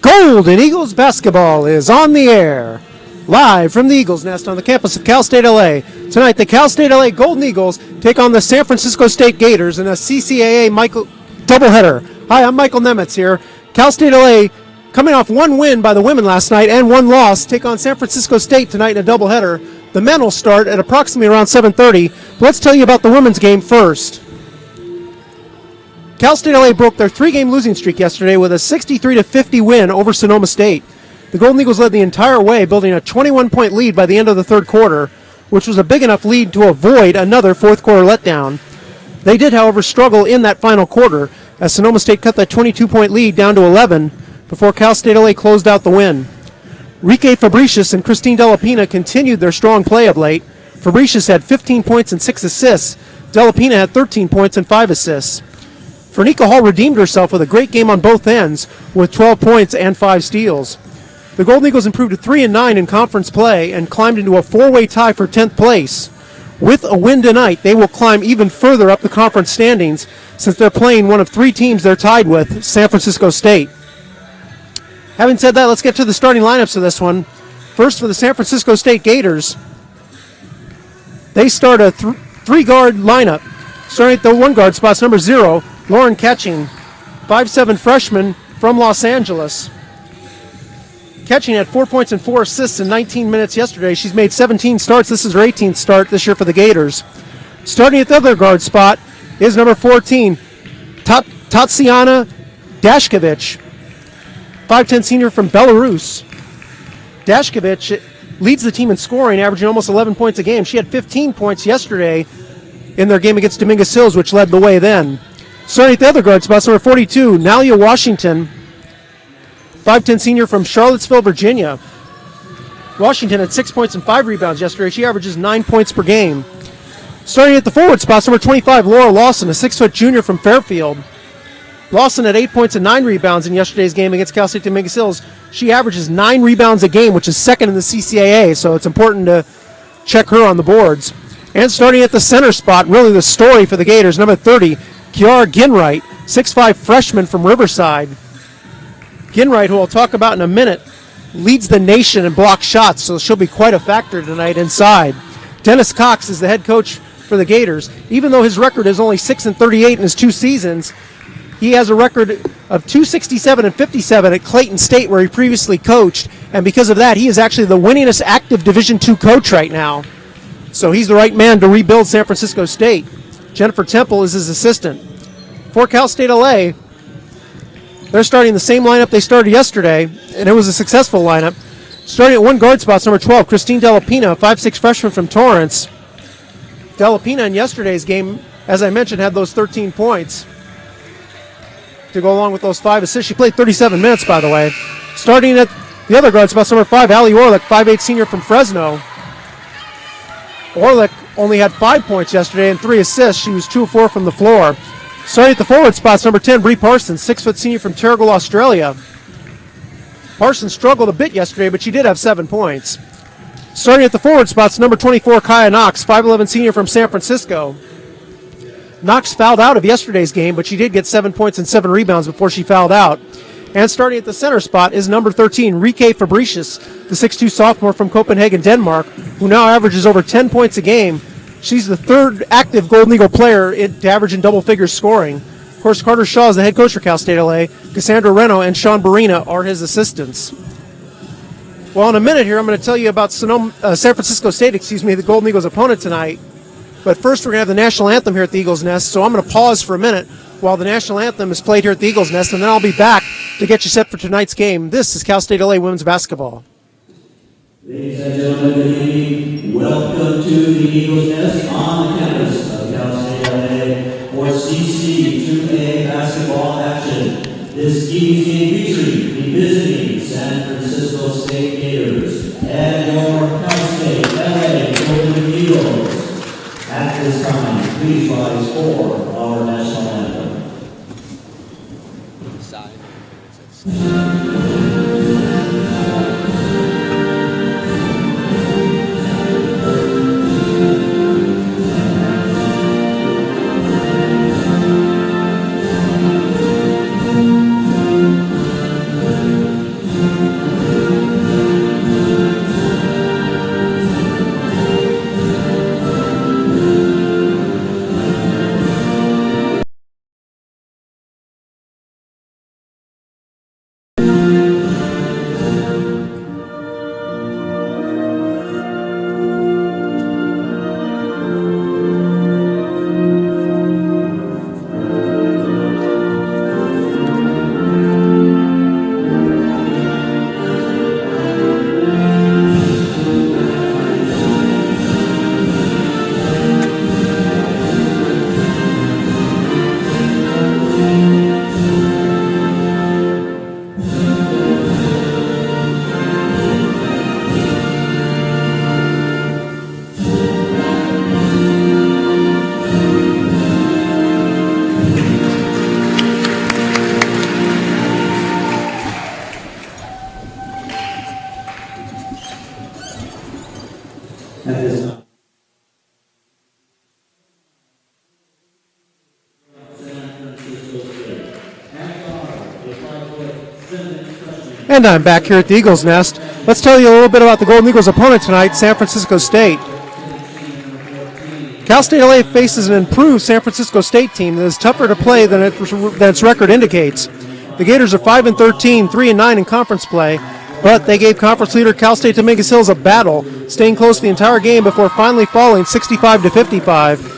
Golden Eagles basketball is on the air, live from the Eagles Nest on the campus of Cal State LA. Tonight, the Cal State LA Golden Eagles take on the San Francisco State Gators in a CCAA doubleheader. Hi, I'm Michael Nemitz here. Cal State LA, coming off one win by the women last night and one loss, take on San Francisco State tonight in a doubleheader. The men will start at approximately around 7:30. Let's tell you about the women's game first. Cal State LA broke their three-game losing streak yesterday with a 63-50 win over Sonoma State. The Golden Eagles led the entire way, building a 21-point lead by the end of the third quarter, which was a big enough lead to avoid another fourth-quarter letdown. They did, however, struggle in that final quarter, as Sonoma State cut that 22-point lead down to 11 before Cal State LA closed out the win. Rike Fabricius and Christine Delapina continued their strong play of late. Fabricius had 15 points and 6 assists. Delapina had 13 points and 5 assists. Fernica Hall redeemed herself with a great game on both ends with 12 points and 5 steals. The Golden Eagles improved to 3-9 in conference play and climbed into a four-way tie for 10th place. With a win tonight, they will climb even further up the conference standings since they're playing one of three teams they're tied with, San Francisco State. Having said that, let's get to the starting lineups of this one. First, for the San Francisco State Gators, they start a three-guard lineup. Starting at the one-guard spots, number 0, Lauren Ketching, 5'7" freshman from Los Angeles. Ketching had 4 points and 4 assists in 19 minutes yesterday. She's made 17 starts. This is her 18th start this year for the Gators. Starting at the other guard spot is number 14, Tatsiana Dashkevich, 5'10" senior from Belarus. Dashkevich leads the team in scoring, averaging almost 11 points a game. She had 15 points yesterday in their game against Dominguez Hills, which led the way then. Starting at the other guard spots, number 42, Nalia Washington, 5'10" senior from Charlottesville, Virginia. Washington had 6 points and 5 rebounds yesterday. She averages 9 points per game. Starting at the forward spots, number 25, Laura Lawson, a 6-foot junior from Fairfield. Lawson had 8 points and 9 rebounds in yesterday's game against Cal State Dominguez Hills. She averages 9 rebounds a game, which is second in the CCAA, so it's important to check her on the boards. And starting at the center spot, really the story for the Gators, number 30, Kiara Ginwright, 6'5" freshman from Riverside. Ginwright, who I'll talk about in a minute, leads the nation in block shots, so she'll be quite a factor tonight inside. Dennis Cox is the head coach for the Gators. Even though his record is only 6-38 in his 2 seasons, he has a record of 267 and 57 at Clayton State, where he previously coached, and because of that, he is actually the winningest active Division II coach right now. So he's the right man to rebuild San Francisco State. Jennifer Temple is his assistant. For Cal State LA, they're starting the same lineup they started yesterday, and it was a successful lineup. Starting at one guard spot, number 12, Christine Delapina, 5'6" freshman from Torrance. Delapina in yesterday's game, as I mentioned, had those 13 points to go along with those 5 assists. She played 37 minutes, by the way. Starting at the other guard spot, number 5, Allie Orlick, 5'8" senior from Fresno. Orlick only had 5 points yesterday and 3 assists. She was 2 of 4 from the floor. Starting at the forward spots, number 10, Bree Parsons, 6-foot senior from Terrigal, Australia. Parsons struggled a bit yesterday, but she did have 7 points. Starting at the forward spots, number 24, Kaya Knox, 5'11" senior from San Francisco. Knox fouled out of yesterday's game, but she did get 7 points and 7 rebounds before she fouled out. And starting at the center spot is number 13, Rike Fabricius, the 6'2" sophomore from Copenhagen, Denmark, who now averages over 10 points a game. She's the third active Golden Eagle player to average in double figures scoring. Of course, Carter Shaw is the head coach for Cal State LA. Cassandra Reno and Sean Barina are his assistants. Well, in a minute here, I'm going to tell you about San Francisco State, the Golden Eagles' opponent tonight. But first, we're going to have the national anthem here at the Eagles Nest, so I'm going to pause for a minute while the national anthem is played here at the Eagles Nest, and then I'll be back to get you set for tonight's game. This is Cal State LA women's basketball. Ladies and gentlemen, good evening. Welcome to the Eagles Nest on the campus of Cal State LA for CC2A basketball action. This evening's game featuring the visiting San Francisco State Gators and your Cal State LA Golden Eagles. At this time, please rise for our national anthem. And I'm back here at the Eagles Nest. Let's tell you a little bit about the Golden Eagles' opponent tonight, San Francisco State. Cal State LA faces an improved San Francisco State team that is tougher to play than its record indicates. The Gators are 5-13, 3-9 in conference play, but they gave conference leader Cal State Dominguez Hills a battle, staying close the entire game before finally falling 65-55.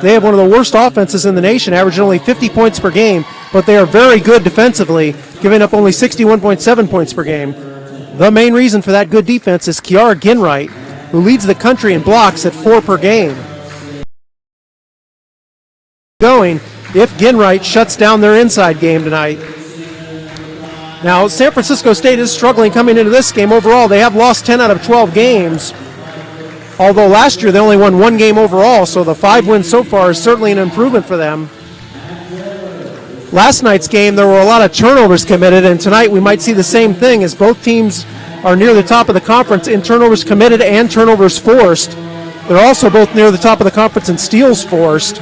They have one of the worst offenses in the nation, averaging only 50 points per game, but they are very good defensively, giving up only 61.7 points per game. The main reason for that good defense is Kiara Ginwright, who leads the country in blocks at 4 per game. Going if Ginwright shuts down their inside game tonight. Now, San Francisco State is struggling coming into this game. Overall, they have lost 10 out of 12 games, although last year they only won 1 game overall, so the 5 wins so far is certainly an improvement for them. Last night's game, there were a lot of turnovers committed, and tonight we might see the same thing as both teams are near the top of the conference in turnovers committed and turnovers forced. They're also both near the top of the conference in steals forced.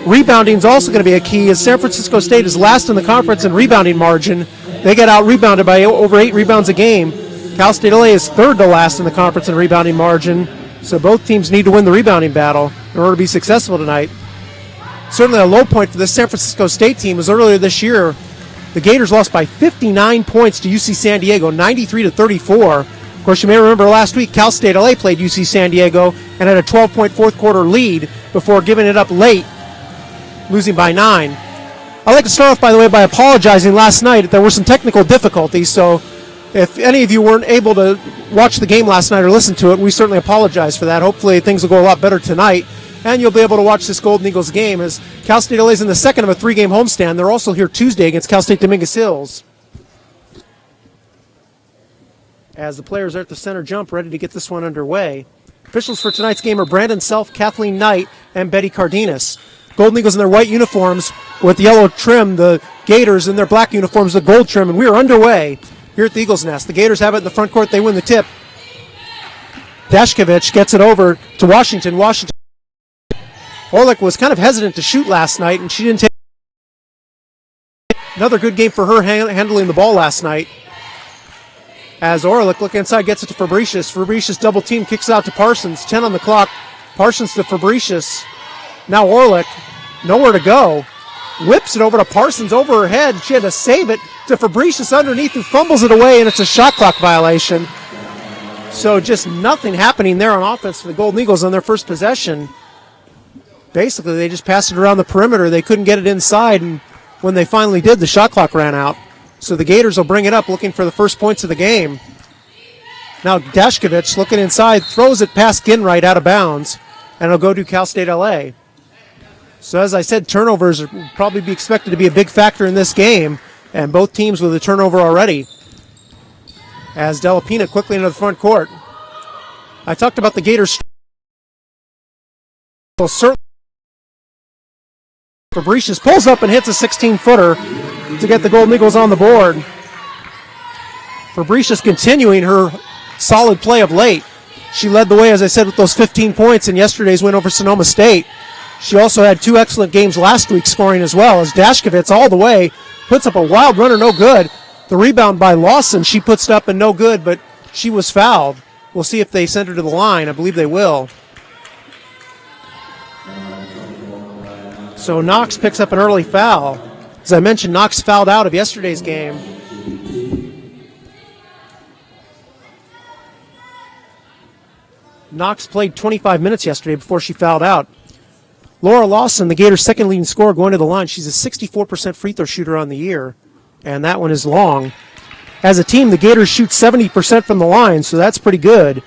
Rebounding is also going to be a key, as San Francisco State is last in the conference in rebounding margin. They get out-rebounded by over 8 rebounds a game. Cal State LA is third to last in the conference in rebounding margin, so both teams need to win the rebounding battle in order to be successful tonight. Certainly a low point for the San Francisco State team was earlier this year. The Gators lost by 59 points to UC San Diego, 93-34. Of course, you may remember last week Cal State LA played UC San Diego and had a 12-point fourth quarter lead before giving it up late, losing by 9. I'd like to start off, by the way, by apologizing last night. There were some technical difficulties, so if any of you weren't able to watch the game last night or listen to it, we certainly apologize for that. Hopefully things will go a lot better tonight, and you'll be able to watch this Golden Eagles game as Cal State LA is in the second of a 3-game homestand. They're also here Tuesday against Cal State Dominguez Hills. As the players are at the center jump, ready to get this one underway. Officials for tonight's game are Brandon Self, Kathleen Knight, and Betty Cardenas. Golden Eagles in their white uniforms with yellow trim, the Gators in their black uniforms with gold trim, and we are underway here at the Eagles Nest. The Gators have it in the front court. They win the tip. Dashkovich gets it over to Washington. Orlick was kind of hesitant to shoot last night, and she didn't take another good game for her handling the ball last night. As Orlick, look inside, gets it to Fabricius. Fabricius double team, kicks it out to Parsons. 10 on the clock. Parsons to Fabricius. Now Orlick, nowhere to go. Whips it over to Parsons over her head. She had to save it to Fabricius underneath, who fumbles it away, and it's a shot clock violation. So just nothing happening there on offense for the Golden Eagles on their first possession. Basically, they just passed it around the perimeter. They couldn't get it inside, and when they finally did, the shot clock ran out. So the Gators will bring it up, looking for the first points of the game. Now Dashkovich, looking inside, throws it past Ginwright out of bounds, and it'll go to Cal State LA. So as I said, turnovers will probably be expected to be a big factor in this game, and both teams with a turnover already. As Delapina quickly into the front court. I talked about the Gators. Well, certainly Fabricius pulls up and hits a 16-footer to get the Golden Eagles on the board. Fabricius continuing her solid play of late. She led the way, as I said, with those 15 points in yesterday's win over Sonoma State. She also had 2 excellent games last week scoring as well, as Dashkovich all the way puts up a wild runner, no good. The rebound by Lawson, she puts it up and no good, but she was fouled. We'll see if they send her to the line. I believe they will. So Knox picks up an early foul. As I mentioned, Knox fouled out of yesterday's game. Knox played 25 minutes yesterday before she fouled out. Laura Lawson, the Gators' second leading scorer, going to the line. She's a 64% free throw shooter on the year, and that one is long. As a team, the Gators shoot 70% from the line, so that's pretty good.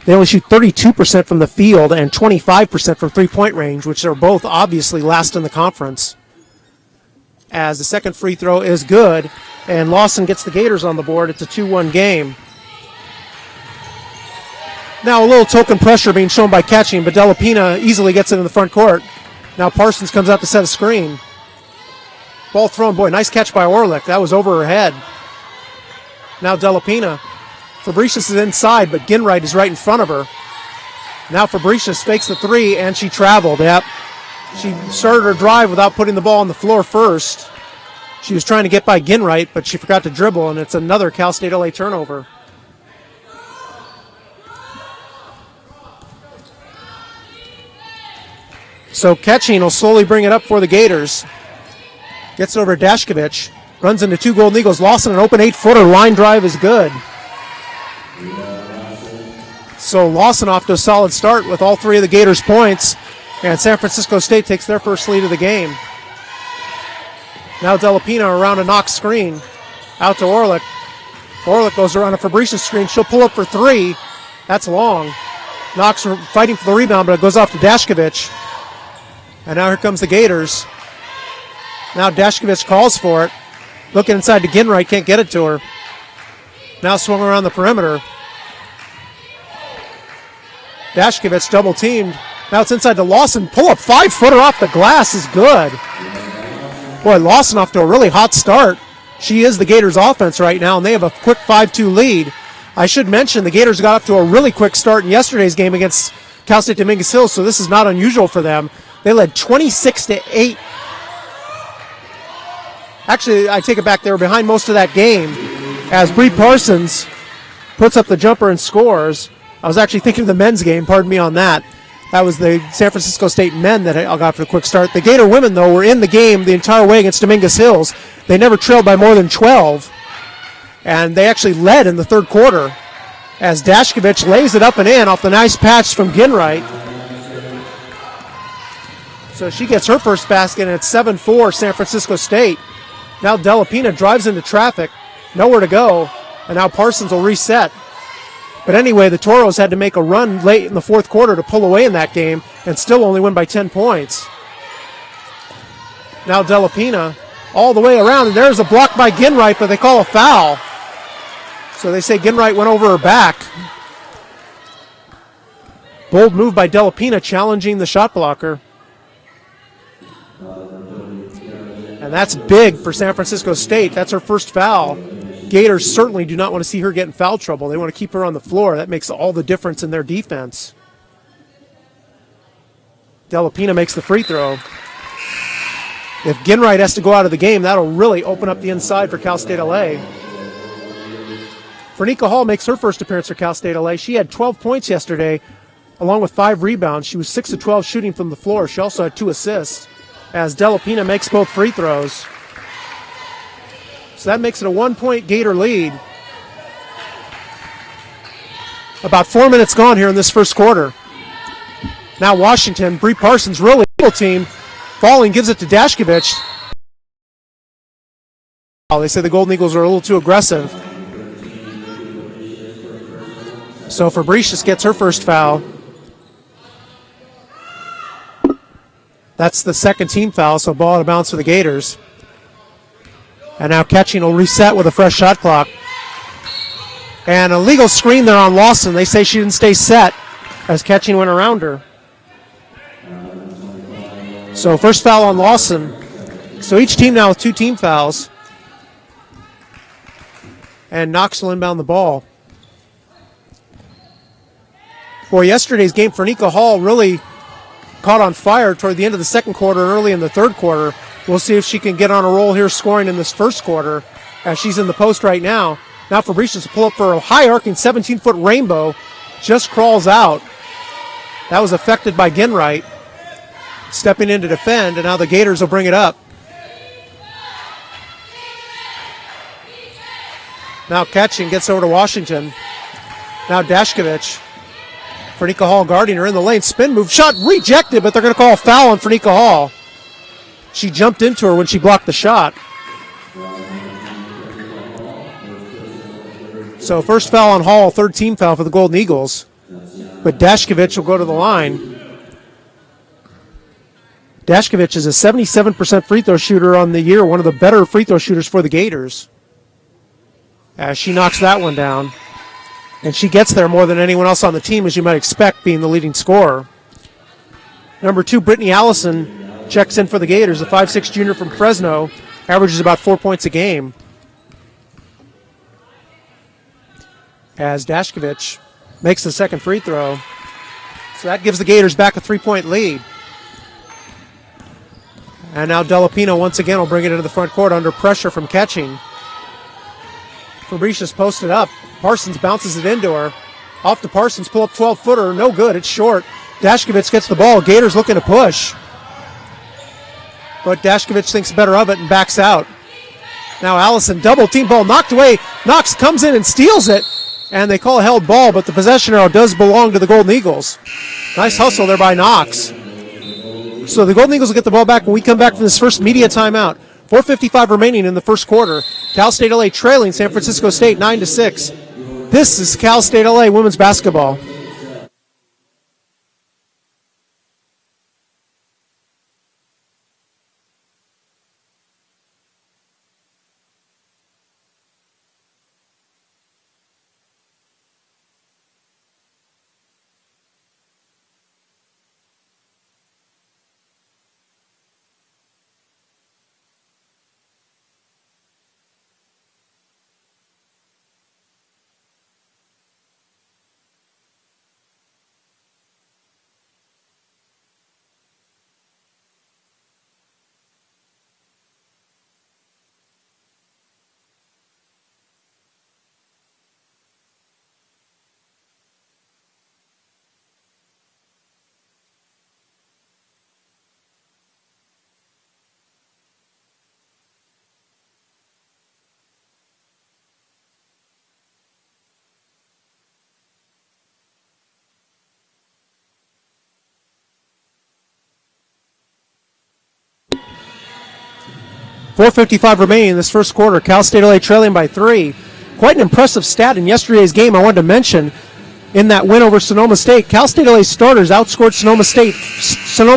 They only shoot 32% from the field and 25% from three-point range, which are both obviously last in the conference. As the second free throw is good, and Lawson gets the Gators on the board. It's a 2-1 game. Now a little token pressure being shown by catching, but Delapina easily gets it in the front court. Now Parsons comes out to set a screen. Ball thrown, boy, nice catch by Orlick. That was over her head. Now Delapina. Fabricius is inside, but Ginwright is right in front of her. Now Fabricius fakes the 3, and she traveled. Yep. She started her drive without putting the ball on the floor first. She was trying to get by Ginwright, but she forgot to dribble, and it's another Cal State LA turnover. So Ketching will slowly bring it up for the Gators. Gets over Dashkovich. Runs into two Golden Eagles. Lawson, an open 8-footer. Line drive is good. So Lawson off to a solid start with all three of the Gators' points. And San Francisco State takes their first lead of the game. Now Delapina around a Knox screen. Out to Orlick. Orlick goes around a Fabricius screen. She'll pull up for three. That's long. Knox fighting for the rebound, but it goes off to Dashkovich. And now here comes the Gators. Now Dashkovich calls for it. Looking inside to Ginwright, can't get it to her. Now swung around the perimeter. Dashkovich double teamed. Now it's inside to Lawson. Pull up 5-footer off the glass is good. Boy, Lawson off to a really hot start. She is the Gators offense right now, and they have a quick 5-2 lead. I should mention the Gators got up to a really quick start in yesterday's game against Cal State Dominguez Hills, so this is not unusual for them. They led 26-8. Actually, I take it back. They were behind most of that game as Bree Parsons puts up the jumper and scores. I was actually thinking of the men's game. Pardon me on that. That was the San Francisco State men that I got for a quick start. The Gator women, though, were in the game the entire way against Dominguez Hills. They never trailed by more than 12. And they actually led in the third quarter as Dashkovich lays it up and in off the nice patch from Ginwright. So she gets her first basket, and it's 7-4 San Francisco State. Now Delapina drives into traffic, nowhere to go, and now Parsons will reset. But anyway, the Toros had to make a run late in the fourth quarter to pull away in that game and still only win by 10 points. Now Delapina all the way around, and there's a block by Ginwright, but they call a foul. So they say Ginwright went over her back. Bold move by Delapina, challenging the shot blocker. And that's big for San Francisco State. That's her first foul. Gators certainly do not want to see her get in foul trouble. They want to keep her on the floor. That makes all the difference in their defense. Delapina makes the free throw. If Ginwright has to go out of the game, that'll really open up the inside for Cal State LA. Fernica Hall makes her first appearance for Cal State LA. She had 12 points yesterday, along with 5 rebounds. She was 6 of 12 shooting from the floor. She also had 2 assists, as Delapina makes both free throws. So that makes it a 1-point Gator lead. About 4 minutes gone here in this first quarter. Now Washington, Bree Parsons, really able team. Falling gives it to Dashkovich. They say the Golden Eagles are a little too aggressive. So Fabricius gets her first foul. That's the second team foul, so ball out of bounds for the Gators. And now Ketching will reset with a fresh shot clock. And a legal screen there on Lawson. They say she didn't stay set as Ketching went around her. So first foul on Lawson. So each team now with 2 team fouls. And Knox will inbound the ball. Boy, yesterday's game, Fernica Hall really caught on fire toward the end of the second quarter and early in the third quarter. We'll see if she can get on a roll here scoring in this first quarter as she's in the post right now. Now Fabricius will pull up for a high arcing 17-foot rainbow. Just crawls out. That was affected by Ginwright stepping in to defend, and now the Gators will bring it up. Now Ketching gets over to Washington. Now Dashkovich. Fernica Hall guarding her in the lane. Spin move. Shot rejected, but they're going to call a foul on Fernica Hall. She jumped into her when she blocked the shot. So first foul on Hall, third team foul for the Golden Eagles. But Dashkovich will go to the line. Dashkovich is a 77% free throw shooter on the year, one of the better free throw shooters for the Gators. As she knocks that one down. And she gets there more than anyone else on the team, as you might expect, being the leading scorer. Number 2, Brittany Allison checks in for the Gators, a 5'6" junior from Fresno, averages about 4 points a game. As Dashkovich makes the second free throw. So that gives the Gators back a 3-point lead. And now Delapino once again will bring it into the front court under pressure from Catching. Fabricius posted up. Parsons bounces it into her. Off to Parsons, pull up 12-footer. No good, it's short. Dashkovich gets the ball. Gators looking to push. But Dashkovich thinks better of it and backs out. Now Allison, double team ball knocked away. Knox comes in and steals it. And they call a held ball, but the possession arrow does belong to the Golden Eagles. Nice hustle there by Knox. So the Golden Eagles will get the ball back when we come back from this first media timeout. 4:55 remaining in the first quarter. Cal State LA trailing San Francisco State 9-6. This is Cal State LA women's basketball. .455 remaining in this first quarter. Cal State LA trailing by 3. Quite an impressive stat in yesterday's game I wanted to mention. In that win over Sonoma State, Cal State LA starters outscored Sonoma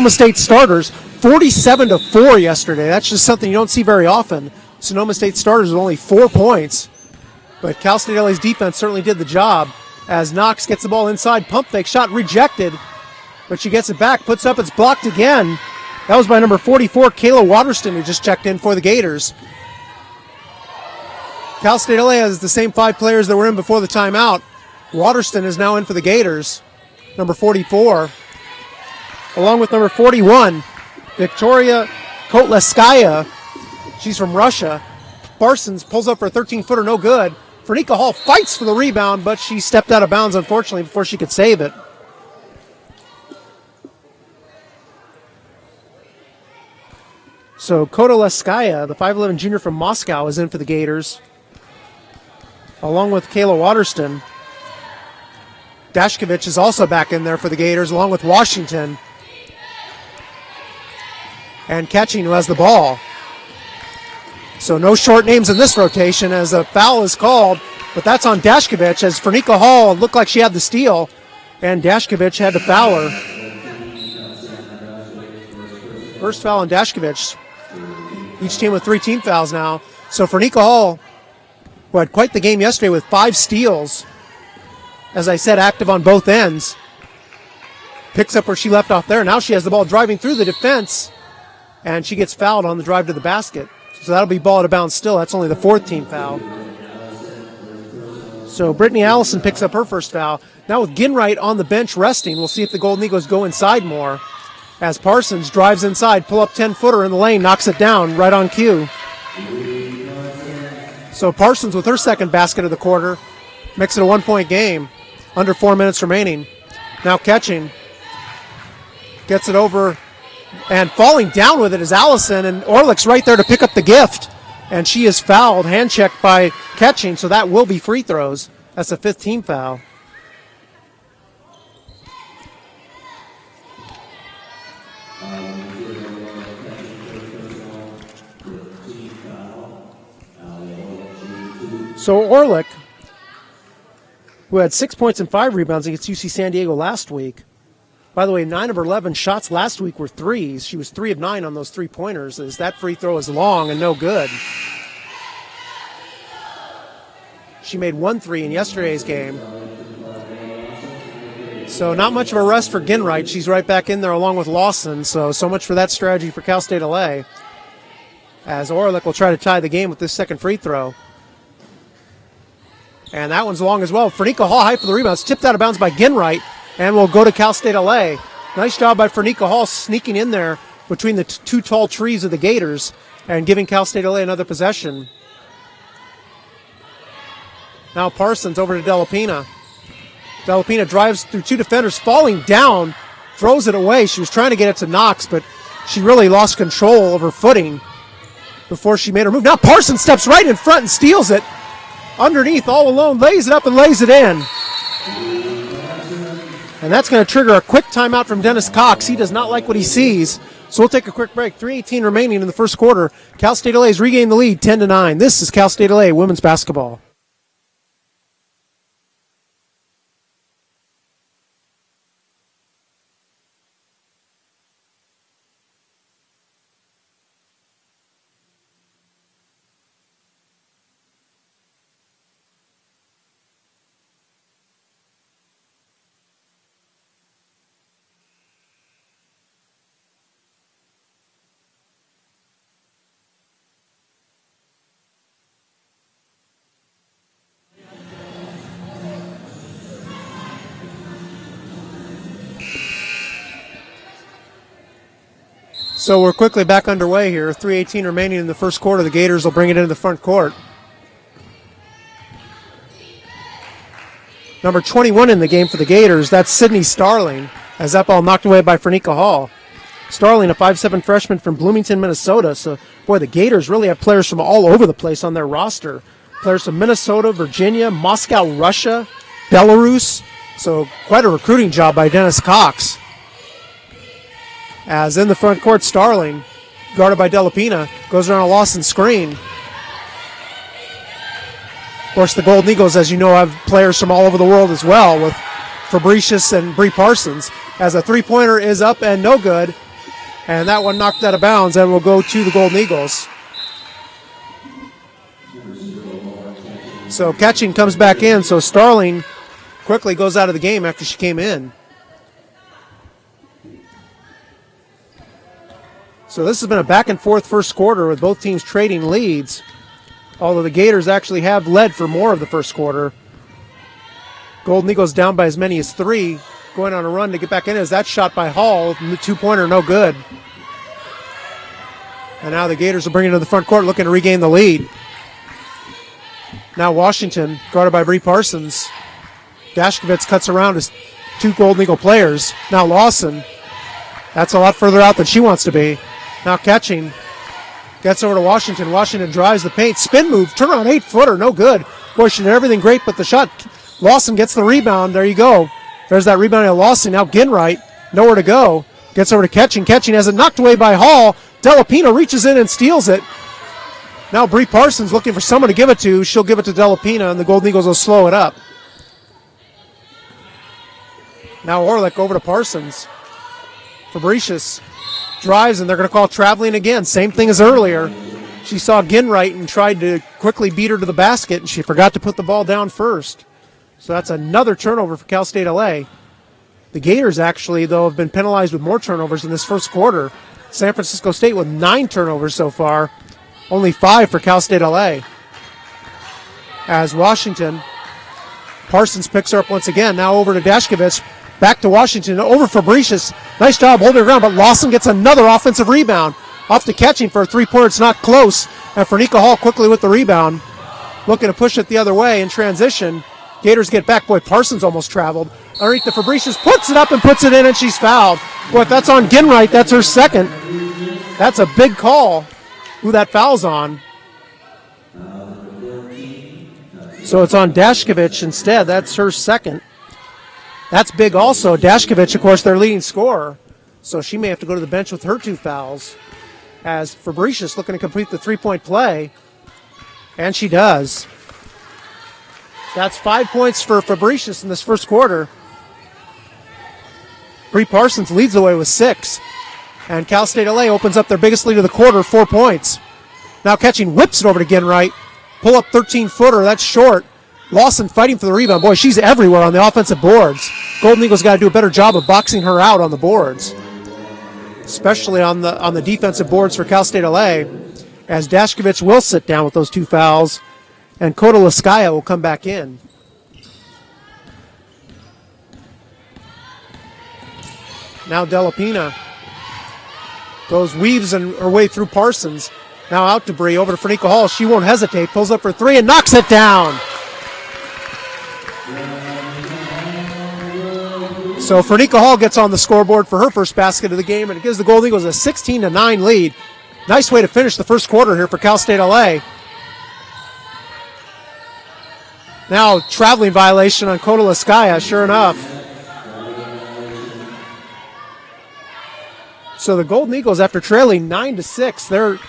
State starters 47-4 yesterday. That's just something you don't see very often. Sonoma State starters with only 4 points. But Cal State LA's defense certainly did the job as Knox gets the ball inside. Pump fake shot rejected, but she gets it back, puts up, it's blocked again. That was by number 44, Kayla Waterston, who just checked in for the Gators. Cal State LA has the same 5 players that were in before the timeout. Waterston is now in for the Gators, number 44. Along with number 41, Victoria Kotleskaya. She's from Russia. Parsons pulls up for a 13-footer, no good. Fernika Hall fights for the rebound, but she stepped out of bounds, unfortunately, before she could save it. So Kotleskaya, the 5'11 junior from Moscow, is in for the Gators, along with Kayla Waterston. Dashkovich is also back in there for the Gators, along with Washington. And Catching, who has the ball. So no short names in this rotation as a foul is called, but that's on Dashkovich as Fernika Hall looked like she had the steal, and Dashkovich had to foul her. First foul on Dashkovich. Each team with 3 team fouls now. So Fernika Hall, who had quite the game yesterday with 5 steals, as I said, active on both ends, picks up where she left off there. Now she has the ball driving through the defense, and she gets fouled on the drive to the basket. So that'll be ball out of bounds still. That's only the 4th team foul. So Brittany Allison picks up her first foul. Now with Ginwright on the bench resting, we'll see if the Golden Eagles go inside more. As Parsons drives inside, pull up 10-footer in the lane, knocks it down right on cue. So Parsons with her second basket of the quarter makes it a 1-point game. Under 4 minutes remaining. Now Catching gets it over, and falling down with it is Allison, and Orlick's right there to pick up the gift. And she is fouled, hand checked by Catching, so that will be free throws. That's a 5th team foul. So Orlick, who had 6 points and 5 rebounds against UC San Diego last week. By the way, 9 of her 11 shots last week were threes. She was 3 of 9 on those 3-pointers, as that free throw is long and no good. She made 1 3 in yesterday's game. So not much of a rest for Ginwright. She's right back in there along with Lawson. So much for that strategy for Cal State LA. As Orlick will try to tie the game with this second free throw. And that one's long as well. Fernika Hall high for the rebound. It's tipped out of bounds by Ginwright and will go to Cal State LA. Nice job by Fernika Hall sneaking in there between the two tall trees of the Gators and giving Cal State LA another possession. Now Parsons over to Delapina. Delapina drives through two defenders, falling down, throws it away. She was trying to get it to Knox, but she really lost control of her footing before she made her move. Now Parsons steps right in front and steals it. Underneath, all alone, lays it up and lays it in. And that's going to trigger a quick timeout from Dennis Cox. He does not like what he sees. So we'll take a quick break. 3:18 remaining in the first quarter. Cal State LA has regained the lead 10-9. This is Cal State LA women's basketball. So we're quickly back underway here. 3:18 remaining in the first quarter. The Gators will bring it into the front court. Number 21 in the game for the Gators, that's Sydney Starling, as that ball knocked away by Fernica Hall. Starling, a 5'7" freshman from Bloomington, Minnesota. So, boy, the Gators really have players from all over the place on their roster. Players from Minnesota, Virginia, Moscow, Russia, Belarus. So quite a recruiting job by Dennis Cox. As in the front court, Starling, guarded by Delapina, goes around a Lawson screen. Of course, the Golden Eagles, as you know, have players from all over the world as well, with Fabricius and Bree Parsons. As a three-pointer is up and no good, and that one knocked out of bounds and will go to the Golden Eagles. So catching comes back in, so Starling quickly goes out of the game after she came in. So this has been a back-and-forth first quarter with both teams trading leads, although the Gators actually have led for more of the first quarter. Golden Eagles down by as many as 3, going on a run to get back in as that shot by Hall, the two-pointer, no good. And now the Gators will bring it to the front court looking to regain the lead. Now Washington, guarded by Bree Parsons. Dashkovitz cuts around his two Golden Eagle players. Now Lawson, that's a lot further out than she wants to be. Now catching, gets over to Washington. Washington drives the paint, spin move, turn around 8-footer, no good. Boy, she did everything great, but the shot, Lawson gets the rebound. There you go. There's that rebound of Lawson. Now Ginwright, nowhere to go. Gets over to Catching. Catching has it knocked away by Hall. Delapina reaches in and steals it. Now Bree Parsons looking for someone to give it to. She'll give it to Delapina, and the Golden Eagles will slow it up. Now Orlick over to Parsons. Fabricius drives, and they're going to call traveling again. Same thing as earlier. She saw Ginwright and tried to quickly beat her to the basket, and she forgot to put the ball down first. So that's another turnover for Cal State LA. The Gators actually, though, have been penalized with more turnovers in this first quarter. San Francisco State with 9 turnovers so far. Only 5 for Cal State LA. As Washington, Parsons picks her up once again. Now over to Dashkovitz. Back to Washington, over Fabricius. Nice job holding her ground, but Lawson gets another offensive rebound. Off to Catching for a three-pointer. It's not close. And Fernica Hall quickly with the rebound. Looking to push it the other way in transition. Gators get back. Boy, Parsons almost traveled. Underneath the Fabricius, puts it up and puts it in, and she's fouled. Boy, if that's on Ginwright, that's her second. That's a big call, who that foul's on. So it's on Dashkovitz instead. That's her second. That's big also. Dashkovitz, of course, their leading scorer. So she may have to go to the bench with her 2 fouls. As Fabricius looking to complete the three-point play. And she does. That's 5 points for Fabricius in this first quarter. Bree Parsons leads the way with 6. And Cal State LA opens up their biggest lead of the quarter, 4 points. Now Catching, whips it over to Ginwright. Pull up 13-footer, that's short. Lawson fighting for the rebound. Boy, she's everywhere on the offensive boards. Golden Eagles got to do a better job of boxing her out on the boards, especially on the defensive boards for Cal State LA, as Dashkovitz will sit down with those 2 fouls, and Kodalaskaya will come back in. Now Delapina weaves her way through Parsons. Now out to Bree, over to Fernica Hall. She won't hesitate, pulls up for three and knocks it down. So Fernica Hall gets on the scoreboard for her first basket of the game, and it gives the Golden Eagles a 16-9 lead. Nice way to finish the first quarter here for Cal State LA. Now traveling violation on Kota Liskaya, sure enough. So the Golden Eagles, after trailing 9-6, they're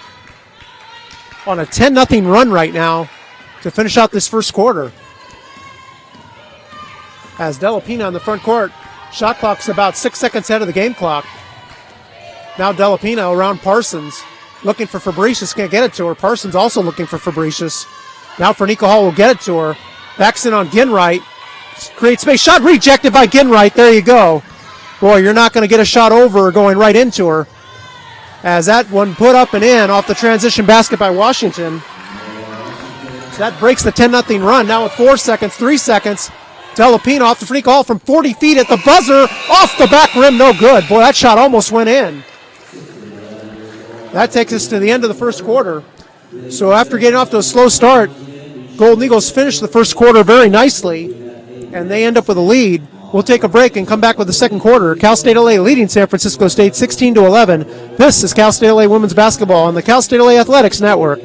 on a 10-0 run right now to finish out this first quarter. As Delapina on the front court. Shot clock's about 6 seconds ahead of the game clock. Now Delapina around Parsons, looking for Fabricius, can't get it to her. Parsons also looking for Fabricius. Now Fernica Hall will get it to her. Backs in on Ginwright. Creates space. Shot rejected by Ginwright. There you go. Boy, you're not going to get a shot over going right into her. As that one put up and in off the transition basket by Washington. So that breaks the 10-0 run. Now with 4 seconds, 3 seconds. Delapina off the Fernica Hall from 40 feet at the buzzer. Off the back rim, no good. Boy, that shot almost went in. That takes us to the end of the first quarter. So after getting off to a slow start, Golden Eagles finish the first quarter very nicely, and they end up with a lead. We'll take a break and come back with the second quarter. Cal State LA leading San Francisco State 16-11. This is Cal State LA women's basketball on the Cal State LA Athletics Network.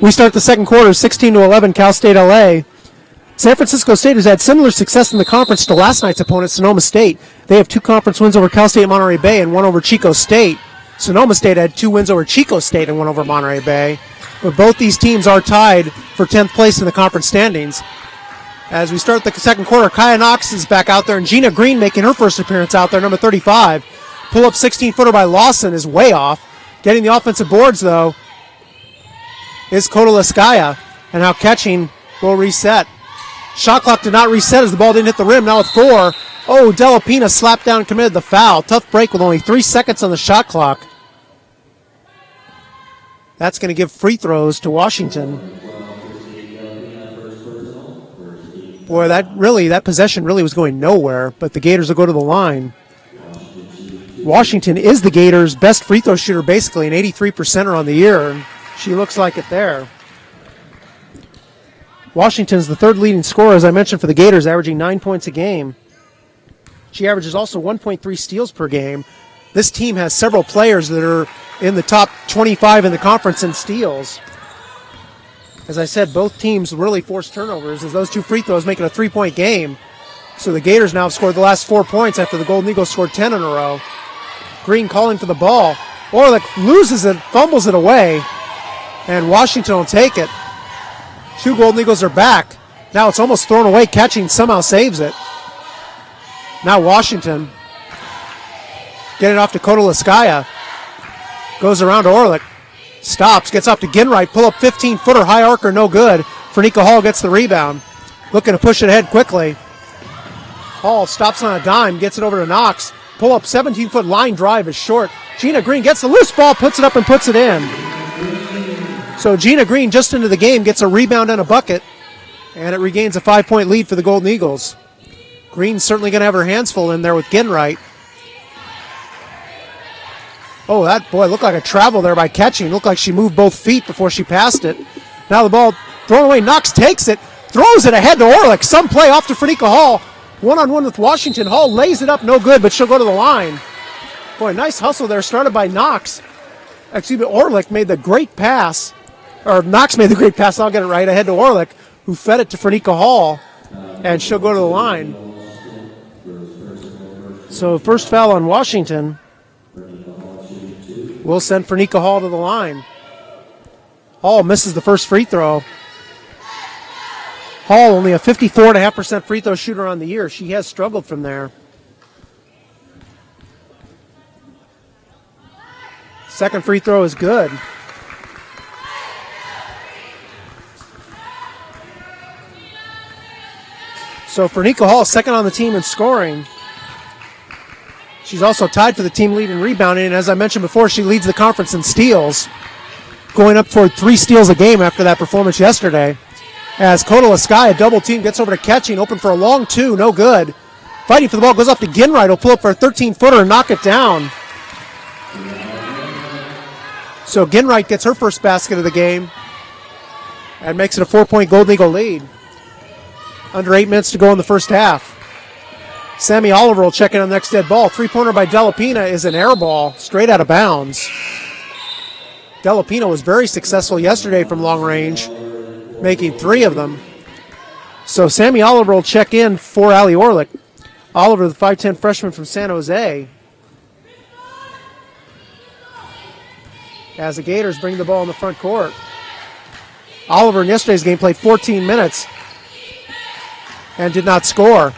We start the second quarter 16-11, Cal State LA. San Francisco State has had similar success in the conference to last night's opponent, Sonoma State. They have 2 conference wins over Cal State Monterey Bay and 1 over Chico State. Sonoma State had 2 wins over Chico State and 1 over Monterey Bay. But both these teams are tied for 10th place in the conference standings. As we start the second quarter, Kaya Knox is back out there, and Gina Green making her first appearance out there, number 35. Pull-up 16-footer by Lawson is way off. Getting the offensive boards, though, is Kota Liskaya, and now catching will reset. Shot clock did not reset as the ball didn't hit the rim. Now with 4. Oh, Delapina slapped down and committed the foul. Tough break with only 3 seconds on the shot clock. That's going to give free throws to Washington. Boy, that possession really was going nowhere, but the Gators will go to the line. Washington is the Gators' best free throw shooter, basically, an 83%er on the year. She looks like it there. Washington's the 3rd leading scorer, as I mentioned, for the Gators, averaging 9 points a game. She averages also 1.3 steals per game. This team has several players that are in the top 25 in the conference in steals. As I said, both teams really forced turnovers as those 2 free throws make it a 3-point game. So the Gators now have scored the last 4 points after the Golden Eagles scored 10 in a row. Green calling for the ball. Orlick loses it, fumbles it away. And Washington will take it. 2 Golden Eagles are back. Now it's almost thrown away. Catching somehow saves it. Now Washington getting off to Kota Liskaya. Goes around to Orlick. Stops. Gets up to Ginwright. Pull up 15-footer. High arcer. No good. Fernica Hall gets the rebound. Looking to push it ahead quickly. Hall stops on a dime. Gets it over to Knox. Pull up 17-foot line drive is short. Gina Green gets the loose ball. Puts it up and puts it in. So Gina Green just into the game gets a rebound and a bucket. And it regains a 5-point lead for the Golden Eagles. Green's certainly going to have her hands full in there with Ginwright. Oh, that boy looked like a travel there by catching. Looked like she moved both feet before she passed it. Now the ball thrown away. Knox takes it, throws it ahead to Orlick. Some play off to Frenika Hall. One-on-one with Washington. Hall lays it up, no good, but she'll go to the line. Boy, nice hustle there, started by Knox. Excuse me, Orlick made the great pass. Or Knox made the great pass, I'll get it right, ahead to Orlick, who fed it to Frenika Hall, and she'll go to the line. So first foul on Washington will send Frenika Hall to the line. Hall misses the first free throw. Hall only a 54.5% free throw shooter on the year. She has struggled from there. Second free throw is good. So Frenika Hall second on the team in scoring. She's also tied for the team lead in rebounding, and as I mentioned before, she leads the conference in steals, going up toward 3 steals a game after that performance yesterday. As Kotola Sky, a double team, gets over to catching, open for a long 2, no good. Fighting for the ball, goes up to Ginwright, will pull up for a 13-footer and knock it down. So Ginwright gets her first basket of the game and makes it a 4-point Golden Eagle lead. Under 8 minutes to go in the first half. Sammy Oliver will check in on the next dead ball. 3-pointer by Delapina is an air ball, straight out of bounds. Delapina was very successful yesterday from long range, making 3 of them. So Sammy Oliver will check in for Allie Orlick. Oliver, the 5'10 freshman from San Jose. As the Gators bring the ball in the front court. Oliver in yesterday's game played 14 minutes and did not score.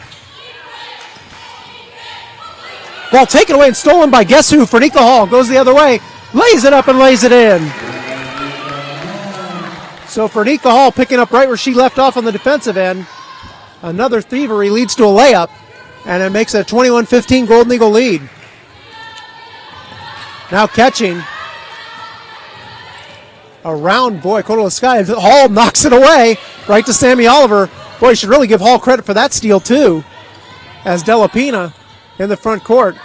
Ball taken away and stolen by guess who? Frenika Hall goes the other way, lays it up and lays it in. So Frenika Hall picking up right where she left off on the defensive end. Another thievery leads to a layup, and it makes it a 21-15 Golden Eagle lead. Now catching. Around, boy, Kotola Sky. Hall knocks it away right to Sammy Oliver. Boy, you should really give Hall credit for that steal, too. As Delapina in the front court.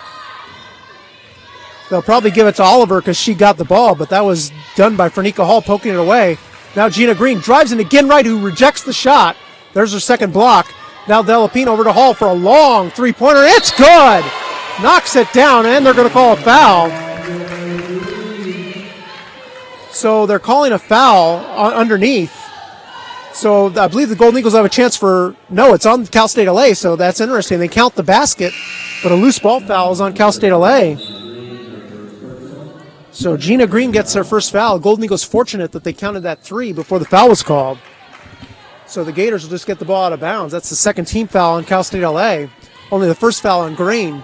They'll probably give it to Oliver because she got the ball, but that was done by Frenika Hall poking it away. Now Gina Green drives into Ginwright, who rejects the shot. There's her second block. Now Delapina over to Hall for a long 3-pointer. It's good! Knocks it down, and they're going to call a foul. So they're calling a foul underneath. So I believe the Golden Eagles have a chance for, no, it's on Cal State LA, so that's interesting. They count the basket, but a loose ball foul is on Cal State LA. So Gina Green gets her first foul. Golden Eagles fortunate that they counted that 3 before the foul was called. So the Gators will just get the ball out of bounds. That's the second team foul on Cal State LA. Only the first foul on Green.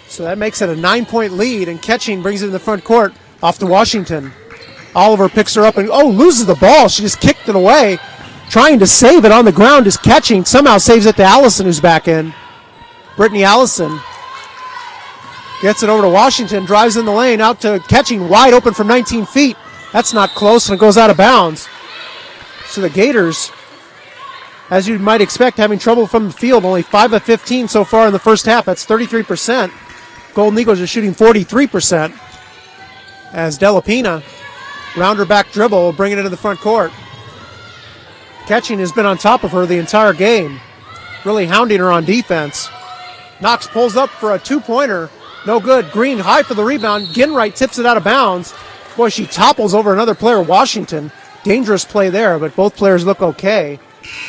So that makes it a 9-point lead, and catching brings it in the front court off to Washington. Oliver picks her up and, loses the ball. She just kicked it away. Trying to save it on the ground, just catching. Somehow saves it to Allison, who's back in. Brittany Allison gets it over to Washington, drives in the lane, out to catching, wide open from 19 feet. That's not close, and it goes out of bounds. So the Gators, as you might expect, having trouble from the field. Only 5 of 15 so far in the first half. That's 33%. Golden Eagles are shooting 43%. As Delapina, round her back dribble, will bring it into the front court. Catching has been on top of her the entire game, really hounding her on defense. Knox pulls up for a 2-pointer. No good. Green high for the rebound. Ginwright tips it out of bounds. Boy, she topples over another player, Washington. Dangerous play there, but both players look okay.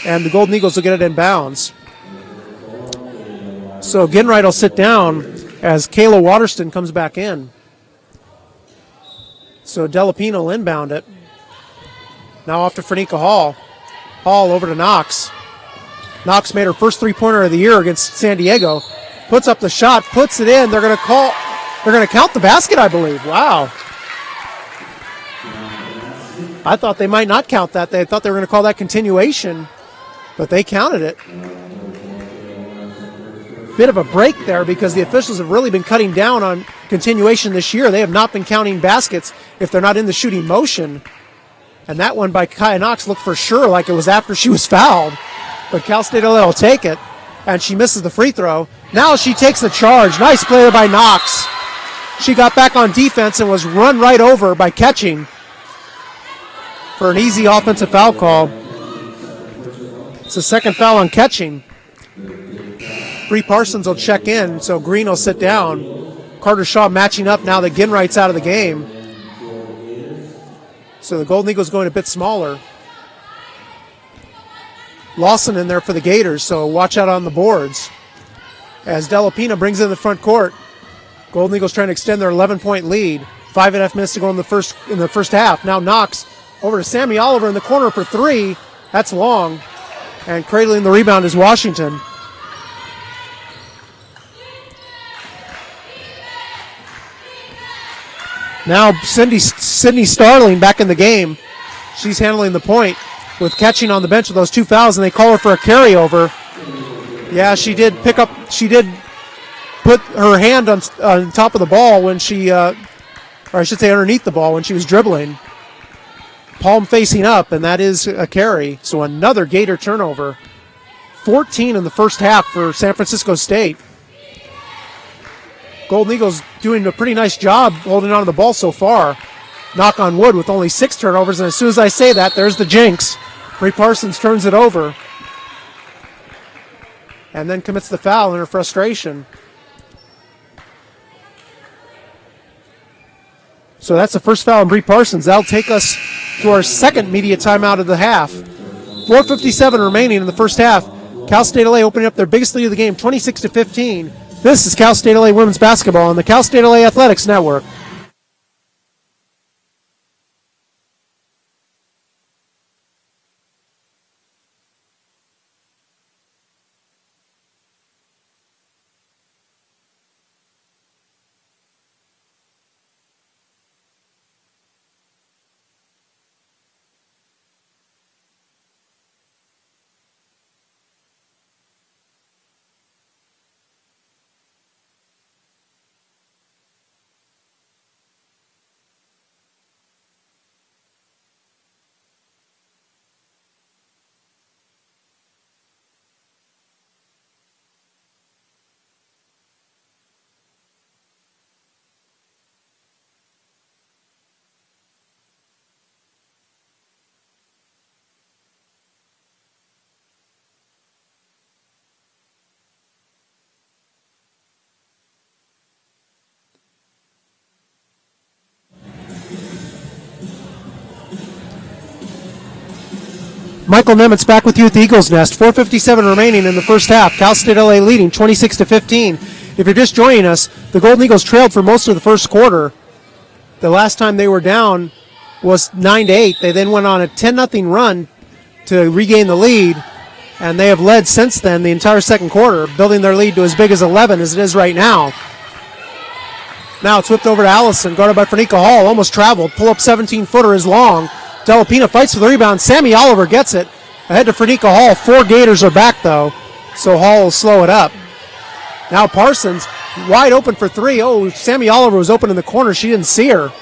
And the Golden Eagles will get it in bounds. So Ginwright will sit down as Kayla Waterston comes back in. So Delapina will inbound it. Now off to Frenika Hall. Hall over to Knox. Knox made her first 3-pointer of the year against San Diego. Puts up the shot, puts it in. They're going to count the basket, I believe. Wow. I thought they might not count that. They thought they were going to call that continuation, but they counted it. Bit of a break there because the officials have really been cutting down on continuation this year. They have not been counting baskets if they're not in the shooting motion. And that one by Kaya Knox looked for sure like it was after she was fouled. But Cal State LA will take it, and she misses the free throw. Now she takes the charge. Nice play there by Knox. She got back on defense and was run right over by catching for an easy offensive foul call. It's the second foul on catching. Bree Parsons will check in, so Green will sit down. Carter Shaw matching up now that Ginwright's out of the game. So the Golden Eagles going a bit smaller. Lawson in there for the Gators, so watch out on the boards. As Della Pina brings in the front court. Golden Eagles trying to extend their 11-point lead. 5.5 minutes to go in the first half. Now Knox over to Sammy Oliver in the corner for three. That's long. And cradling the rebound is Washington. Now Sydney Starling back in the game. She's handling the point with catching on the bench with those 2 fouls, and they call her for a carryover. Yeah, she did put her hand on top of the ball when she, or I should say underneath the ball when she was dribbling. Palm facing up, and that is a carry. So another Gator turnover. 14 in the first half for San Francisco State. Golden Eagles doing a pretty nice job holding on to the ball so far. Knock on wood with only 6 turnovers, and as soon as I say that, there's the jinx. Bree Parsons turns it over and then commits the foul in her frustration. So that's the first foul on Bree Parsons. That'll take us to our second media timeout of the half. 4:57 remaining in the first half. Cal State LA opening up their biggest lead of the game, 26-15. This is Cal State LA women's basketball on the Cal State LA Athletics Network. Michael Nemitz back with you at the Eagles Nest. 4:57 remaining in the first half. Cal State LA leading 26-15. If you're just joining us, the Golden Eagles trailed for most of the first quarter. The last time they were down was 9-8. They then went on a 10-0 run to regain the lead, and they have led since then the entire second quarter, building their lead to as big as 11 as it is right now. Now it's whipped over to Allison, guarded by Fernica Hall, almost traveled. Pull-up 17-footer is long. Della Pina fights for the rebound. Sammy Oliver gets it. Ahead to Fernica Hall. 4 Gators are back, though, so Hall will slow it up. Now Parsons, wide open for 3. Oh, Sammy Oliver was open in the corner. She didn't see her.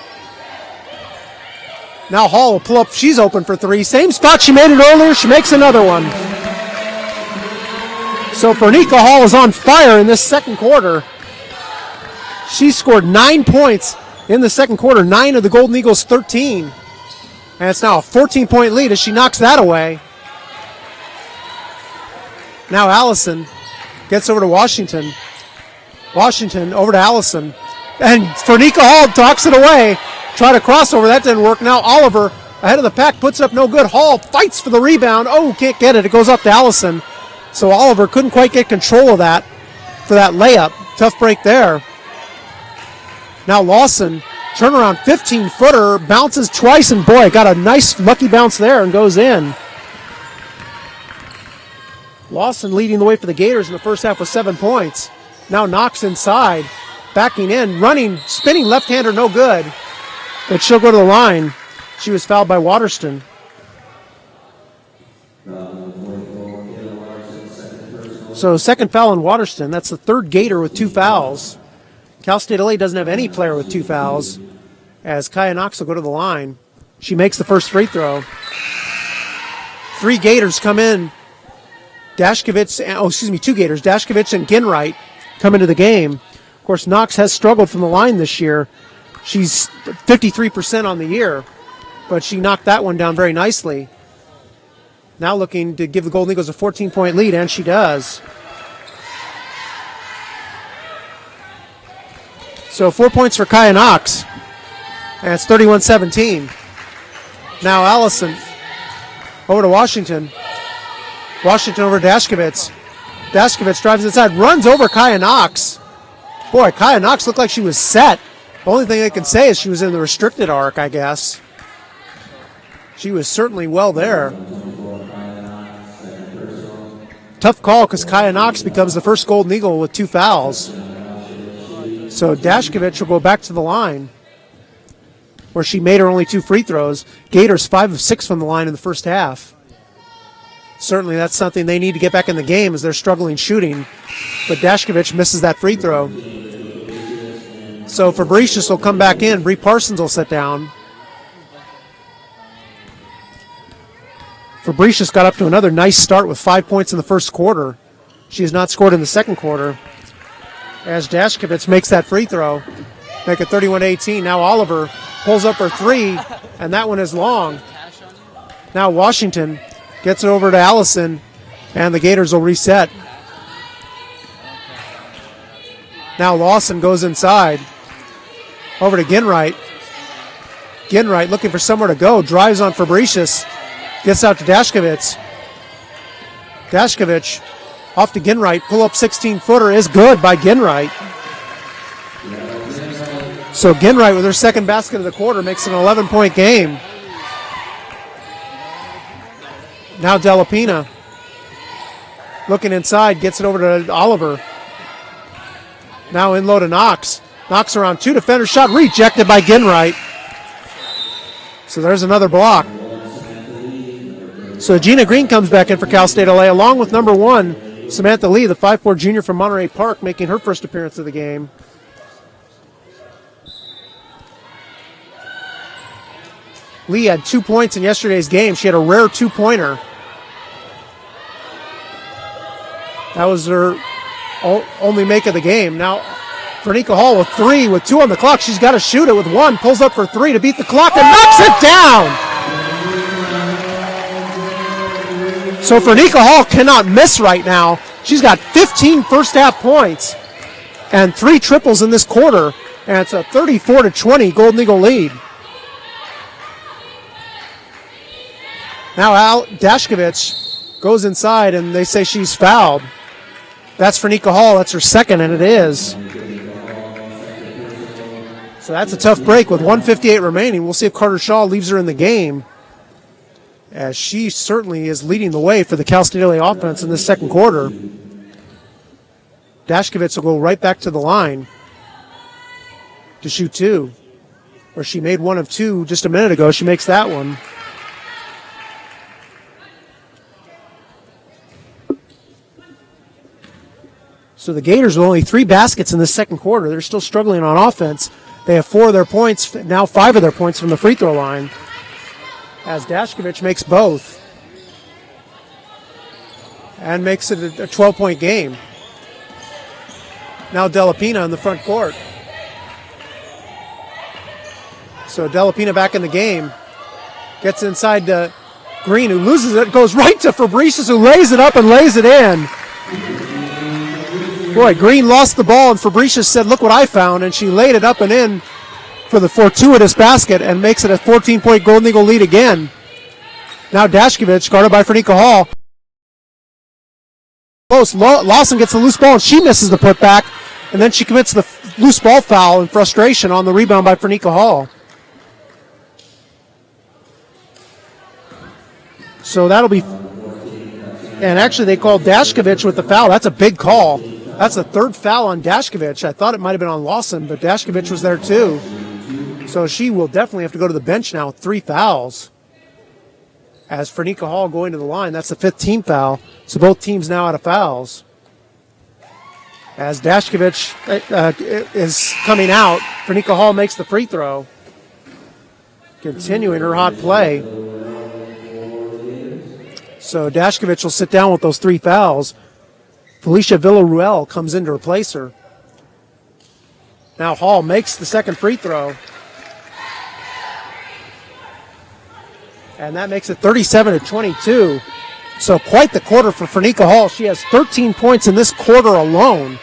Now Hall will pull up. She's open for 3. Same spot she made it earlier. She makes another one. So Fernica Hall is on fire in this second quarter. She scored 9 points in the second quarter. 9 of the Golden Eagles' 13. And it's now a 14-point lead as she knocks that away. Now Allison gets over to Washington. Washington over to Allison. And Fernica Hall talks it away. Try to crossover. That didn't work. Now Oliver ahead of the pack puts up no good. Hall fights for the rebound. Oh, can't get it. It goes up to Allison. So Oliver couldn't quite get control of that for that layup. Tough break there. Now Lawson, turnaround 15-footer, bounces twice, and boy, got a nice lucky bounce there and goes in. Lawson leading the way for the Gators in the first half with 7 points. Now Knox inside, backing in, running, spinning left-hander, no good. But she'll go to the line. She was fouled by Waterston. So second foul on Waterston. That's the third Gator with 2 fouls. Cal State LA doesn't have any player with 2 fouls, as Kaya Knox will go to the line. She makes the first free throw. 3 Gators come in. Two Gators. Dashkovich and Ginwright come into the game. Of course, Knox has struggled from the line this year. She's 53% on the year, but she knocked that one down very nicely. Now looking to give the Golden Eagles a 14-point lead, and she does. So 4 points for Kaya Knox, and it's 31-17. Now Allison over to Washington. Washington over to Dashkovich. Dashkovich drives inside, runs over Kaya Knox. Boy, Kaya Knox looked like she was set. The only thing I can say is she was in the restricted arc, I guess. She was certainly well there. Tough call because Kaya Knox becomes the first Golden Eagle with 2 fouls. So Dashkovich will go back to the line where she made her only 2 free throws. Gators 5 of 6 from the line in the first half. Certainly that's something they need to get back in the game as they're struggling shooting. But Dashkovich misses that free throw. So Fabricius will come back in. Bree Parsons will sit down. Fabricius got up to another nice start with 5 points in the first quarter. She has not scored in the second quarter. As Dashkovich makes that free throw, make it 31-18. Now Oliver pulls up her 3, and that one is long. Now Washington gets it over to Allison, and the Gators will reset. Now Lawson goes inside. Over to Ginwright. Ginwright looking for somewhere to go. Drives on Fabricius. Gets out to Dashkovich. Dashkovich off to Ginwright. Pull-up 16-footer is good by Ginwright. So Ginwright with her second basket of the quarter makes an 11-point game. Now Delapina looking inside. Gets it over to Oliver. Now in low to Knox. Knox around 2 defenders. Shot rejected by Ginwright. So there's another block. So Gina Green comes back in for Cal State LA along with number 1, Samantha Lee, the 5'4 junior from Monterey Park, making her first appearance of the game. Lee had 2 points in yesterday's game. She had a rare 2-pointer. That was her only make of the game. Now Fernica Hall with 3 with 2 on the clock. She's got to shoot it with 1. Pulls up for 3 to beat the clock and knocks it down. So Fernica Hall cannot miss right now. She's got 15 first half points and 3 triples in this quarter. And it's a 34-20 Golden Eagle lead. Now Dashkovich goes inside and they say she's fouled. That's Fernica Hall. That's her second, and it is. So that's a tough break with 1:58 remaining. We'll see if Carter Shaw leaves her in the game, as she certainly is leading the way for the Cal State LA offense in this second quarter. Dashkovich will go right back to the line to shoot 2, where she made 1 of 2 just a minute ago. She makes that one. So the Gators with only 3 baskets in the second quarter. They're still struggling on offense. They have 4 of their points, now 5 of their points from the free throw line, as Dashkovich makes both and makes it a 12-point game. Now Delapina in the front court. So Delapina back in the game. Gets inside to Green, who loses it, goes right to Fabricius, who lays it up and lays it in. Boy, Green lost the ball, and Fabricius said, look what I found, and she laid it up and in for the fortuitous basket and makes it a 14-point Golden Eagle lead again. Now Dashkovich, guarded by Fernica Hall. Lawson gets the loose ball, and she misses the putback, and then she commits the loose ball foul in frustration on the rebound by Fernica Hall. So that'll be, and actually they called Dashkovich with the foul. That's a big call. That's the 3rd foul on Dashkovich. I thought it might have been on Lawson, but Dashkovich was there too. So she will definitely have to go to the bench now with 3 fouls. As Fernica Hall going to the line, that's the 5th team foul. So both teams now out of fouls. As Dashkovich is coming out, Fernica Hall makes the free throw. continuing her hot play. So Dashkovich will sit down with those 3 fouls. Felicia Villaruel comes in to replace her. Now Hall makes the second free throw. And that makes it 37-22. So quite the quarter for Fernica Hall. She has 13 points in this quarter alone.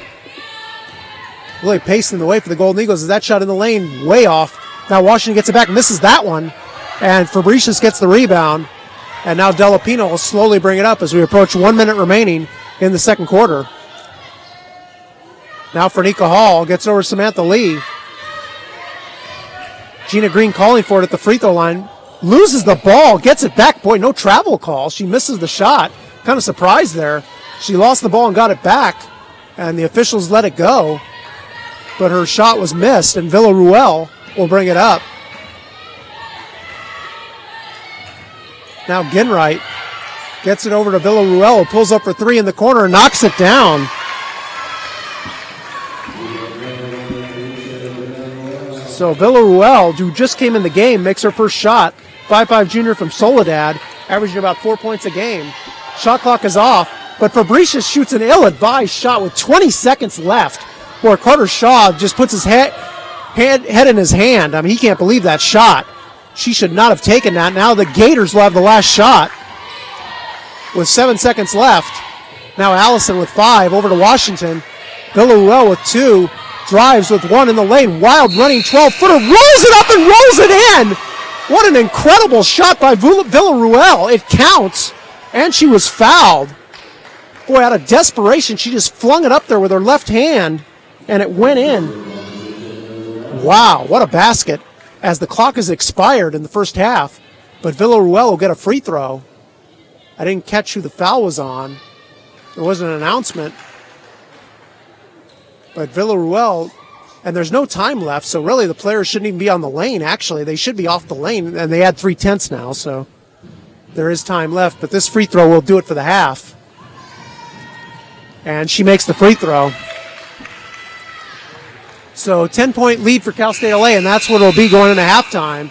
Really pacing the way for the Golden Eagles as that shot in the lane way off. Now Washington gets it back, misses that one. And Fabricius gets the rebound. And now Delapino will slowly bring it up as we approach 1 minute remaining in the second quarter. Now Fernica Hall gets over Samantha Lee. Gina Green calling for it at the free throw line. Loses the ball, gets it back. Boy, no travel call. She misses the shot. Kind of surprised there. She lost the ball and got it back, and the officials let it go. But her shot was missed, and Villaruel will bring it up. Now Ginwright gets it over to Villaruel, who pulls up for 3 in the corner and knocks it down. So Villaruel, who just came in the game, makes her first shot. 5'5" junior from Soledad, averaging about 4 points a game. Shot clock is off, but Fabricius shoots an ill-advised shot with 20 seconds left, where Carter Shaw just puts his head in his hand. I mean, he can't believe that shot. She should not have taken that. Now the Gators will have the last shot with 7 seconds left. Now Allison with 5 over to Washington. Villaruel with 2. Drives with 1 in the lane. Wild running 12-footer. Rolls it up and rolls it in. What an incredible shot by Villaruel. It counts. And she was fouled. Boy, out of desperation, she just flung it up there with her left hand. And it went in. Wow, what a basket. As the clock has expired in the first half. But Villaruel will get a free throw. I didn't catch who the foul was on. There wasn't an announcement. But Villaruel, and there's no time left, so really the players shouldn't even be on the lane, actually. They should be off the lane, and they had 3/10 now, so there is time left. But this free throw will do it for the half. And she makes the free throw. So 10-point lead for Cal State LA, and that's what it'll be going into halftime.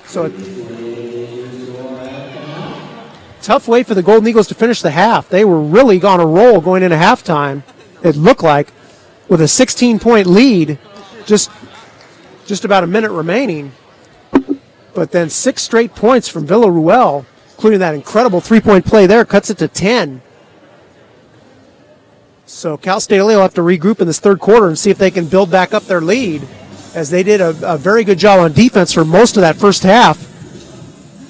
So tough way for the Golden Eagles to finish the half. They were really on a roll going into halftime, it looked like, with a 16-point lead, just about a minute remaining. But then 6 straight points from Villaruel, including that incredible 3-point play there, cuts it to 10. So Cal State LA will have to regroup in this third quarter and see if they can build back up their lead, as they did a very good job on defense for most of that first half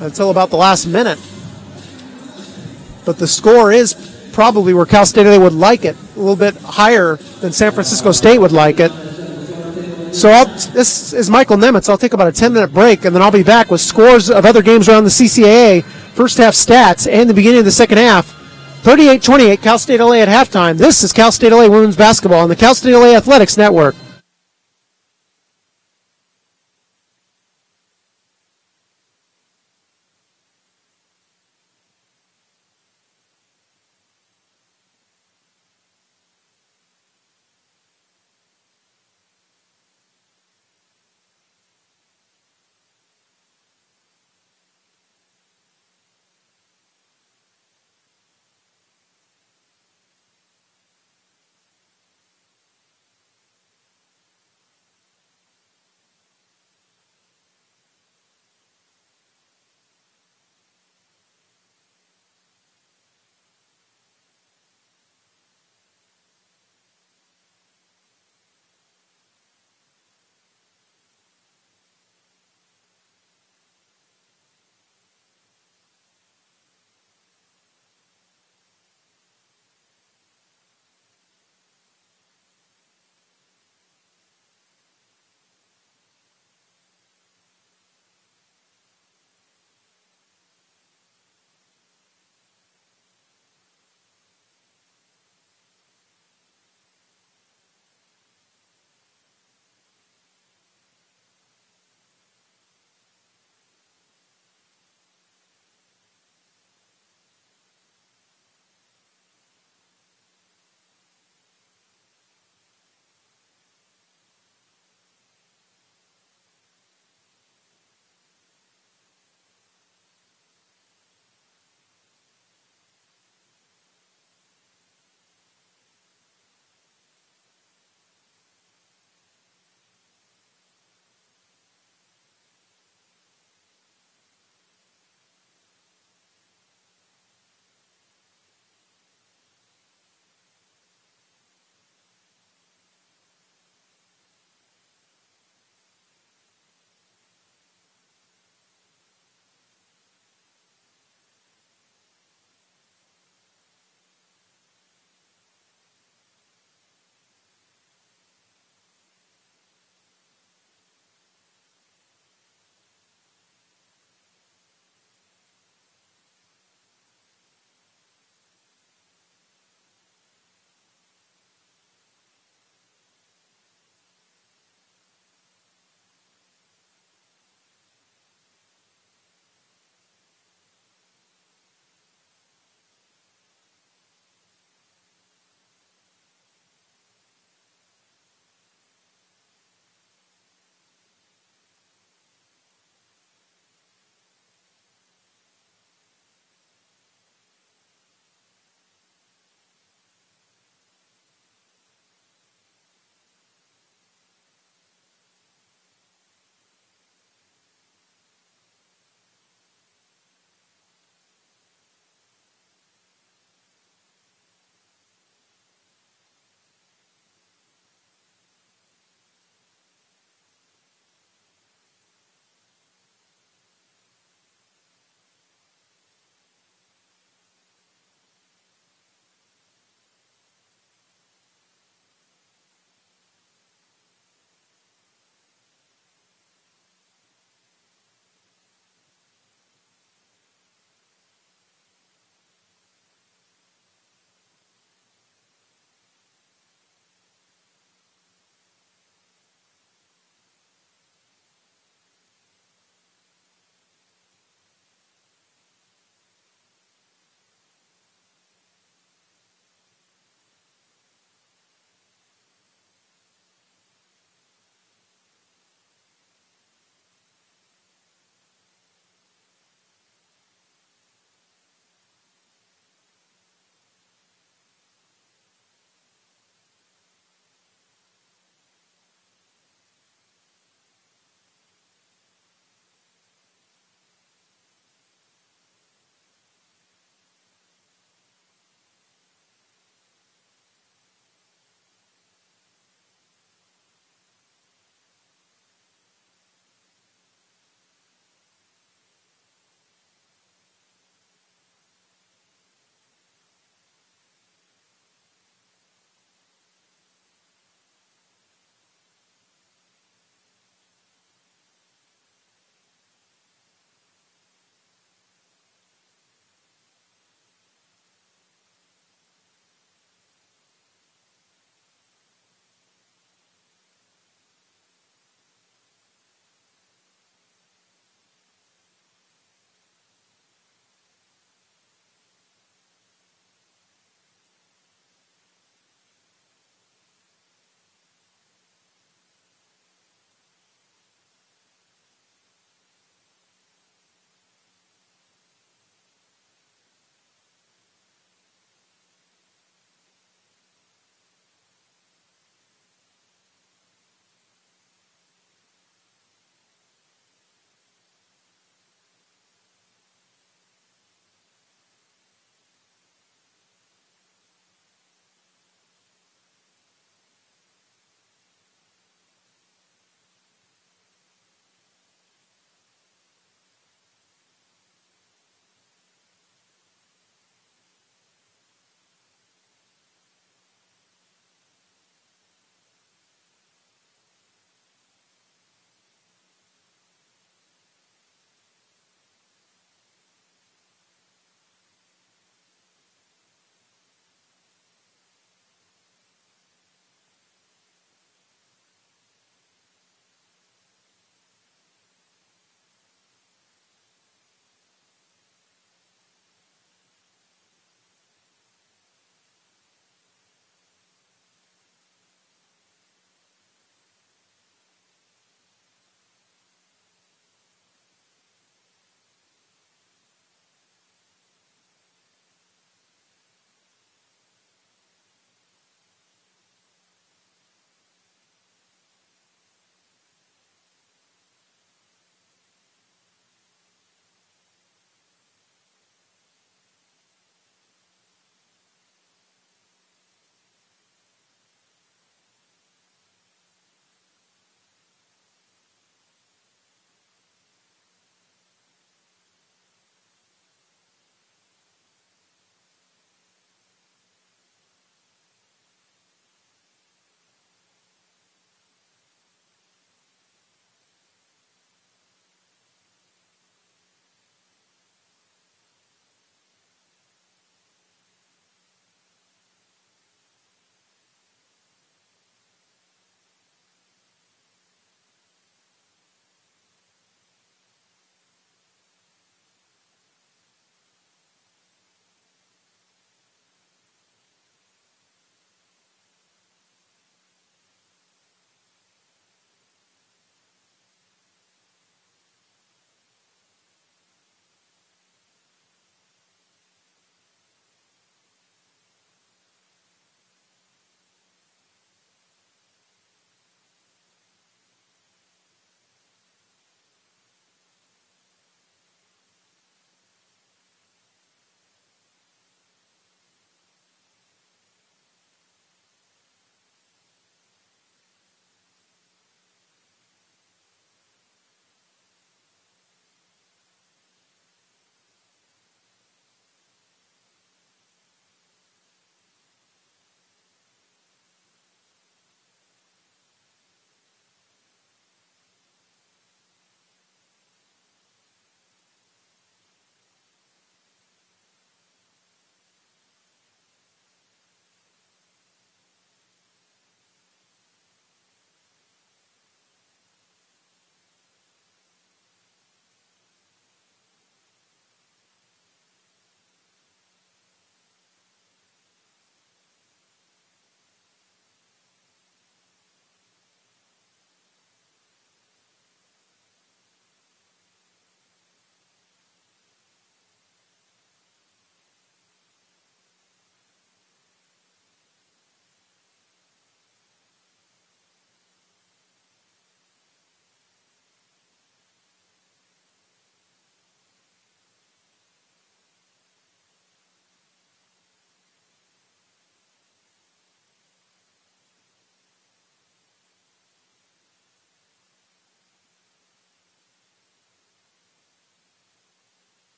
until about the last minute. But the score is probably where Cal State LA would like it, a little bit higher than San Francisco State would like it. So this is Michael Nemitz. I'll take about a 10-minute break, and then I'll be back with scores of other games around the CCAA, first half stats, and the beginning of the second half. 38-28, Cal State LA at halftime. This is Cal State LA Women's Basketball on the Cal State LA Athletics Network.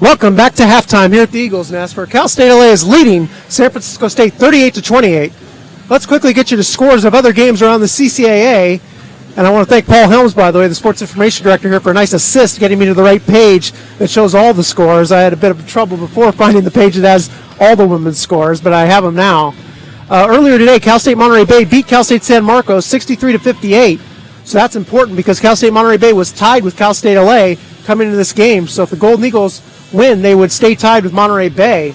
Welcome back to halftime here at the Eagles Nest, where Cal State LA is leading San Francisco State 38-28. Let's quickly get you the scores of other games around the CCAA. And I want to thank Paul Helms, by the way, the sports information director here, for a nice assist getting me to the right page that shows all the scores. I had a bit of trouble before finding the page that has all the women's scores, but I have them now. Earlier today, Cal State Monterey Bay beat Cal State San Marcos 63-58. So that's important because Cal State Monterey Bay was tied with Cal State LA coming into this game. So if the Golden Eagles win, they would stay tied with Monterey Bay.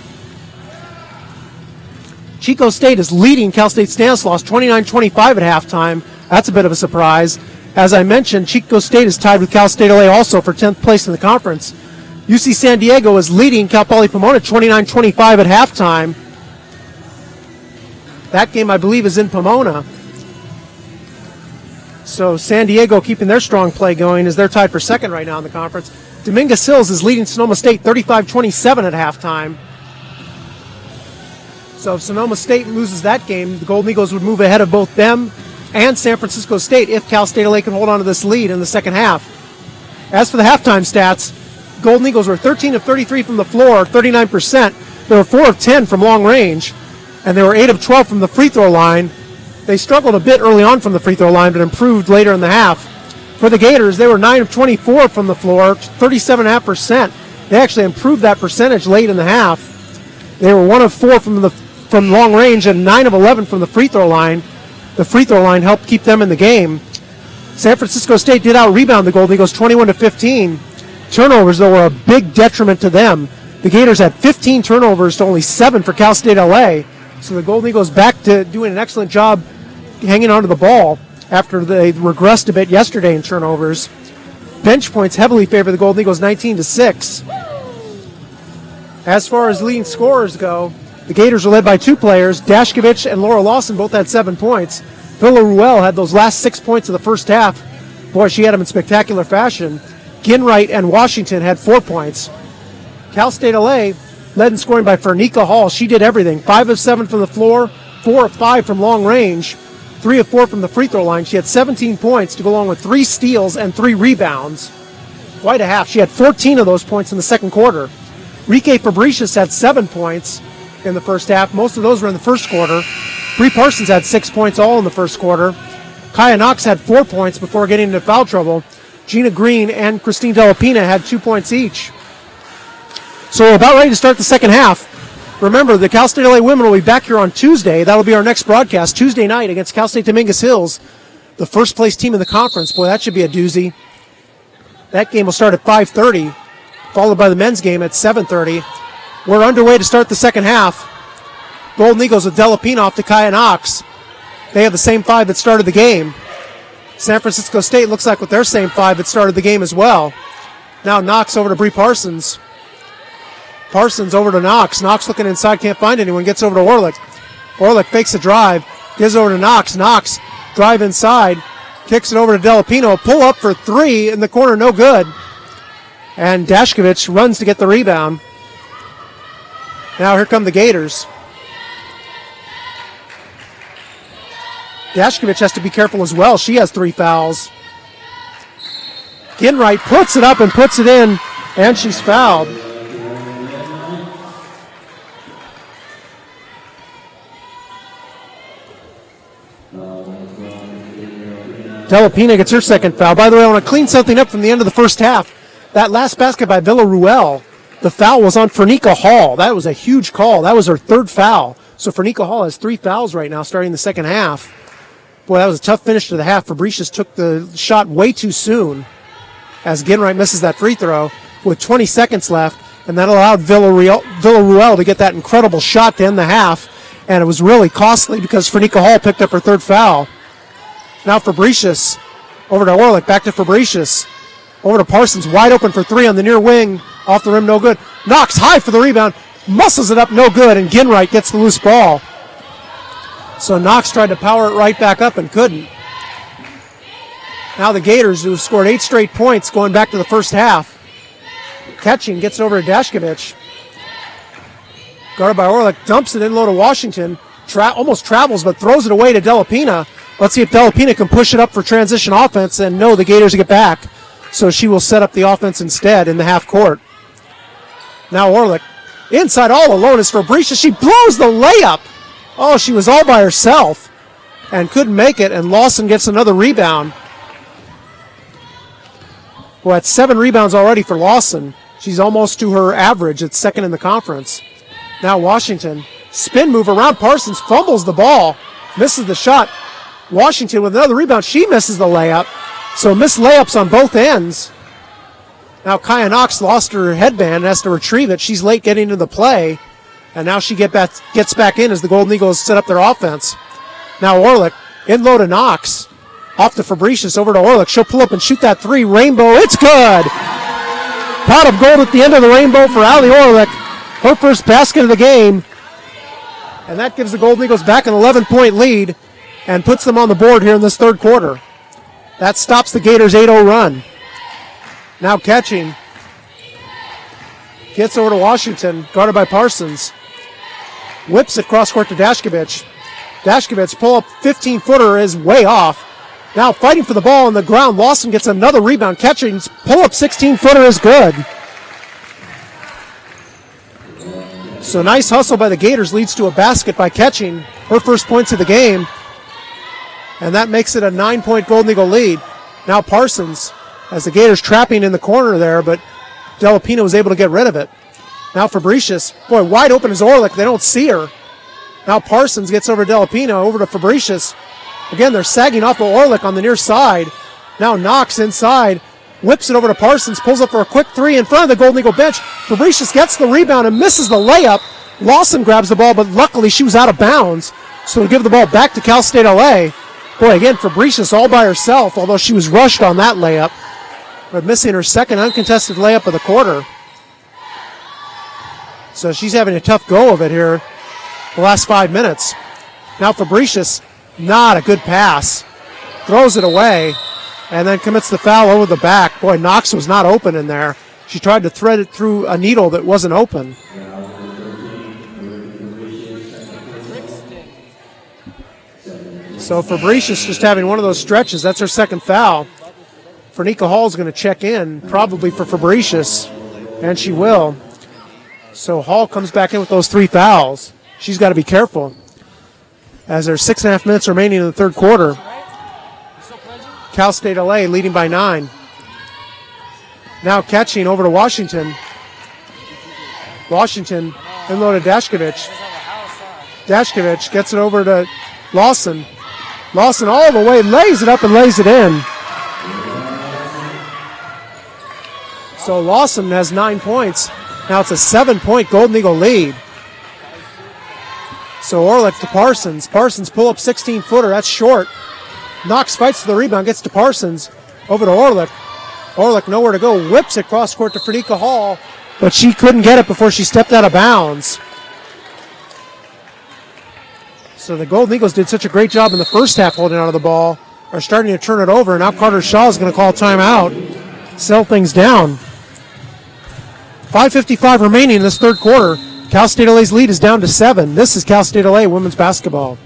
Chico State is leading Cal State Stanislaus 29-25 at halftime. That's a bit of a surprise. As I mentioned, Chico State is tied with Cal State LA also for 10th place in the conference. UC San Diego is leading Cal Poly Pomona 29-25 at halftime. That game, I believe, is in Pomona. So San Diego keeping their strong play going as they're tied for second right now in the conference. Dominguez Hills is leading Sonoma State 35-27 at halftime. So if Sonoma State loses that game, the Golden Eagles would move ahead of both them and San Francisco State if Cal State LA can hold on to this lead in the second half. As for the halftime stats, Golden Eagles were 13 of 33 from the floor, 39%. They were 4 of 10 from long range, and they were 8 of 12 from the free throw line. They struggled a bit early on from the free throw line, but improved later in the half. For the Gators, they were 9 of 24 from the floor, 37.5%. They actually improved that percentage late in the half. They were 1 of 4 from long range and 9 of 11 from the free throw line. The free throw line helped keep them in the game. San Francisco State did out-rebound the Golden Eagles 21-15. Turnovers, though, were a big detriment to them. The Gators had 15 turnovers to only 7 for Cal State LA. So the Golden Eagles back to doing an excellent job hanging onto the ball after they regressed a bit yesterday in turnovers. Bench points heavily favor the Golden Eagles 19-6. As far as leading scorers go, the Gators are led by 2 players. Dashkovich and Laura Lawson both had 7 points. Villa Ruel had those last 6 points of the first half. Boy, she had them in spectacular fashion. Ginwright and Washington had 4 points. Cal State LA led in scoring by Fernica Hall. She did everything. 5 of 7 from the floor, 4 of 5 from long range, 3 of 4 from the free throw line. She had 17 points to go along with 3 steals and 3 rebounds. Quite a half. She had 14 of those points in the second quarter. Rike Fabricius had 7 points in the first half. Most of those were in the first quarter. Bree Parsons had 6 points all in the first quarter. Kaya Knox had 4 points before getting into foul trouble. Gina Green and Christine Delapina had 2 points each. So we're about ready to start the second half. Remember, the Cal State LA women will be back here on Tuesday. That'll be our next broadcast, Tuesday night against Cal State Dominguez Hills, the first place team in the conference. Boy, that should be a doozy. That game will start at 5:30, followed by the men's game at 7:30. We're underway to start the second half. Golden Eagles with Delapina off to Kaya Knox. They have the same 5 that started the game. San Francisco State looks like with their same 5 that started the game as well. Now Knox over to Bree Parsons. Parsons over to Knox. Knox looking inside, can't find anyone. Gets over to Orlick. Orlick fakes a drive. Gives over to Knox. Knox drive inside. Kicks it over to Delapino. Pull up for 3 in the corner, no good. And Dashkovich runs to get the rebound. Now here come the Gators. Dashkovich has to be careful as well. She has 3 fouls. Ginwright puts it up and puts it in, and she's fouled. Delapina gets her second foul. By the way, I want to clean something up from the end of the first half. That last basket by Villa Ruel, the foul was on Fernica Hall. That was a huge call. That was her 3rd foul. So Fernica Hall has 3 fouls right now starting the second half. Boy, that was a tough finish to the half. Fabricius took the shot way too soon as Ginwright misses that free throw with 20 seconds left, and that allowed Villa Ruel to get that incredible shot to end the half, and it was really costly because Fernica Hall picked up her 3rd foul. Now Fabricius over to Orlick, back to Fabricius. Over to Parsons, wide open for 3 on the near wing. Off the rim, no good. Knox high for the rebound, muscles it up, no good, and Ginwright gets the loose ball. So Knox tried to power it right back up and couldn't. Now the Gators, who have scored 8 straight points going back to the first half. Catching, gets it over to Dashkovich. Guarded by Orlick, dumps it in low to Washington. Almost travels, but throws it away to Delapina. Let's see if Delapina can push it up for transition offense, and no, the Gators get back. So she will set up the offense instead in the half court. Now Orlick inside all alone is Fabricia. She blows the layup. Oh, she was all by herself and couldn't make it, and Lawson gets another rebound. Well, that's 7 rebounds already for Lawson. She's almost to her average at second in the conference. Now Washington, spin move around Parsons, fumbles the ball, misses the shot. Washington with another rebound. She misses the layup. So missed layups on both ends. Now Kaya Knox lost her headband and has to retrieve it. She's late getting into the play. And now she gets back in as the Golden Eagles set up their offense. Now Orlick, in low to Knox. Off to Fabricius, over to Orlick. She'll pull up and shoot that 3. Rainbow, it's good! Pot of gold at the end of the rainbow for Allie Orlick. Her first basket of the game. And that gives the Golden Eagles back an 11-point lead and puts them on the board here in this third quarter. That stops the Gators' 8-0 run. Now catching. Gets over to Washington, guarded by Parsons. Whips it cross court to Dashkevich. Dashkevich pull-up 15-footer is way off. Now fighting for the ball on the ground. Lawson gets another rebound. Catching, pull-up 16-footer is good. So nice hustle by the Gators leads to a basket by Catching. Her first points of the game. And that makes it a 9-point Golden Eagle lead. Now Parsons, as the Gators trapping in the corner there, but Delapina was able to get rid of it. Now Fabricius, boy, wide open is Orlick. They don't see her. Now Parsons gets over Delapina, over to Fabricius. Again, they're sagging off of Orlick on the near side. Now Knox inside, whips it over to Parsons, pulls up for a quick 3 in front of the Golden Eagle bench. Fabricius gets the rebound and misses the layup. Lawson grabs the ball, but luckily she was out of bounds. So we give the ball back to Cal State LA. Boy, again, Fabricius all by herself, although she was rushed on that layup, but missing her second uncontested layup of the quarter. So she's having a tough go of it here the last 5 minutes. Now Fabricius, not a good pass. Throws it away and then commits the foul over the back. Boy, Knox was not open in there. She tried to thread it through a needle that wasn't open. So Fabricius just having one of those stretches. That's her second foul. Fernica Hall's going to check in, probably for Fabricius, and she will. So Hall comes back in with those 3 fouls. She's got to be careful, as there's 6.5 minutes remaining in the third quarter. Cal State LA leading by 9. Now catching over to Washington. Washington in low to Dashkevich. Dashkevich gets it over to Lawson. Lawson all the way, lays it up and lays it in. So Lawson has 9 points. Now it's a 7-point Golden Eagle lead. So Orlick to Parsons. Parsons pull up 16-footer. That's short. Knox fights for the rebound, gets to Parsons. Over to Orlick. Orlick nowhere to go. Whips it cross court to Fernica Hall, but she couldn't get it before she stepped out of bounds. So the Golden Eagles did such a great job in the first half holding on to the ball, are starting to turn it over, and now Carter Shaw is going to call timeout, settle things down. 5:55 remaining in this third quarter. Cal State LA's lead is down to 7. This is Cal State LA women's basketball.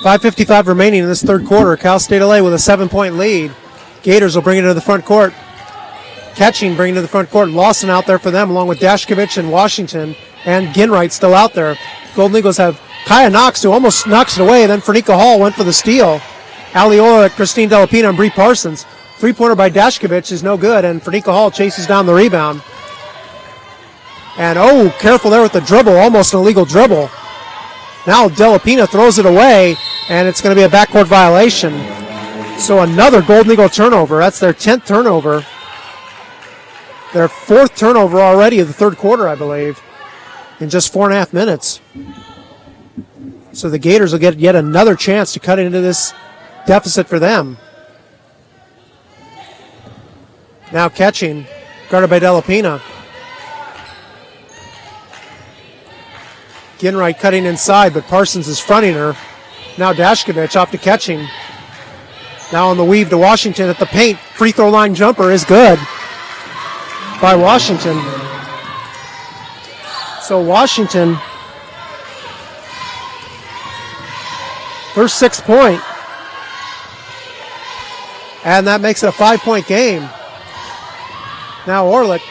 5:55 remaining in this third quarter. Cal State LA with a 7-point lead. Gators will bring it to the front court. Catching, bringing it to the front court. Lawson out there for them, along with Dashkovich and Washington, and Ginwright still out there. Golden Eagles have Kaya Knox, who almost knocks it away. Then Fernica Hall went for the steal. Ali Orlick, Christine Delapina, and Bree Parsons. Three-pointer by Dashkovich is no good, and Fernica Hall chases down the rebound. And, careful there with the dribble, almost an illegal dribble. Now Delapina throws it away, and it's going to be a backcourt violation. So another Golden Eagle turnover. That's their 10th turnover. Their 4th turnover already of the third quarter, I believe, in just 4.5 minutes. So the Gators will get yet another chance to cut into this deficit for them. Now catching, guarded by Delapina. Ginwright cutting inside, but Parsons is fronting her. Now Dashkovich off to catching. Now on the weave to Washington at the paint. Free throw line jumper is good by Washington. So Washington, first 6 point. And that makes it a 5-point game. Now Orlick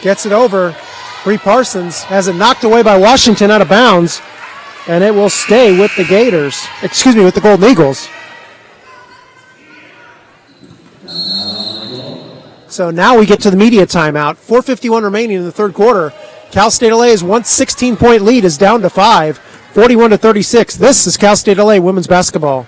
gets it over. Bree Parsons has it knocked away by Washington out of bounds, and it will stay with the Gators. With the Golden Eagles. So now we get to the media timeout. 4:51 remaining in the third quarter. Cal State LA's 16-point lead is down to 5, 41-36. This is Cal State LA women's basketball.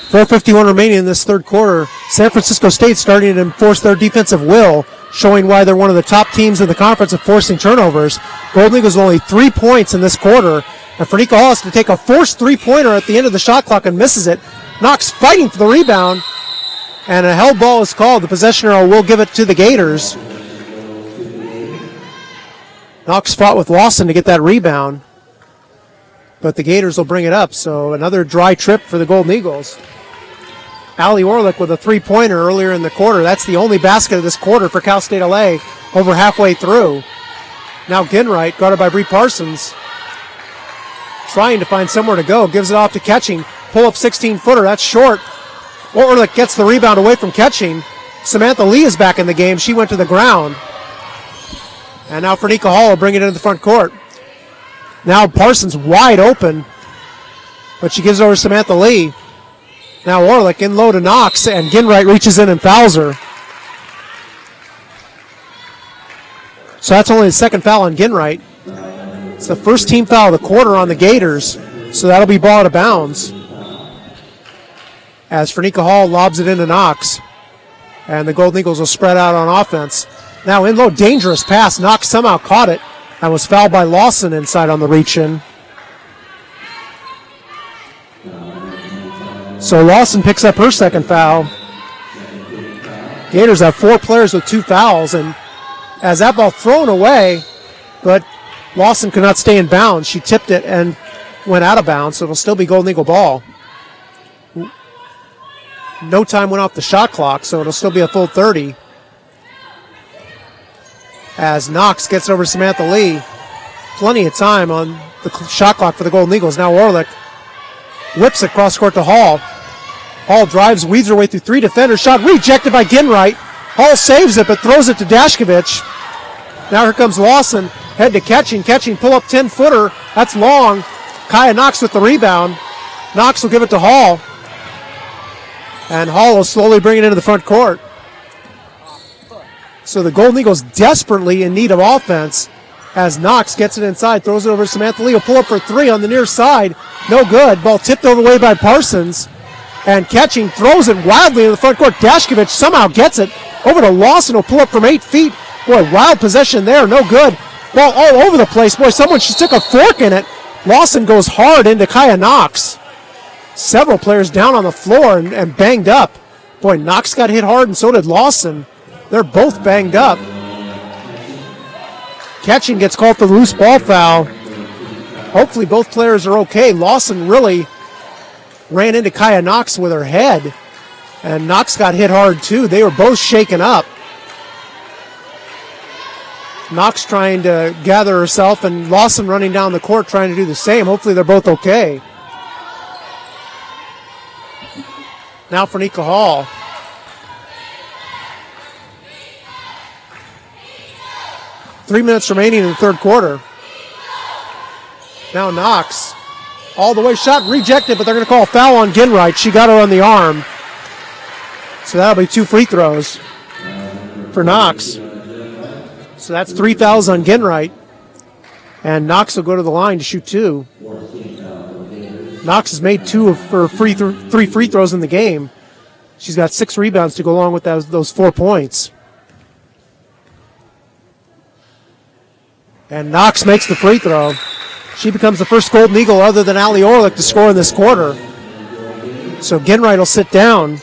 .451 remaining in this third quarter. San Francisco State starting to enforce their defensive will, showing why they're one of the top teams in the conference of forcing turnovers. Golden Eagles with only 3 points in this quarter, and Fernica Hall has to take a forced three-pointer at the end of the shot clock and misses it. Knox fighting for the rebound, and a held ball is called. The possession arrow will give it to the Gators. Knox fought with Lawson to get that rebound, but the Gators will bring it up, so another dry trip for the Golden Eagles. Ali Orlick with a three-pointer earlier in the quarter. That's the only basket of this quarter for Cal State LA, over halfway through. Now Ginwright, guarded by Bree Parsons, trying to find somewhere to go. Gives it off to Catching. Pull-up 16-footer. That's short. Orlick gets the rebound away from Catching. Samantha Lee is back in the game. She went to the ground. And now Fernica Hall will bring it into the front court. Now Parsons wide open, but she gives it over to Samantha Lee. Now Orlick in low to Knox, and Ginwright reaches in and fouls her. So that's only the second foul on Ginwright. It's the first team foul of the quarter on the Gators, so that'll be ball out of bounds. As Fernica Hall lobs it into Knox, and the Golden Eagles will spread out on offense. Now in low, dangerous pass. Knox somehow caught it and was fouled by Lawson inside on the reach-in. So Lawson picks up her second foul. Gators have 4 players with 2 fouls, and as that ball thrown away, but Lawson could not stay in bounds. She tipped it and went out of bounds, so it'll still be Golden Eagle ball. No time went off the shot clock, so it'll still be a full 30. As Knox gets over Samantha Lee. plenty of time on the shot clock for the Golden Eagles. Now Orlick whips it cross court to Hall. Hall drives, weaves her way through 3 defenders. Shot rejected by Ginwright. Hall saves it, but throws it to Dashkovich. Now here comes Lawson. Head to Catching. Catching, pull up 10-footer. That's long. Kaya Knox with the rebound. Knox will give it to Hall. And Hall will slowly bring it into the front court. So the Golden Eagles desperately in need of offense as Knox gets it inside, throws it over to Samantha Lee. Will pull up for 3 on the near side. No good. Ball tipped over the way by Parsons. And Catching throws it wildly in the front court. Dashkovich somehow gets it over to Lawson. Will pull up from 8 feet. Boy, wild possession there. No good. Ball all over the place. Boy, someone just took a fork in it. Lawson goes hard into Kaya Knox. Several players down on the floor and banged up. Boy, Knox got hit hard and so did Lawson. They're both banged up. Catching gets called for the loose ball foul. Hopefully both players are okay. Lawson really ran into Kaya Knox with her head. And Knox got hit hard too. They were both shaken up. Knox trying to gather herself and Lawson running down the court trying to do the same. Hopefully they're both okay. Now for Nika Hall. Three minutes remaining in the third quarter. Now Knox. All the way, shot rejected, but they're going to call a foul on Ginwright. She got her on the arm. So that'll be 2 free throws for Knox. So that's 3 fouls on Ginwright. And Knox will go to the line to shoot 2. Knox has made 2 of her 3 free throws in the game. She's got 6 rebounds to go along with those 4 points. And Knox makes the free throw. She becomes the first Golden Eagle other than Allie Orlick to score in this quarter. So Ginwright will sit down.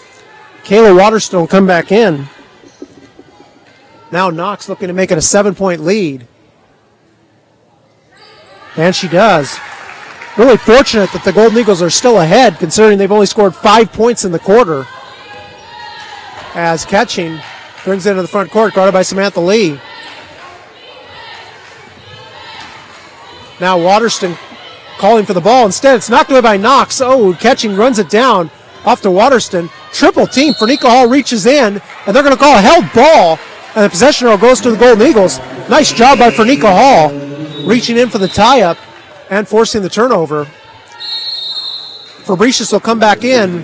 Kayla Waterston will come back in. Now Knox looking to make it a 7-point lead. And she does. Really fortunate that the Golden Eagles are still ahead considering they've only scored 5 points in the quarter. As Catching brings it into the front court, guarded by Samantha Lee. Now Waterston calling for the ball. Instead, it's knocked away by Knox. Oh, Catching runs it down off to Waterston. Triple team. Nika Hall reaches in, and they're going to call a held ball. And the possession arrow goes to the Golden Eagles. Nice job by Nika Hall, reaching in for the tie-up and forcing the turnover. Fabricius will come back in,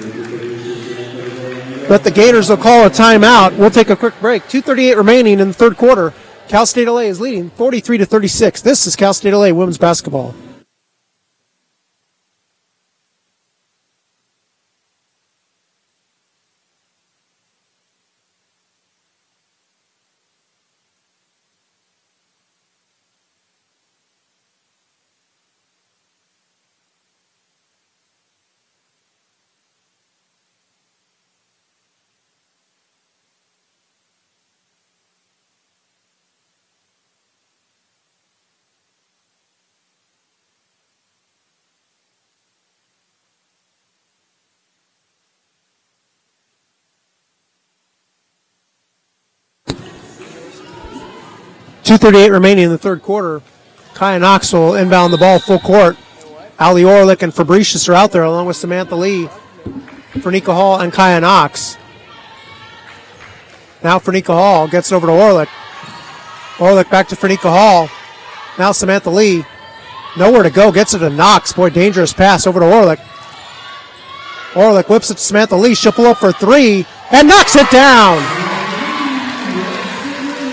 but the Gators will call a timeout. We'll take a quick break. 2:38 remaining in the third quarter. Cal State LA is leading 43-36. This is Cal State LA women's basketball. .238 remaining in the third quarter. Kaya Knox will inbound the ball full court. Allie Orlick and Fabricius are out there along with Samantha Lee for Nika Hall and Kaya Knox. Now for Nika Hall, gets it over to Orlick. Orlick back to Nika Hall. Now Samantha Lee, nowhere to go, gets it to Knox. Boy, dangerous pass over to Orlick. Orlick whips it to Samantha Lee. She'll pull up for 3 and knocks it down.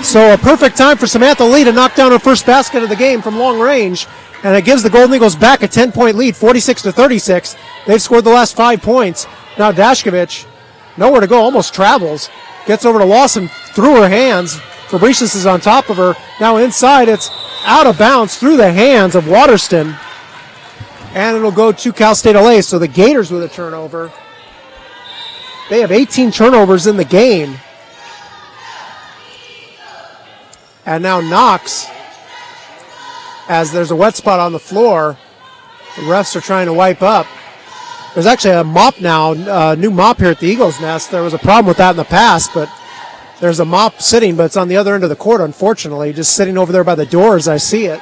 So a perfect time for Samantha Lee to knock down her first basket of the game from long range. And it gives the Golden Eagles back a 10-point lead, 46-36. They've scored the last 5 points. Now Dashkovich, nowhere to go, almost travels. Gets over to Lawson through her hands. Fabricius is on top of her. Now inside, it's out of bounds through the hands of Waterston. And it'll go to Cal State LA. So the Gators with a turnover. They have 18 turnovers in the game. And now Knox, as there's a wet spot on the floor, the refs are trying to wipe up. There's actually a mop now, new mop here at the Eagles' Nest. There was a problem with that in the past, but there's a mop sitting, but it's on the other end of the court, unfortunately, just sitting over there by the door as I see it.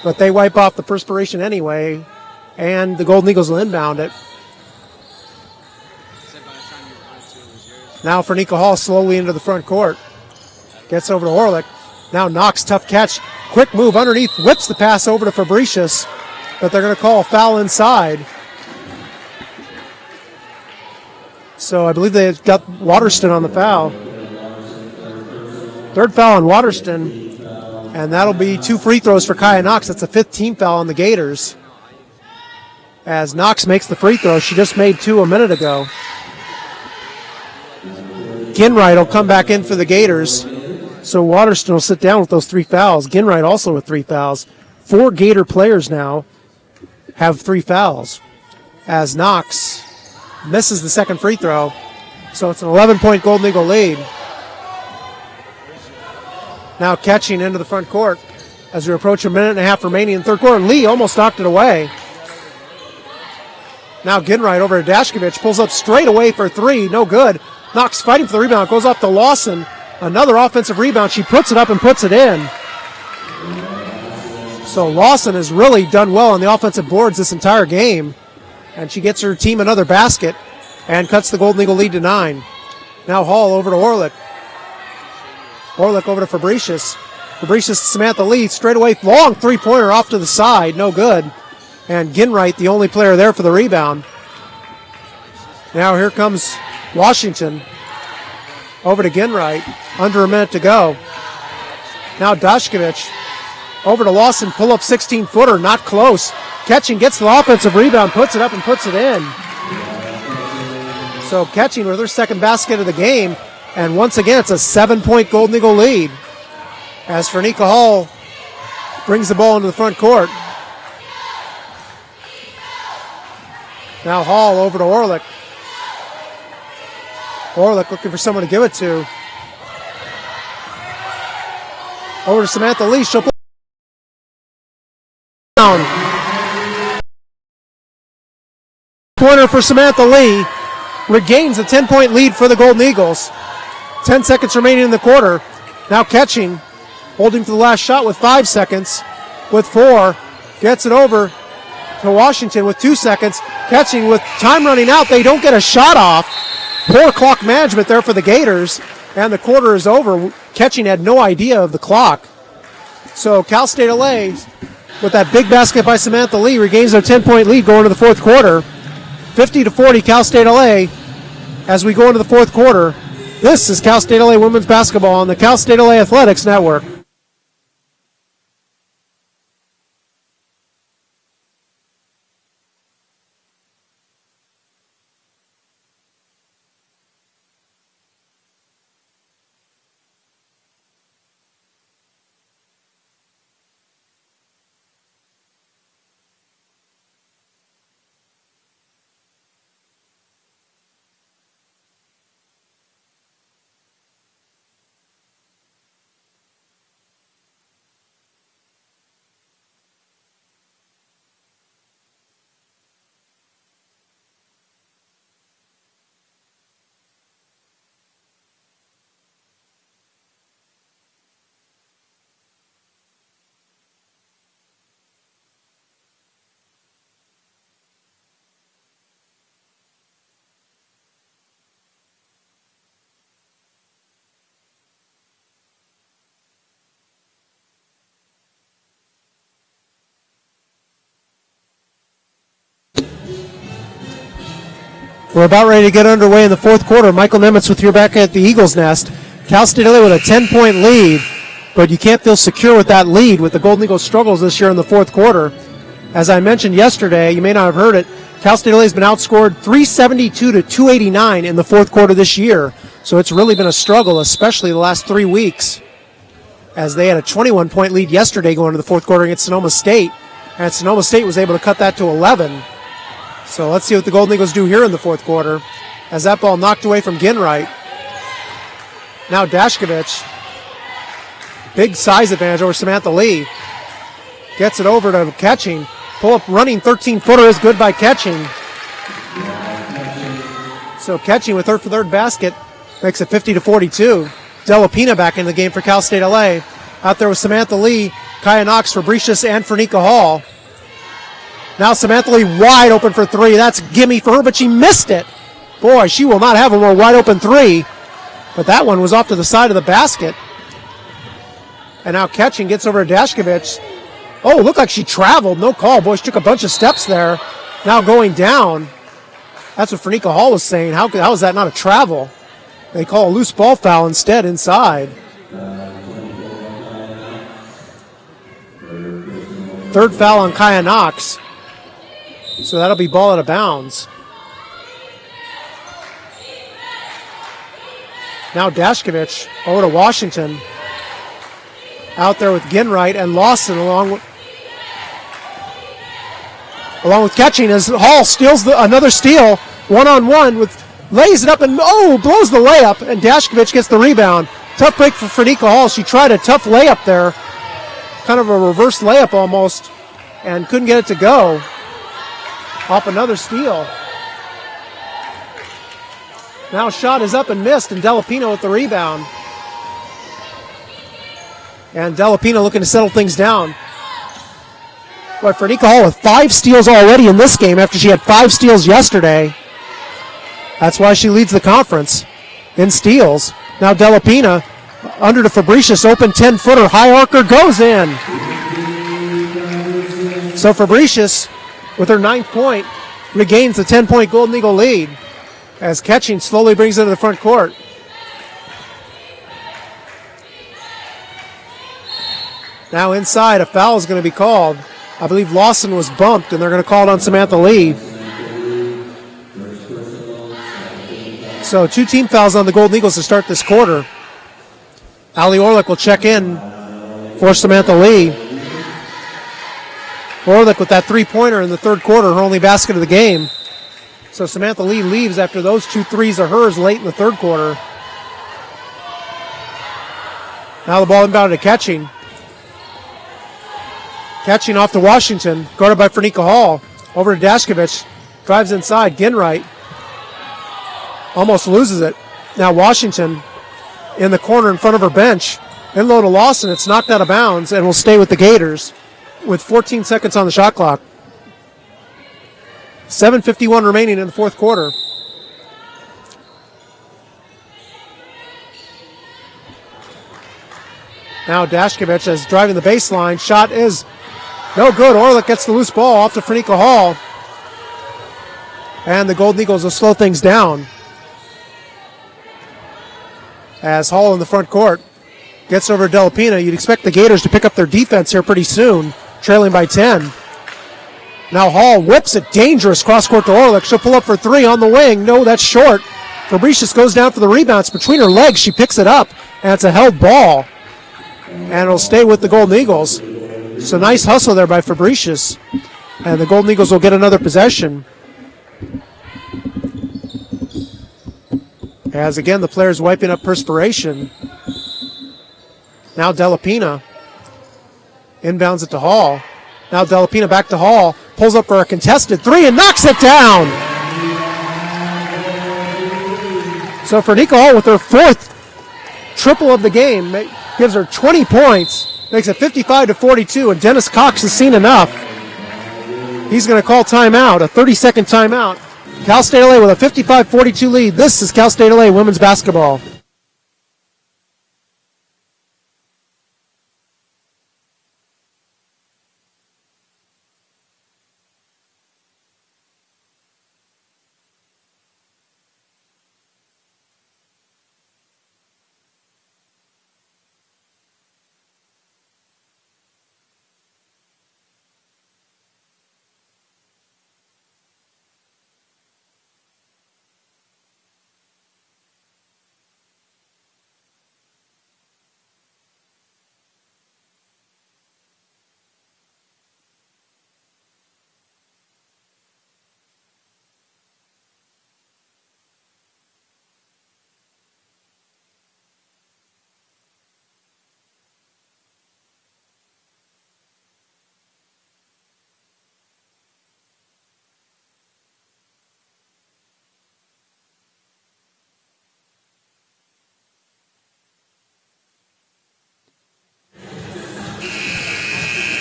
but they wipe off the perspiration anyway, and the Golden Eagles will inbound it. Now for Nika Hall slowly into the front court. Gets over to Orlick. Now Knox, tough catch. Quick move underneath, whips the pass over to Fabricius, but they're going to call a foul inside. So I believe they've got Waterston on the foul. Third foul on Waterston, and that'll be 2 free throws for Kaya Knox. That's a 5th team foul on the Gators. As Knox makes the free throw, she just made 2 a minute ago. Ginwright will come back in for the Gators. So Waterston will sit down with those 3 fouls. Ginwright also with 3 fouls. 4 Gator players now have 3 fouls. As Knox misses the second free throw. So it's an 11-point Golden Eagle lead. Now catching into the front court as we approach a minute and a half remaining in the third quarter. Lee almost knocked it away. Now Ginwright over to Dashkovich. Pulls up straight away for 3. No good. Knox fighting for the rebound. Goes off to Lawson. Another offensive rebound. She puts it up and puts it in. So Lawson has really done well on the offensive boards this entire game. And she gets her team another basket and cuts the Golden Eagle lead to 9. Now Hall over to Orlick. Orlick over to Fabricius. Fabricius to Samantha Lee. Straight away, long 3-pointer off to the side. No good. And Ginwright, the only player there for the rebound. Now here comes Washington. Over to Ginwright. Under a minute to go. Now Dashkovich. Over to Lawson. Pull up 16-footer. Not close. Catching gets the offensive rebound. Puts it up and puts it in. So Catching with her second basket of the game. And once again, it's a 7-point Golden Eagle lead. As Fernica Hall brings the ball into the front court. Now Hall over to Orlick. Orlick looking for someone to give it to. Over to Samantha Lee. She'll put down. Pointer for Samantha Lee. Regains a 10-point lead for the Golden Eagles. 10 seconds remaining in the quarter. Now Catching. Holding for the last shot with 5 seconds. With 4. Gets it over to Washington with 2 seconds. Catching with time running out. They don't get a shot off. Poor clock management there for the Gators. And the quarter is over. Catching had no idea of the clock. So Cal State LA, with that big basket by Samantha Lee, regains their 10-point lead going into the fourth quarter. 50-40 Cal State LA as we go into the fourth quarter. This is Cal State LA women's basketball on the Cal State LA Athletics Network. We're about ready to get underway in the fourth quarter. Michael Nemitz with you back at the Eagles Nest. Cal State LA with a 10-point lead, but you can't feel secure with that lead with the Golden Eagles' struggles this year in the fourth quarter. As I mentioned yesterday, you may not have heard it, Cal State LA has been outscored 372 to 289 in the fourth quarter this year. So it's really been a struggle, especially the last 3 weeks, as they had a 21-point lead yesterday going into the fourth quarter against Sonoma State, and Sonoma State was able to cut that to 11. So let's see what the Golden Eagles do here in the fourth quarter as that ball knocked away from Ginwright. Now Dashkovich. Big size advantage over Samantha Lee. Gets it over to Catching. Pull up running 13-footer is good by Catching. So Catching with her third basket makes it 50-42. Delapina back in the game for Cal State LA. Out there with Samantha Lee. Kaya Knox, Fabricius, and Fernica Hall. Now Samantha Lee wide open for three. That's gimme for her, but she missed it. Boy, she will not have a more wide open three. But that one was off to the side of the basket. And now catching gets over to Dashkovich. Oh, looked like she traveled. No call. Boy, she took a bunch of steps there. Now going down. That's what Fernica Hall was saying. How is that not a travel? They call a loose ball foul instead inside. Third foul on Kaya Knox. So that'll be ball out of bounds. Now Dashkovich over to Washington. Out there with Ginwright and Lawson along with catching as Hall steals another steal. One-on-one lays it up and blows the layup, and Dashkovich gets the rebound. Tough break for Fernica Hall. She tried a tough layup there. Kind of a reverse layup almost, and couldn't get it to go. Off another steal. Now shot is up and missed, and Delapino with the rebound. And Delapino looking to settle things down. But Fernica Hall with 5 steals already in this game after she had 5 steals yesterday. That's why she leads the conference in steals. Now Delapina under to Fabricius, open 10-footer, high arcer goes in. So Fabricius, with her 9th point, regains the 10-point Golden Eagle lead as catching slowly brings it to the front court. Now inside, a foul is going to be called. I believe Lawson was bumped, and they're going to call it on Samantha Lee. So 2 team fouls on the Golden Eagles to start this quarter. Ali Orlick will check in for Samantha Lee. Orlick with that 3-pointer in the third quarter, her only basket of the game. So Samantha Lee leaves after those 2 threes are hers late in the third quarter. Now the ball inbounded to Catching. Catching off to Washington, guarded by Fernica Hall. Over to Dashkovich, drives inside, Ginwright. Almost loses it. Now Washington in the corner in front of her bench. In low to Lawson, it's knocked out of bounds and will stay with the Gators with 14 seconds on the shot clock. 7:51 remaining in the fourth quarter. Now Dashkovich is driving the baseline. Shot is no good. Orlick gets the loose ball off to Fernica Hall. And the Golden Eagles will slow things down. As Hall in the front court gets over Delapina. You'd expect the Gators to pick up their defense here pretty soon, trailing by 10. Now Hall whips it, dangerous cross-court to Orlick. She'll pull up for 3 on the wing. No, that's short. Fabricius goes down for the rebound. It's between her legs. She picks it up, and it's a held ball. And it'll stay with the Golden Eagles. So nice hustle there by Fabricius. And the Golden Eagles will get another possession. As again, the players wiping up perspiration. Now Delapina inbounds it to Hall. Now Delapina back to Hall. Pulls up for a contested 3 and knocks it down. So Fernica Hall with her 4th triple of the game gives her 20 points. Makes it 55-42, and Dennis Cox has seen enough. He's going to call timeout, a 30-second timeout. Cal State LA with a 55-42 lead. This is Cal State LA women's basketball.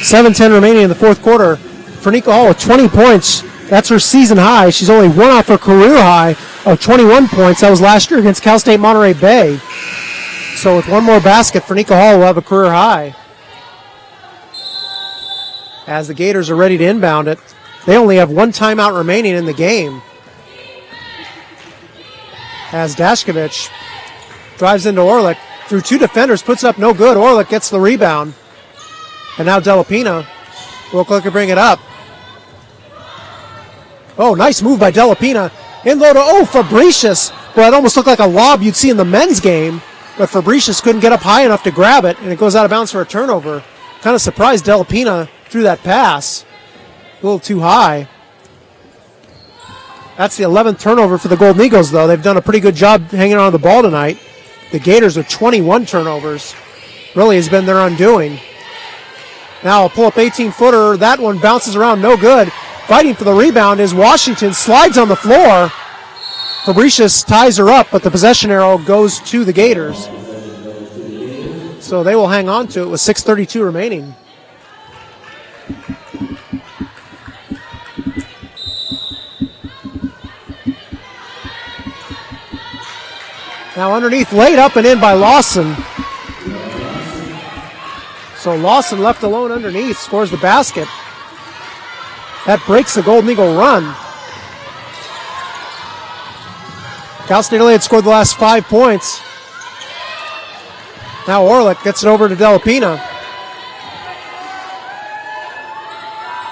7:10 remaining in the fourth quarter. Fernica Hall with 20 points. That's her season high. She's only one off her career high of 21 points. That was last year against Cal State Monterey Bay. So with one more basket, Fernica Hall will have a career high. As the Gators are ready to inbound it, they only have one timeout remaining in the game. As Dashkovich drives into Orlick through two defenders, puts up no good. Orlick gets the rebound. And now Delapina will quickly bring it up. Oh, nice move by Delapina. In low to, Fabricius. Well, it almost looked like a lob you'd see in the men's game, but Fabricius couldn't get up high enough to grab it, and it goes out of bounds for a turnover. Kind of surprised Delapina threw that pass. A little too high. That's the 11th turnover for the Golden Eagles, though. They've done a pretty good job hanging on the ball tonight. The Gators with 21 turnovers. Really has been their undoing. Now a pull-up 18-footer. That one bounces around, no good. Fighting for the rebound is Washington. Slides on the floor. Fabricius ties her up, but the possession arrow goes to the Gators. So they will hang on to it with 6:32 remaining. Now underneath, laid up and in by Lawson. So Lawson left alone underneath, scores the basket. That breaks the Golden Eagle run. Cal State LA had scored the last 5 points. Now Orlick gets it over to Delapina.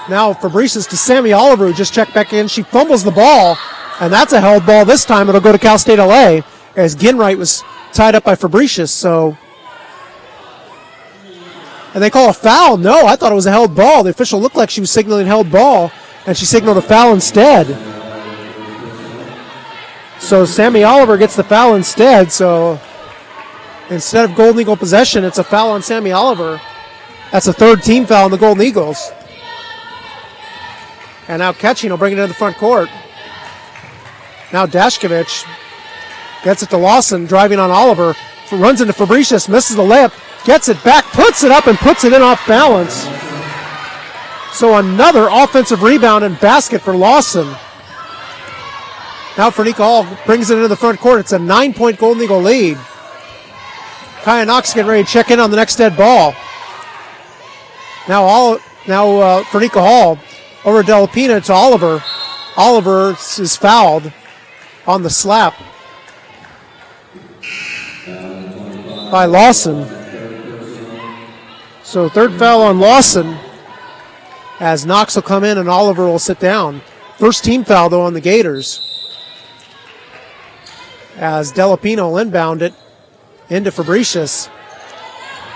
Now Fabricius to Sammy Oliver, who just checked back in. She fumbles the ball, and that's a held ball this time. It'll go to Cal State LA as Ginwright was tied up by Fabricius. So, and they call a foul. No, I thought it was a held ball. The official looked like she was signaling held ball, and she signaled a foul instead. So Sammy Oliver gets the foul instead. So instead of Golden Eagle possession, it's a foul on Sammy Oliver. That's a third team foul on the Golden Eagles. And now Ketching will bring it into the front court. Now Dashkovich gets it to Lawson, driving on Oliver. Runs into Fabricius, misses the layup, gets it back, puts it up, and puts it in off balance. So another offensive rebound and basket for Lawson. Now Fernica Hall brings it into the front court. It's a 9-point Golden Eagle lead. Kaya Knox getting ready to check in on the next dead ball. Now Fernica Hall over Delapina to Oliver. Oliver is fouled on the slap by Lawson. So third foul on Lawson as Knox will come in and Oliver will sit down. First team foul though on the Gators as Delapina will inbound it into Fabricius.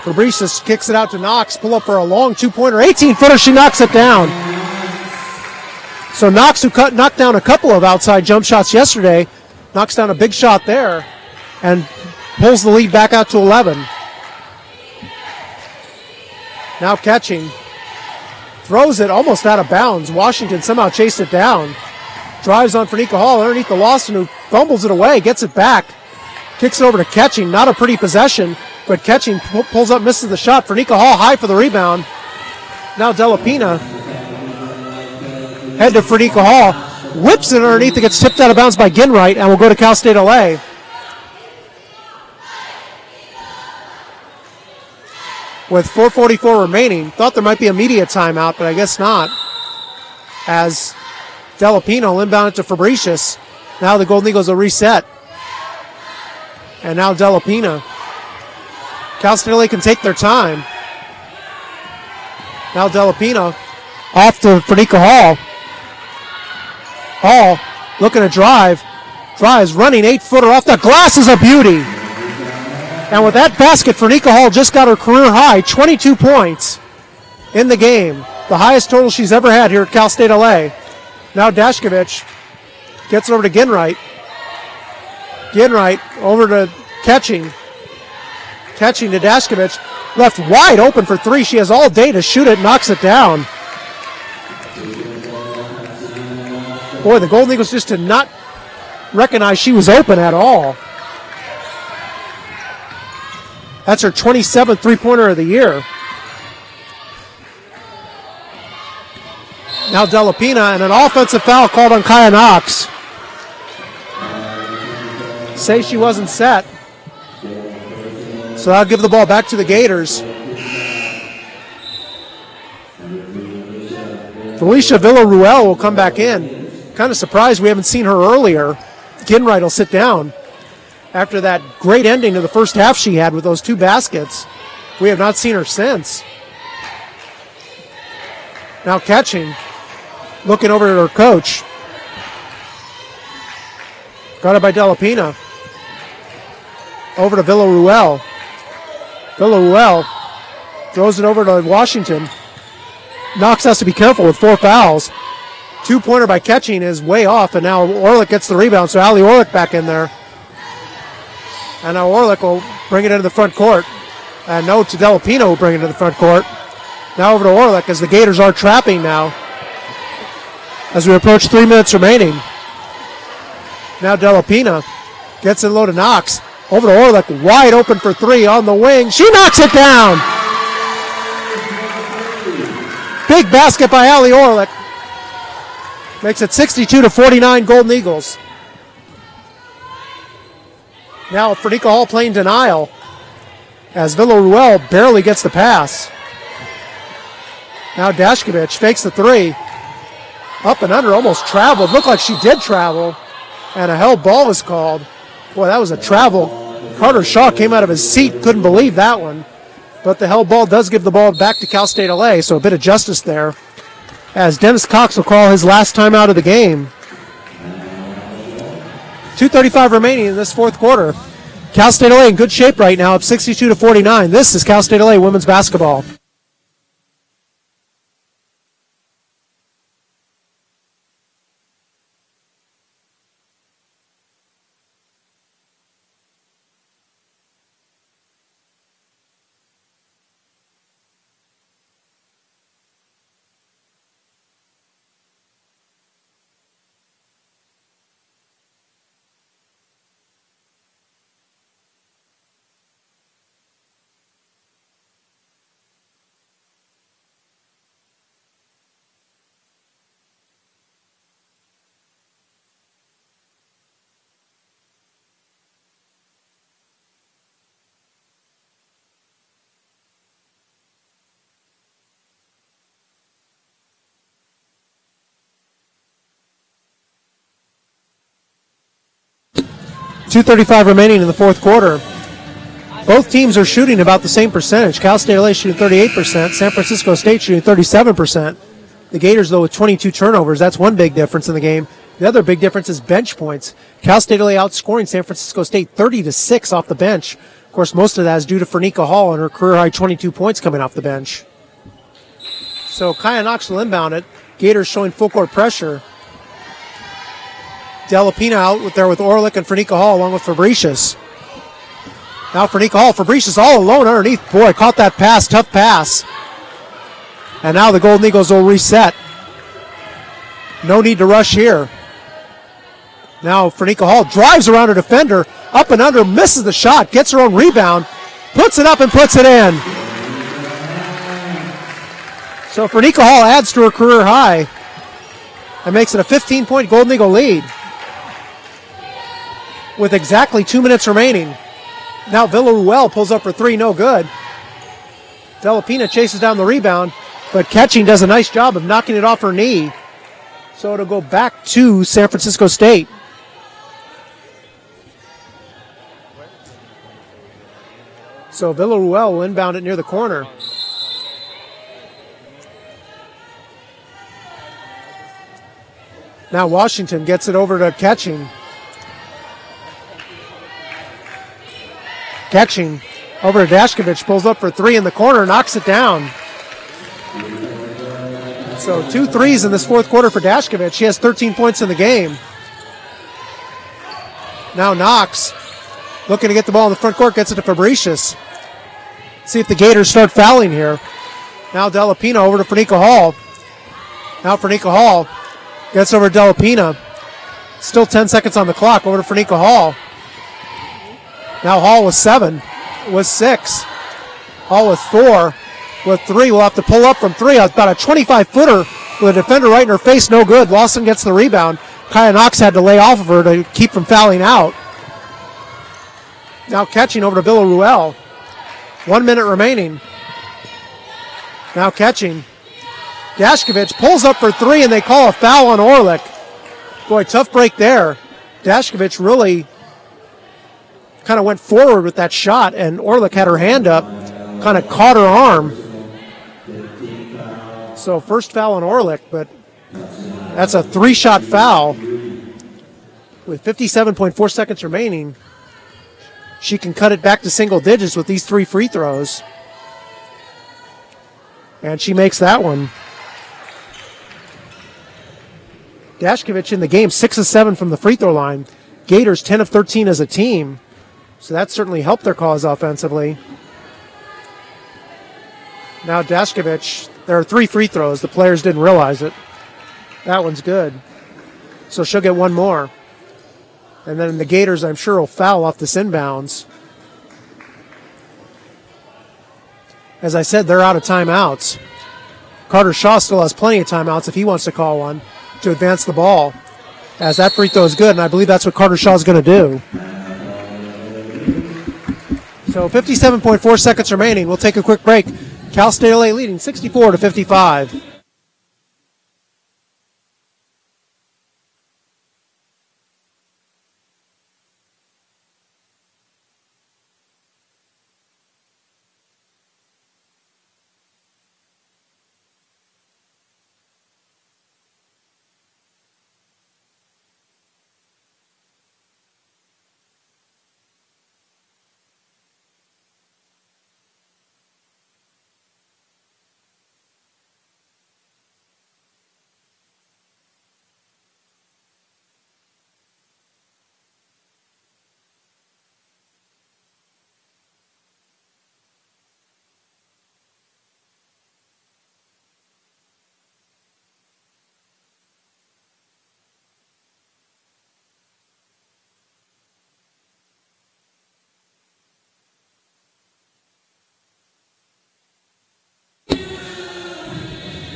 Fabricius kicks it out to Knox. Pull up for a long two-pointer. 18-footer. She knocks it down. So Knox, who knocked down a couple of outside jump shots yesterday, knocks down a big shot there and pulls the lead back out to 11. Now Ketching. Throws it almost out of bounds. Washington somehow chased it down. Drives on Fernica Hall underneath the Lawson, who fumbles it away, gets it back. Kicks it over to Ketching. Not a pretty possession, but Ketching pulls up, misses the shot. Fernica Hall high for the rebound. Now Delapina. Head to Fernica Hall. Whips it underneath. It gets tipped out of bounds by Ginwright and will go to Cal State LA. With 4:44 remaining. Thought there might be a media timeout, but I guess not. As Delapina will inbound it to Fabricius. Now the Golden Eagles will reset. And now Delapina. Cal State LA can take their time. Now Delapina off to Fernica Hall. Hall looking to drive. Drives, running 8-footer off the glass is a beauty. And with that basket, Fernica Hall just got her career high, 22 points in the game. The highest total she's ever had here at Cal State LA. Now Dashkovich gets it over to Ginwright. Ginwright over to Ketching. Ketching to Dashkovich. Left wide open for three. She has all day to shoot it, knocks it down. Boy, the Golden Eagles just did not recognize she was open at all. That's her 27th three-pointer of the year. Now Delapina, and an offensive foul called on Kaya Knox. Say she wasn't set. So that'll give the ball back to the Gators. Felicia Villaruel will come back in. Kind of surprised we haven't seen her earlier. Ginwright will sit down. After that great ending to the first half she had with those 2 baskets, we have not seen her since. Now catching, looking over at her coach. Got it by Delapina. Over to Villaruel. Villaruel throws it over to Washington. Knox has to be careful with 4 fouls. 2-pointer by catching is way off, and now Orlick gets the rebound, so Allie Orlick back in there. And now Orlick will bring it into the front court. And no, to Delapina will bring it into the front court. Now over to Orlick as the Gators are trapping now. As we approach 3 minutes remaining. Now Delapina gets it low to Knox. Over to Orlick, wide open for 3 on the wing. She knocks it down! Big basket by Allie Orlick. Makes it 62-49 Golden Eagles. Now Fernica Hall playing denial as Villaruel barely gets the pass. Now Dashkevich fakes the 3. Up and under, almost traveled. Looked like she did travel. And a held ball was called. Boy, that was a travel. Carter Shaw came out of his seat, couldn't believe that one. But the held ball does give the ball back to Cal State LA, so a bit of justice there. As Dennis Cox will call his last time out of the game. 2:35 remaining in this 4th quarter. Cal State LA in good shape right now, up 62-49. This is Cal State LA women's basketball. .235 remaining in the 4th quarter. Both teams are shooting about the same percentage. Cal State LA shooting 38%, San Francisco State shooting 37%. The Gators, though, with 22 turnovers. That's one big difference in the game. The other big difference is bench points. Cal State LA outscoring San Francisco State 30-6 off the bench. Of course, most of that is due to Fernica Hall and her career-high 22 points coming off the bench. So Kaya Knox will inbound it. Gators showing full court pressure. Delapina out there with Orlick and Fernica Hall along with Fabricius. Now Fernica Hall, Fabricius all alone underneath. Boy, caught that pass, tough pass. And now the Golden Eagles will reset. No need to rush here. Now Fernica Hall drives around her defender, up and under, misses the shot, gets her own rebound, puts it up and puts it in. So Fernica Hall adds to her career high and makes it a 15-point Golden Eagle lead. With exactly 2 minutes remaining. Now Villaruel pulls up for 3, no good. Delapina chases down the rebound, but catching does a nice job of knocking it off her knee. So it'll go back to San Francisco State. So Villaruel will inbound it near the corner. Now Washington gets it over to Catching. Catching over to Dashkevich, pulls up for 3 in the corner, knocks it down. So 2 threes in this 4th quarter for Dashkevich. She has 13 points in the game. Now Knox looking to get the ball in the front court, gets it to Fabricius. See if the Gators start fouling here. Now Delapina over to Fernica Hall. Now Fernica Hall gets over to Delapina. Still 10 seconds on the clock, over to Fernica Hall. Now Hall with 7, with 6. Hall with 4, with 3. We'll have to pull up from 3. About a 25-footer with a defender right in her face, no good. Lawson gets the rebound. Kaya Knox had to lay off of her to keep from fouling out. Now catching over to Villaruel. 1 minute remaining. Now catching. Dashkovich pulls up for three, and they call a foul on Orlick. Boy, tough break there. Dashkovich really kind of went forward with that shot, and Orlick had her hand up, kind of caught her arm. So first foul on Orlick, but that's a 3-shot foul. With 57.4 seconds remaining, she can cut it back to single digits with these 3 free throws. And she makes that one. Dashkovich in the game, 6 of 7 from the free throw line. Gators 10 of 13 as a team. So that certainly helped their cause offensively. Now Dashkovich, there are 3 free throws. The players didn't realize it. That one's good. So she'll get one more. And then the Gators, I'm sure, will foul off this inbounds. As I said, they're out of timeouts. Carter Shaw still has plenty of timeouts if he wants to call one to advance the ball. As that free throw is good, and I believe that's what Carter Shaw is going to do. So 57.4 seconds remaining. We'll take a quick break. Cal State LA leading 64-55.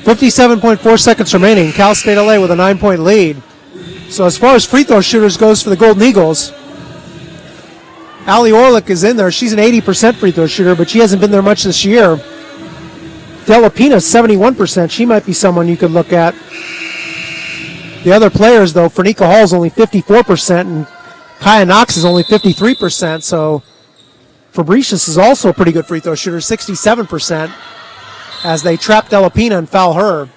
.4 seconds remaining. Cal State LA with a 9-point lead. So as far as free throw shooters goes for the Golden Eagles, Allie Orlick is in there. She's an 80% free throw shooter, but she hasn't been there much this year. Delapina, 71%. She might be someone you could look at. The other players, though, Fernica Hall is only 54%, and Kaya Knox is only 53%. So Fabricius is also a pretty good free throw shooter, 67%. As they trap Delapina and foul her.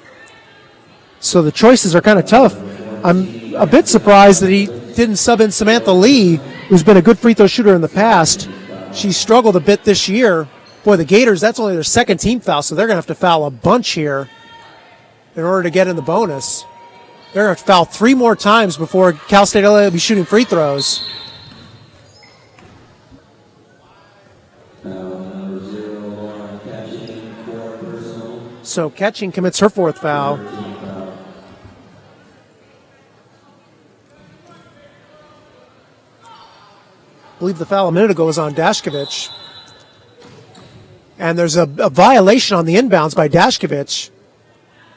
So the choices are kind of tough. I'm a bit surprised that he didn't sub in Samantha Lee, who's been a good free throw shooter in the past. She struggled a bit this year. Boy, the Gators, that's only their second team foul, so they're going to have to foul a bunch here in order to get in the bonus. They're going to have to foul 3 more times before Cal State LA will be shooting free throws. So Catching commits her 4th foul. I believe the foul a minute ago was on Dashkovich. And there's a violation on the inbounds by Dashkovich.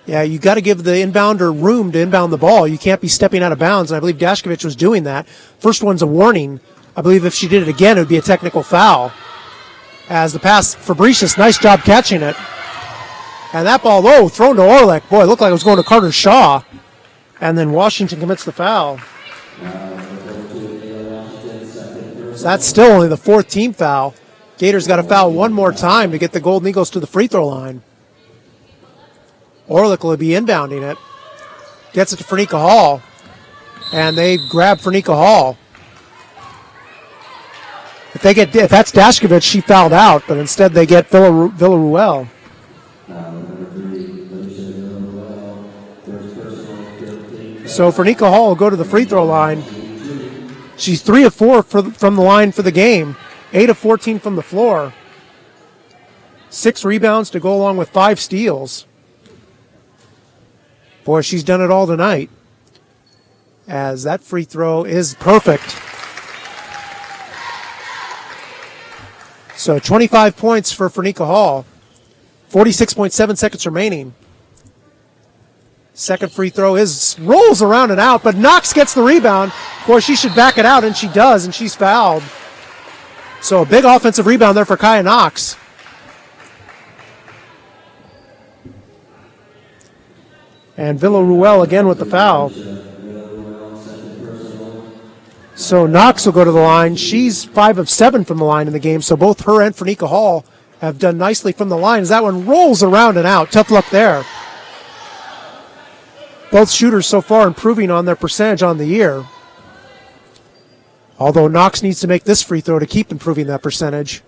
Yeah, you got to give the inbounder room to inbound the ball. You can't be stepping out of bounds, and I believe Dashkovich was doing that. First one's a warning. I believe if she did it again, it would be a technical foul. As the pass, Fabricius, nice job catching it. And that ball, thrown to Orlick. Boy, it looked like it was going to Carter Shaw. And then Washington commits the foul. So that's still only the 4th team foul. Gators got to foul one more time to get the Golden Eagles to the free throw line. Orlick will be inbounding it. Gets it to Fernica Hall. And they grab Fernica Hall. If that's Dashkovich, she fouled out, but instead they get Villaruel. So Fernica Hall will go to the free throw line. She's 3 of 4 from the line for the game. 8 of 14 from the floor. 6 rebounds to go along with 5 steals. Boy, she's done it all tonight. As that free throw is perfect. So 25 points for Fernica Hall. 46.7 seconds remaining. Second free throw rolls around and out, but Knox gets the rebound. Boy, she should back it out, and she does, and she's fouled. So a big offensive rebound there for Kaya Knox. And Villaruel again with the foul. So Knox will go to the line. She's 5 of 7 from the line in the game, so both her and Frenika Hall have done nicely from the line as that one rolls around and out. Tough luck there. Both shooters so far improving on their percentage on the year. Although Knox needs to make this free throw to keep improving that percentage.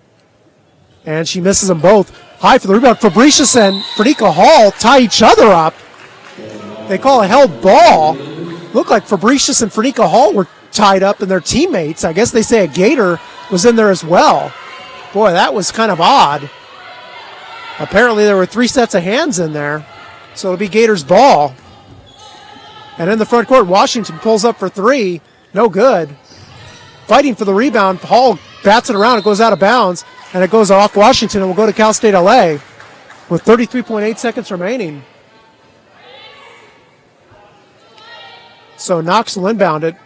And she misses them both. High for the rebound. Fabricius and Frenika Hall tie each other up. They call a held ball. Looked like Fabricius and Frenika Hall were tied up and their teammates. I guess they say a Gator was in there as well. Boy, that was kind of odd. Apparently there were 3 sets of hands in there. So it'll be Gators' ball. And in the front court, Washington pulls up for 3. No good. Fighting for the rebound. Hall bats it around. It goes out of bounds. And it goes off Washington and will go to Cal State LA with 33.8 seconds remaining. So Knox will inbound it.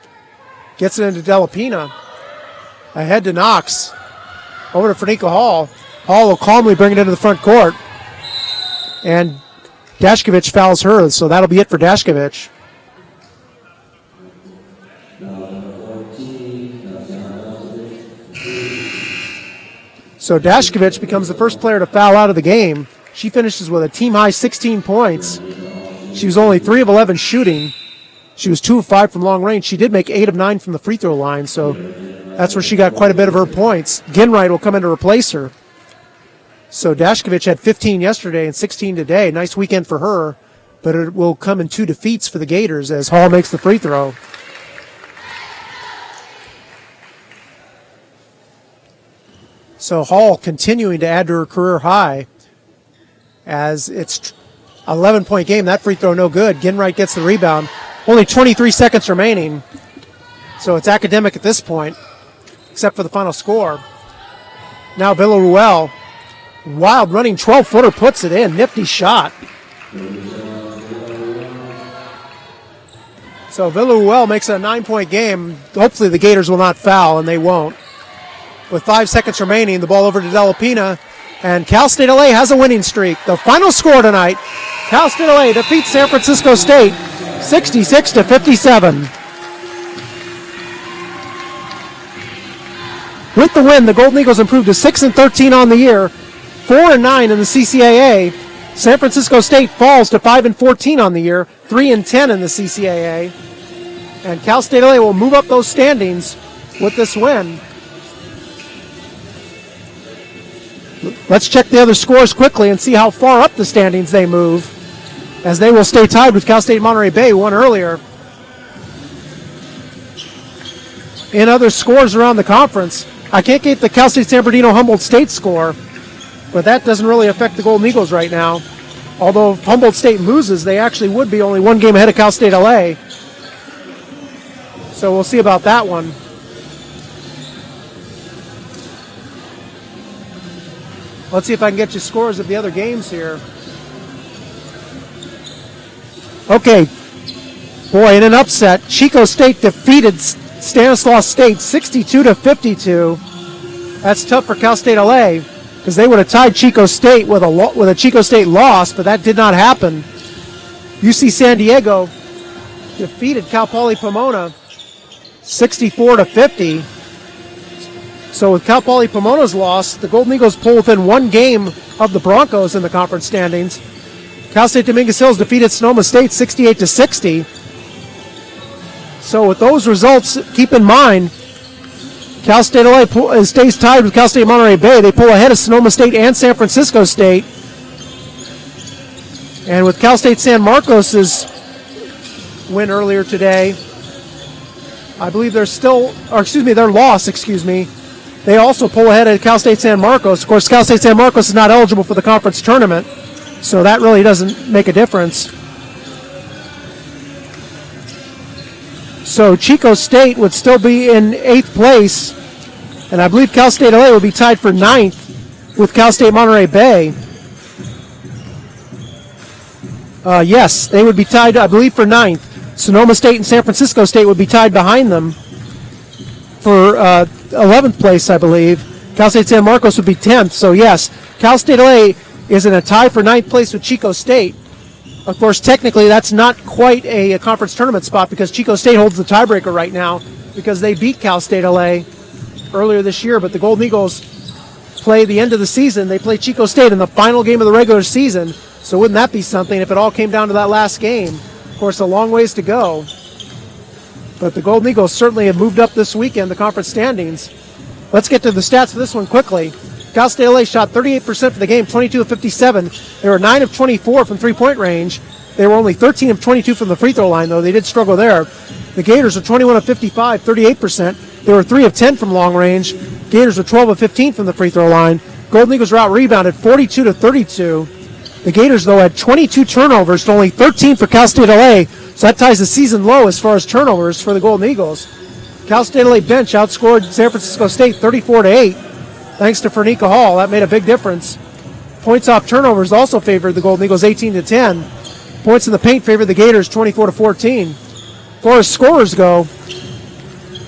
Gets it into Delapina. Ahead to Knox. Over to Frenika Hall. Hall will calmly bring it into the front court. And Dashkevich fouls her, so that'll be it for Dashkevich. So Dashkevich becomes the first player to foul out of the game. She finishes with a team-high 16 points. She was only 3 of 11 shooting. She was 2 of 5 from long range. She did make 8 of 9 from the free throw line, so that's where she got quite a bit of her points. Ginwright will come in to replace her. So Dashkevich had 15 yesterday and 16 today. Nice weekend for her, but it will come in 2 defeats for the Gators as Hall makes the free throw. So Hall continuing to add to her career high as it's 11-point game. That free throw no good. Ginwright gets the rebound. Only 23 seconds remaining. So it's academic at this point, except for the final score. Now Villaruel, wild running 12-footer, puts it in. Nifty shot. So Villaruel makes it a 9-point game. Hopefully the Gators will not foul, and they won't. With 5 seconds remaining, the ball over to Delapina, and Cal State LA has a winning streak. The final score tonight, Cal State LA defeats San Francisco State 66-57. With the win, the Golden Eagles improved to 6-13 on the year, 4-9 in the CCAA. San Francisco State falls to 5-14 on the year, 3-10 in the CCAA. And Cal State LA will move up those standings with this win. Let's check the other scores quickly and see how far up the standings they move, as they will stay tied with Cal State Monterey Bay, who won earlier. In other scores around the conference, I can't get the Cal State San Bernardino Humboldt State score, but that doesn't really affect the Golden Eagles right now. Although if Humboldt State loses, they actually would be only 1 game ahead of Cal State LA. So we'll see about that one. Let's see if I can get you scores of the other games here. Okay. Boy, in an upset, Chico State defeated Stanislaus State 62-52. That's tough for Cal State LA because they would have tied Chico State with a Chico State loss, but that did not happen. UC San Diego defeated Cal Poly Pomona 64-50. So with Cal Poly Pomona's loss, the Golden Eagles pull within 1 game of the Broncos in the conference standings. Cal State Dominguez Hills defeated Sonoma State 68-60. So with those results, keep in mind, Cal State LA stays tied with Cal State Monterey Bay. They pull ahead of Sonoma State and San Francisco State. And with Cal State San Marcos's win earlier today, I believe their loss, they also pull ahead of Cal State San Marcos. Of course, Cal State San Marcos is not eligible for the conference tournament, so that really doesn't make a difference. So Chico State would still be in 8th place, and I believe Cal State LA will be tied for 9th with Cal State Monterey Bay. Yes, they would be tied, I believe, for ninth. Sonoma State and San Francisco State would be tied behind them for 11th place, I believe. Cal State San Marcos would be 10th. So, yes, Cal State LA is in a tie for ninth place with Chico State. Of course, technically, that's not quite a conference tournament spot because Chico State holds the tiebreaker right now because they beat Cal State LA earlier this year. But the Golden Eagles play the end of the season. They play Chico State in the final game of the regular season. So wouldn't that be something if it all came down to that last game? Of course, a long ways to go. But the Golden Eagles certainly have moved up this weekend, the conference standings. Let's get to the stats for this one quickly. Cal State LA shot 38% for the game, 22 of 57. They were 9 of 24 from three-point range. They were only 13 of 22 from the free throw line, though. They did struggle there. The Gators were 21 of 55, 38%. They were 3 of 10 from long range. Gators were 12 of 15 from the free throw line. Golden Eagles were out-rebounded 42 to 32. The Gators, though, had 22 turnovers to only 13 for Cal State LA, so that ties the season low as far as turnovers for the Golden Eagles. Cal State LA bench outscored San Francisco State 34 to 8, thanks to Fernika Hall. That made a big difference. Points off turnovers also favored the Golden Eagles 18 to 10. Points in the paint favored the Gators 24 to 14. As far as scorers go,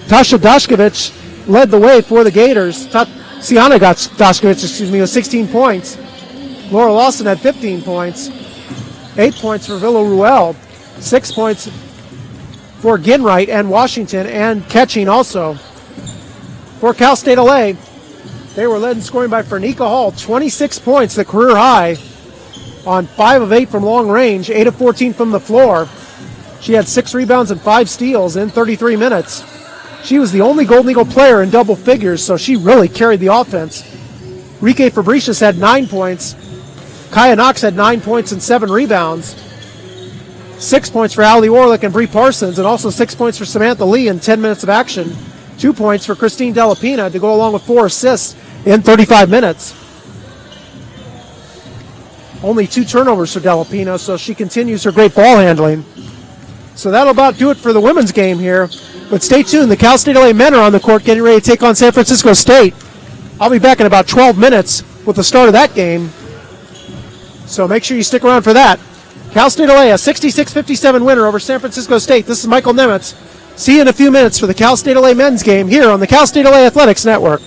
Tasha Dashkovich led the way for the Gators. Siana Dashkovich, with 16 points. Laura Lawson had 15 points. 8 points for Villaruel. 6 points for Ginwright and Washington, and catching also. For Cal State LA, they were led in scoring by Fernika Hall, 26 points, the career high, on 5 of 8 from long range, 8 of 14 from the floor. She had 6 rebounds and 5 steals in 33 minutes. She was the only Golden Eagle player in double figures, so she really carried the offense. Rike Fabricius had 9 points. Kaya Knox had 9 points and 7 rebounds. 6 points for Allie Orlick and Bree Parsons, and also 6 points for Samantha Lee in 10 minutes of action. 2 points for Christine Delapina to go along with 4 assists in 35 minutes. Only 2 turnovers for Delapina, so she continues her great ball handling. So that'll about do it for the women's game here. But stay tuned. The Cal State LA men are on the court getting ready to take on San Francisco State. I'll be back in about 12 minutes with the start of that game. So make sure you stick around for that. Cal State LA, a 66-57 winner over San Francisco State. This is Michael Nemitz. See you in a few minutes for the Cal State LA men's game here on the Cal State LA Athletics Network.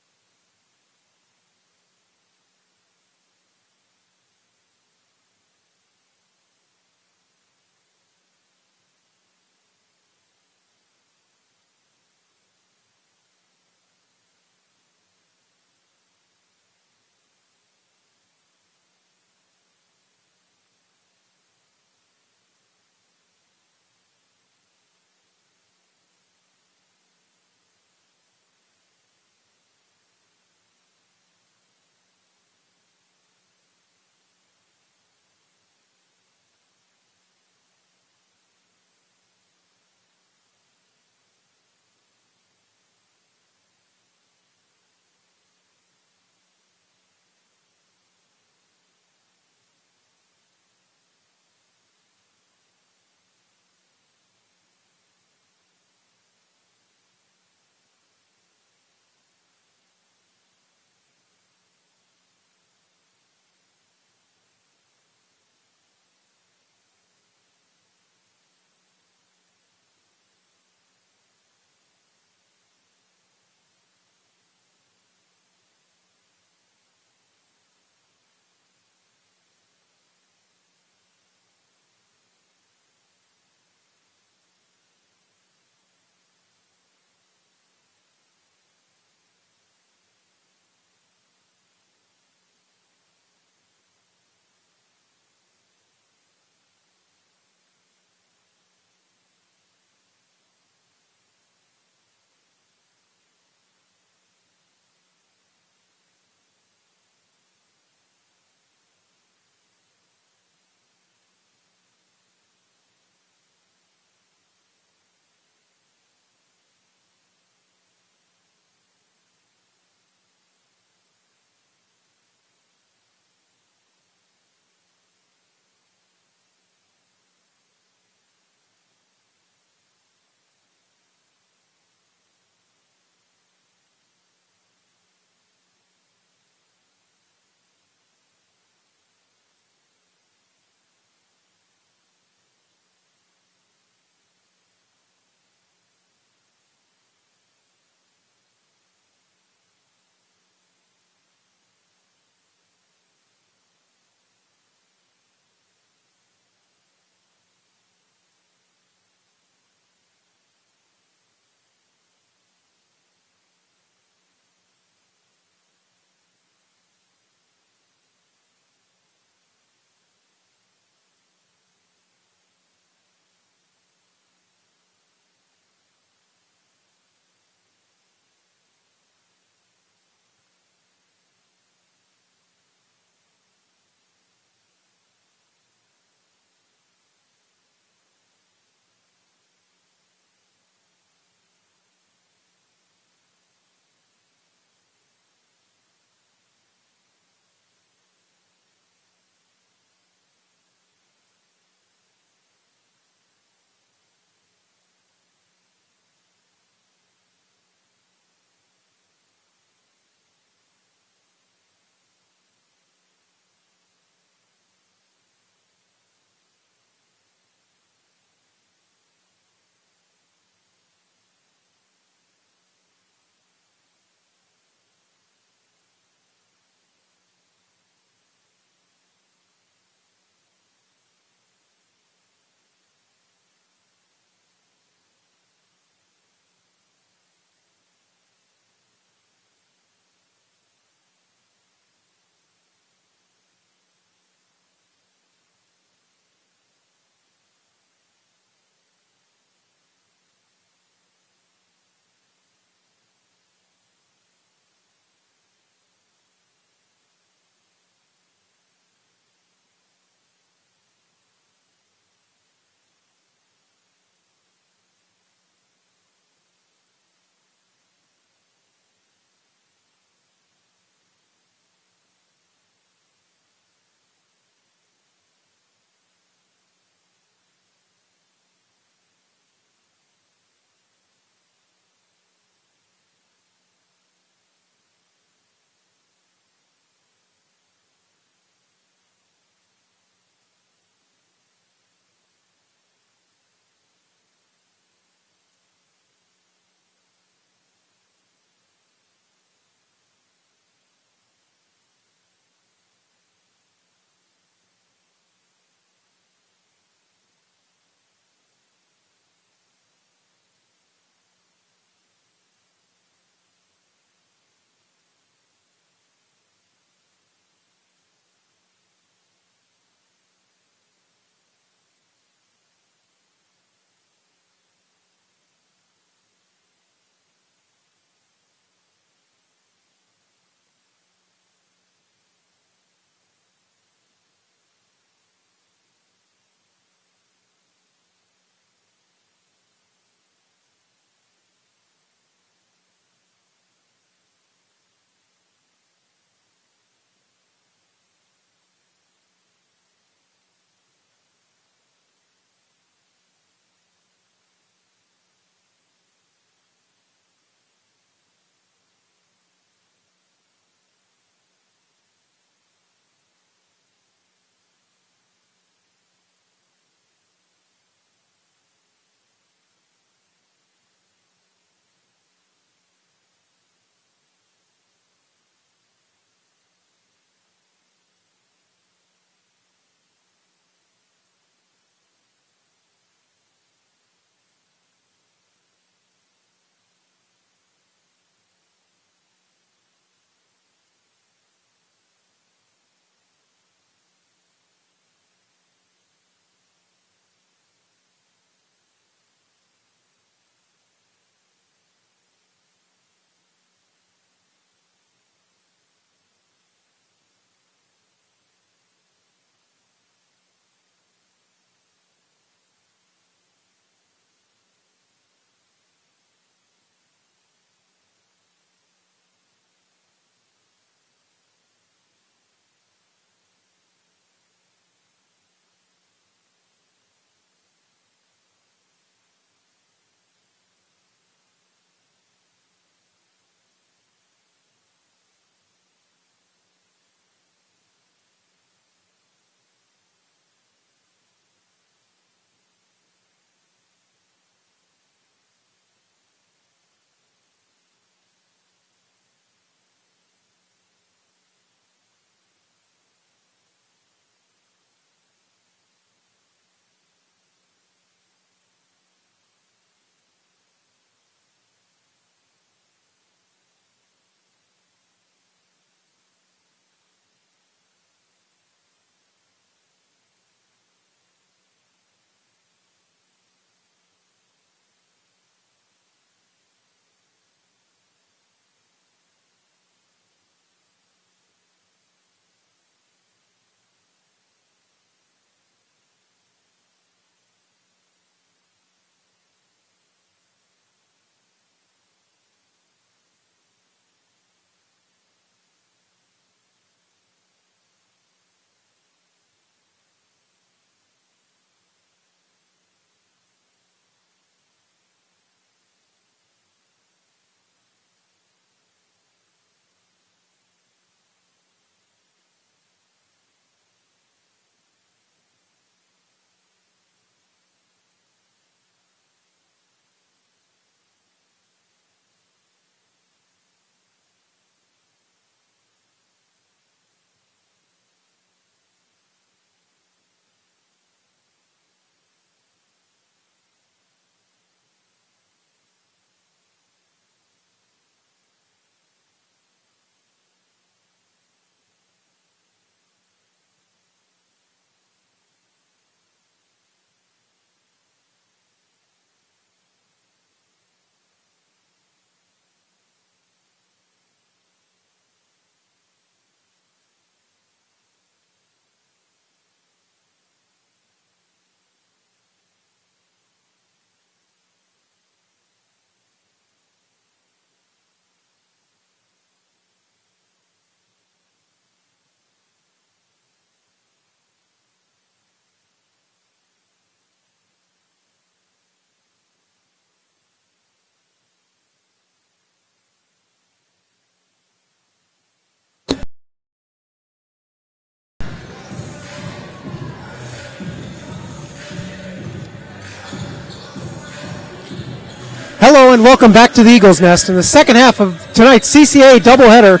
Hello and welcome back to the Eagles Nest. In the second half of tonight's CCA doubleheader,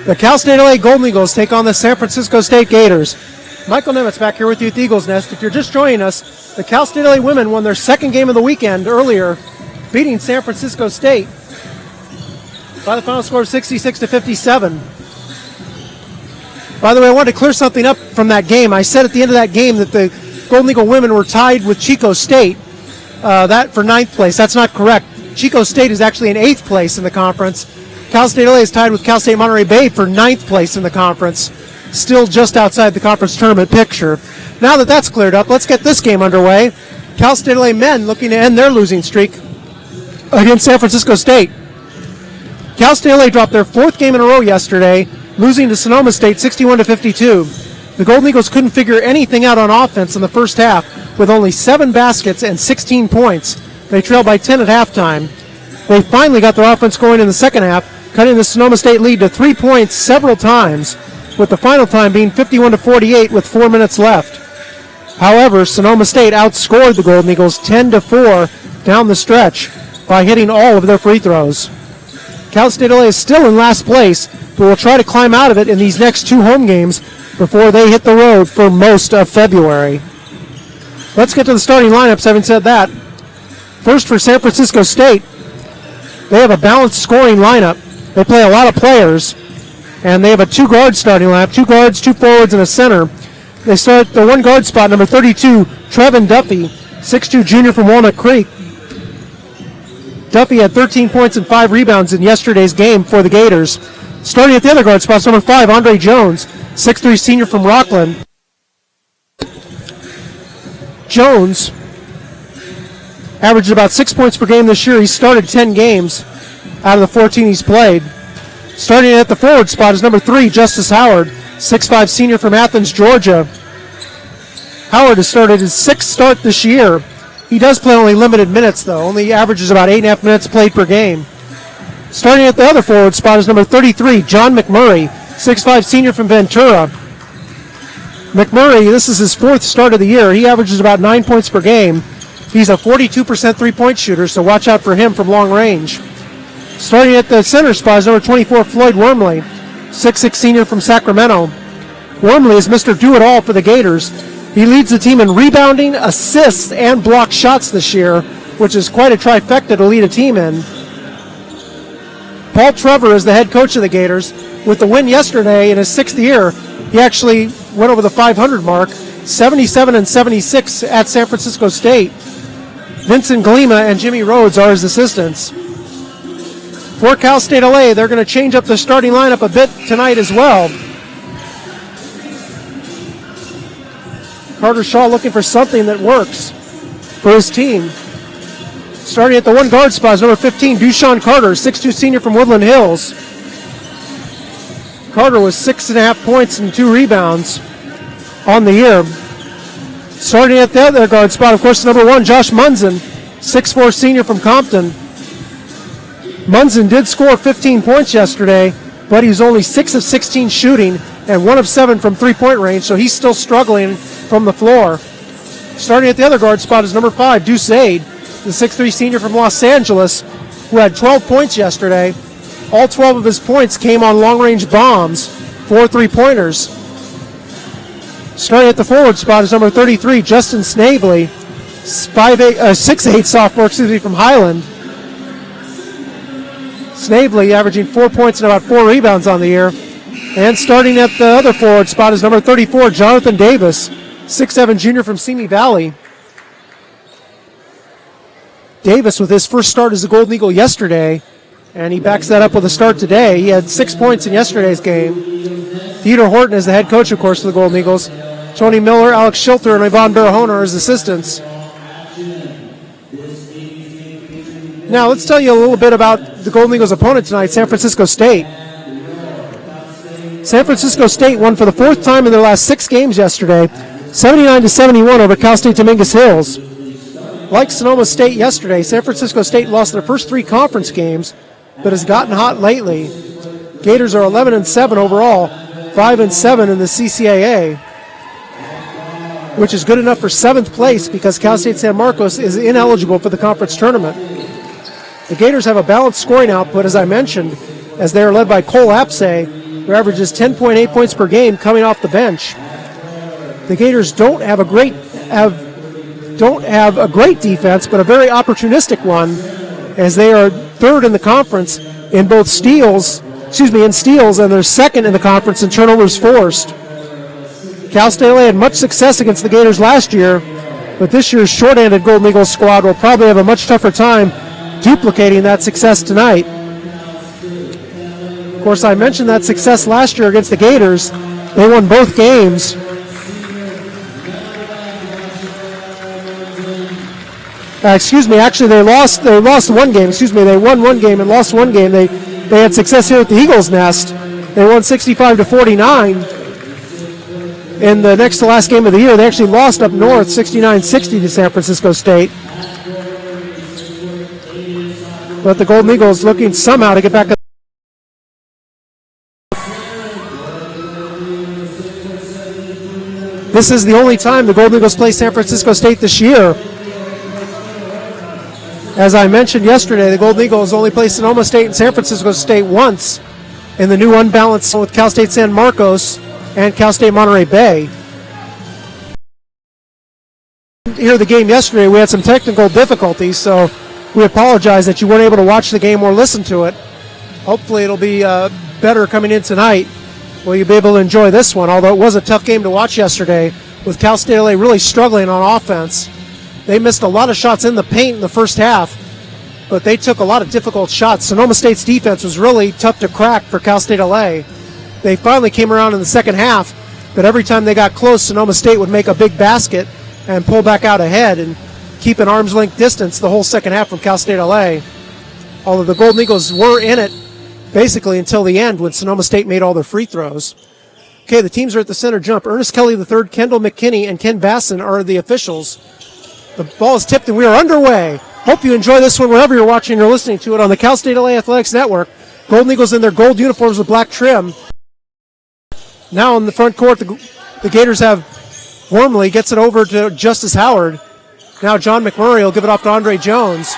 the Cal State LA Golden Eagles take on the San Francisco State Gators. Michael Nemitz back here with you at the Eagles Nest. If you're just joining us, the Cal State LA women won their second game of the weekend earlier, beating San Francisco State by the final score of 66-57. By the way, I wanted to clear something up from that game. I said at the end of that game that the Golden Eagle women were tied with Chico State that for 9th place. That's not correct. Chico State is actually in 8th place in the conference. Cal State LA is tied with Cal State Monterey Bay for 9th place in the conference, still just outside the conference tournament picture. Now that that's cleared up, let's get this game underway. Cal State LA men looking to end their losing streak against San Francisco State. Cal State LA dropped their 4th game in a row yesterday, losing to Sonoma State 61-52. The Golden Eagles couldn't figure anything out on offense in the first half with only 7 baskets and 16 points. They trailed by 10 at halftime. They finally got their offense going in the second half, cutting the Sonoma State lead to 3 points several times, with the final time being 51-48 with 4 minutes left. However, Sonoma State outscored the Golden Eagles 10-4 down the stretch by hitting all of their free throws. Cal State LA is still in last place, but will try to climb out of it in these next 2 home games before they hit the road for most of February. Let's get to the starting lineups, having said that. First for San Francisco State, they have a balanced scoring lineup. They play a lot of players, and they have a 2-guard starting lineup, 2 guards, 2 forwards, and a center. They start the 1 guard spot, number 32, Trevin Duffy, 6'2 junior from Walnut Creek. Duffy had 13 points and 5 rebounds in yesterday's game for the Gators. Starting at the other guard spots, number 5, Andre Jones, 6'3 senior from Rockland. Jones averaged about 6 points per game this year. He started 10 games out of the 14 he's played. Starting at the forward spot is number 3, Justice Howard, 6'5 senior from Athens, Georgia. Howard has started his 6th start this year. He does play only limited minutes, though. Only averages about 8.5 minutes played per game. Starting at the other forward spot is number 33, John McMurray, 6'5 senior from Ventura. McMurray, this is his 4th start of the year. He averages about 9 points per game. He's a 42% three-point shooter, so watch out for him from long range. Starting at the center spot is number 24, Floyd Wormley, 6'6 senior from Sacramento. Wormley is Mr. Do-It-All for the Gators. He leads the team in rebounding, assists, and blocked shots this year, which is quite a trifecta to lead a team in. Paul Trevor is the head coach of the Gators. With the win yesterday in his 6th year, he actually went over the 500 mark, 77-76 at San Francisco State. Vincent Glima and Jimmy Rhodes are his assistants. For Cal State LA, they're going to change up the starting lineup a bit tonight as well. Carter Shaw looking for something that works for his team. Starting at the 1 guard spot is number 15, Dushawn Carter, 6'2 senior from Woodland Hills. Carter was 6.5 points and 2 rebounds on the year. Starting at the other guard spot, of course, number 1, Josh Munson, 6'4 senior from Compton. Munson did score 15 points yesterday, but he was only 6 of 16 shooting and 1 of 7 from three-point range, so he's still struggling from the floor. Starting at the other guard spot is number 5, Deuce Aid, the 6'3 senior from Los Angeles, who had 12 points yesterday. All 12 of his points came on long-range bombs, 4 3-pointers. Starting at the forward spot is number 33, Justin Snavely, 6'8 sophomore, from Highland. Snavely averaging 4 points and about 4 rebounds on the year. And starting at the other forward spot is number 34, Jonathan Davis, 6'7 junior from Simi Valley. Davis with his first start as a Golden Eagle yesterday, and he backs that up with a start today. He had 6 points in yesterday's game. Theodore Horton is the head coach, of course, for the Golden Eagles. Tony Miller, Alex Schilter, and Yvonne Barahona are his assistants. Now, let's tell you a little bit about the Golden Eagles' opponent tonight, San Francisco State. San Francisco State won for the 4th time in their last 6 games yesterday, 79-71 over Cal State Dominguez Hills. Like Sonoma State yesterday, San Francisco State lost their first 3 conference games, but has gotten hot lately. Gators are 11-7 overall, 5-7 in the CCAA, which is good enough for 7th place because Cal State San Marcos is ineligible for the conference tournament. The Gators have a balanced scoring output, as I mentioned, as they are led by Cole Apsay, who averages 10.8 points per game coming off the bench. The Gators don't have a great defense, but a very opportunistic one, as they are third in the conference in both steals, and they're second in the conference in turnovers forced. Cal State LA had much success against the Gators last year, but this year's short-handed Golden Eagles squad will probably have a much tougher time duplicating that success tonight. Of course, I mentioned that success last year against the Gators. They won both games. Actually, they lost one game. They won one game and lost one game. They had success here at the Eagles Nest. They won 65-49. In the next to last game of the year, they actually lost up north 69-60 to San Francisco State. But the Golden Eagles looking somehow to get back. This is the only time the Golden Eagles play San Francisco State this year. As I mentioned yesterday, the Golden Eagles only played Sonoma State and San Francisco State once in the new unbalanced with Cal State San Marcos and Cal State Monterey Bay. Here the game yesterday, we had some technical difficulties, so we apologize that you weren't able to watch the game or listen to it. Hopefully it'll be better coming in tonight, where you'll be able to enjoy this one, although it was a tough game to watch yesterday with Cal State LA really struggling on offense. They missed a lot of shots in the paint in the first half, but they took a lot of difficult shots. Sonoma State's defense was really tough to crack for Cal State LA. They finally came around in the second half, but every time they got close, Sonoma State would make a big basket and pull back out ahead and keep an arm's length distance the whole second half from Cal State LA. Although the Golden Eagles were in it basically until the end when Sonoma State made all their free throws. Okay, the teams are at the center jump. Ernest Kelly III, Kendall McKinney, and Ken Basson are the officials. The ball is tipped and we are underway. Hope you enjoy this one wherever you're watching or listening to it on the Cal State LA Athletics Network. Golden Eagles in their gold uniforms with black trim. Now in the front court, the Gators have Wormley, gets it over to Justice Howard. Now John McMurray will give it off to Andre Jones.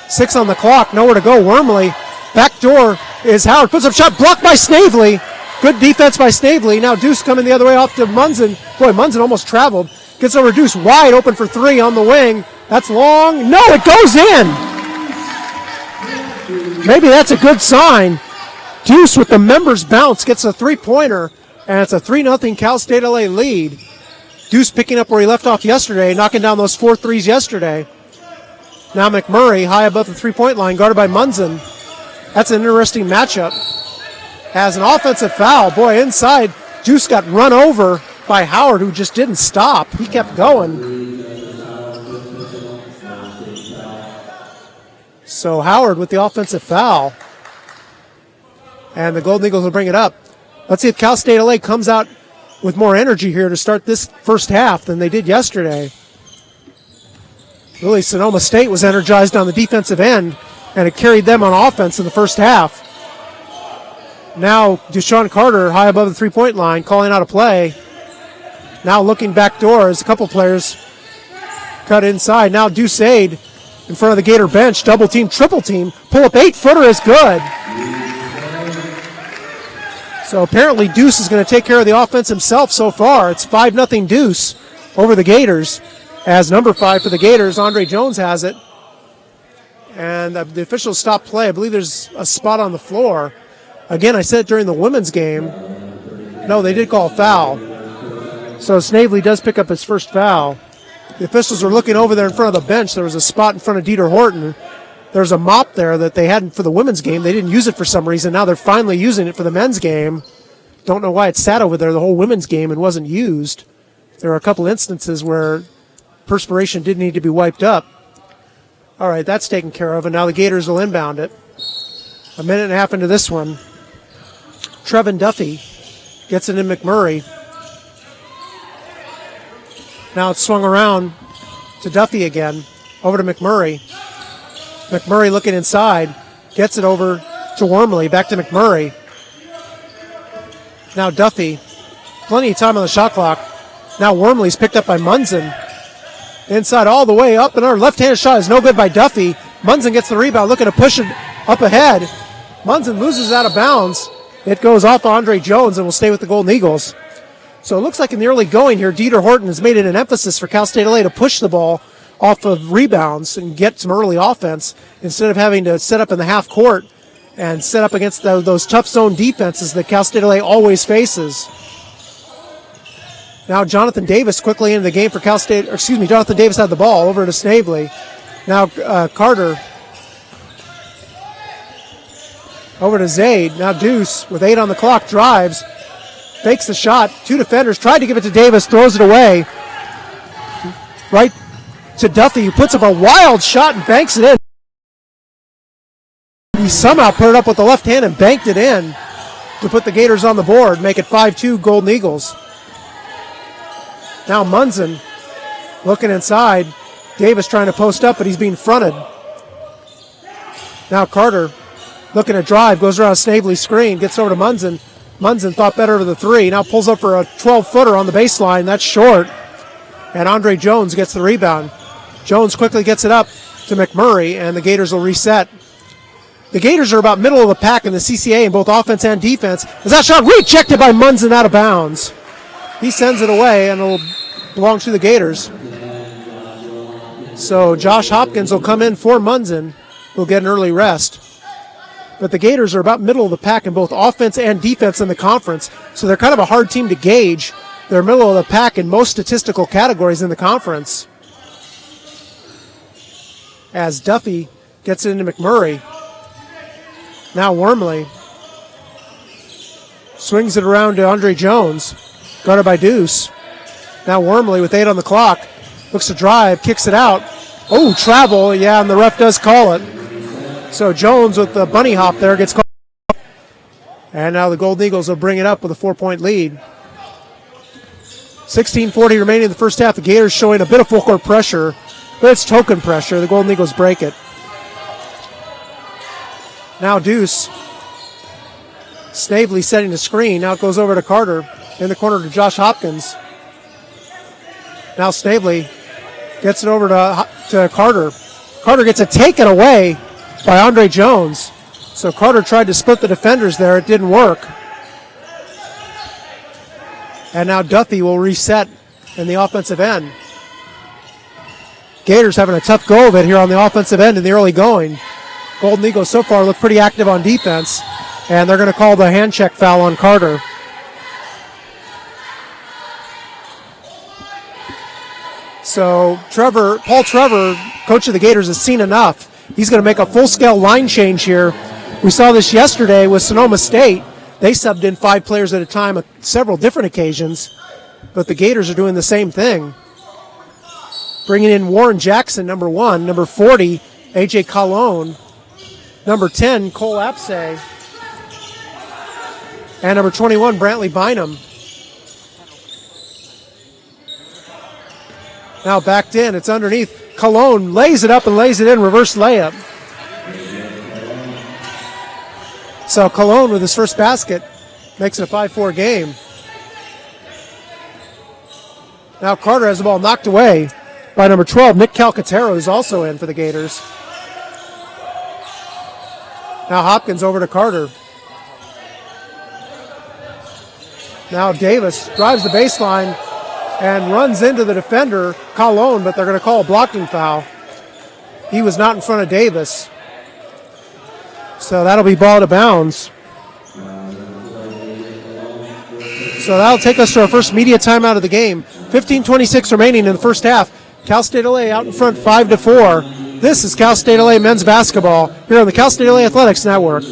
6 on the clock, nowhere to go. Wormley, back door is Howard, puts up shot, blocked by Snavely. Good defense by Snavely. Now Deuce coming the other way off to Munson. Boy, Munson almost traveled. Gets over Deuce wide open for 3 on the wing. That's long. No, it goes in. Maybe that's a good sign. Deuce with the members bounce gets a 3-pointer, and it's a 3-0 Cal State LA lead. Deuce picking up where he left off yesterday, knocking down those 4 threes yesterday. Now McMurray high above the 3-point line, guarded by Munson. That's an interesting matchup. Has an offensive foul. Boy, inside, Deuce got run over by Howard, who just didn't stop. He kept going. So Howard with the offensive foul. And the Golden Eagles will bring it up. Let's see if Cal State LA comes out with more energy here to start this first half than they did yesterday. Really, Sonoma State was energized on the defensive end, and it carried them on offense in the first half. Now Deshaun Carter high above the 3-point line, calling out a play. Now looking back door as a couple players cut inside. Now Deuce Aid in front of the Gator bench, double team, triple team, pull up 8-footer is good. So apparently Deuce is going to take care of the offense himself so far. It's 5-0 Deuce over the Gators, as number 5 for the Gators, Andre Jones has it. And the officials stop play. I believe there's a spot on the floor. Again, I said during the women's game, no, they did call a foul. So Snavely does pick up his first foul. The officials are looking over there in front of the bench. There was a spot in front of Dieter Horton. There's a mop there that they hadn't for the women's game. They didn't use it for some reason. Now they're finally using it for the men's game. Don't know why it sat over there the whole women's game and wasn't used. There are a couple instances where perspiration did need to be wiped up. All right, that's taken care of, and now the Gators will inbound it. A minute and a half into this one. Trevin Duffy gets it in McMurray. Now it's swung around to Duffy again, over to McMurray. McMurray looking inside, gets it over to Wormley, back to McMurray. Now Duffy, plenty of time on the shot clock. Now Wormley's picked up by Munson. Inside all the way up, and our left-handed shot is no good by Duffy. Munson gets the rebound, looking to push it up ahead. Munson loses out of bounds. It goes off Andre Jones and will stay with the Golden Eagles. So it looks like in the early going here, Dieter Horton has made it an emphasis for Cal State LA to push the ball off of rebounds and get some early offense instead of having to set up in the half court and set up against those tough zone defenses that Cal State LA always faces. Now Jonathan Davis quickly into the game for Cal State. Jonathan Davis had the ball over to Snavely. Now Carter over to Zaid. Now Deuce with 8 on the clock drives. Fakes the shot. 2 defenders tried to give it to Davis. Throws it away. Right to Duffy, who puts up a wild shot and banks it in. He somehow put it up with the left hand and banked it in to put the Gators on the board, make it 5-2 Golden Eagles. Now Munson looking inside. Davis trying to post up, but he's being fronted. Now Carter looking to drive, goes around Snavely's screen, gets over to Munson. Munson thought better of the 3, now pulls up for a 12-footer on the baseline. That's short. And Andre Jones gets the rebound. Jones quickly gets it up to McMurray, and the Gators will reset. The Gators are about middle of the pack in the CCA in both offense and defense. As that shot rejected by Munson out of bounds. He sends it away, and it'll belong to the Gators. So Josh Hopkins will come in for Munson. We'll get an early rest. But the Gators are about middle of the pack in both offense and defense in the conference, so they're kind of a hard team to gauge. They're middle of the pack in most statistical categories in the conference. As Duffy gets it into McMurray. Now Wormley swings it around to Andre Jones, guarded by Deuce. Now Wormley with 8 on the clock, looks to drive, kicks it out. Oh, travel, yeah, and the ref does call it. So Jones with the bunny hop there gets called. And now the Golden Eagles will bring it up with a 4-point lead. 16:40 remaining in the first half. The Gators showing a bit of full court pressure, but it's token pressure. The Golden Eagles break it. Now Deuce. Snavely setting the screen. Now it goes over to Carter. In the corner to Josh Hopkins. Now Snavely gets it over to Carter. Carter gets it taken away by Andre Jones. So Carter tried to split the defenders there. It didn't work. And now Duffy will reset in the offensive end. Gators having a tough go of it here on the offensive end in the early going. Golden Eagles so far look pretty active on defense, and they're going to call the hand check foul on Carter. So Paul Trevor, coach of the Gators, has seen enough. He's going to make a full-scale line change here. We saw this yesterday with Sonoma State. They subbed in 5 players at a time on several different occasions, but the Gators are doing the same thing. Bringing in Warren Jackson, number 1, number 40, A.J. Colon, number 10, Cole Apsay, and number 21, Brantley Bynum. Now backed in, it's underneath. Colon lays it up and lays it in, reverse layup. So Colon with his first basket makes it a 5-4 game. Now Carter has the ball knocked away by number 12, Nick Calcaterra, who's also in for the Gators. Now Hopkins over to Carter. Now Davis drives the baseline and runs into the defender, Colon, but they're going to call a blocking foul. He was not in front of Davis. So that'll be ball out of bounds. So that'll take us to our first media timeout of the game. 15:26 remaining in the first half. Cal State LA out in front 5-4. This is Cal State LA men's basketball here on the Cal State LA Athletics Network.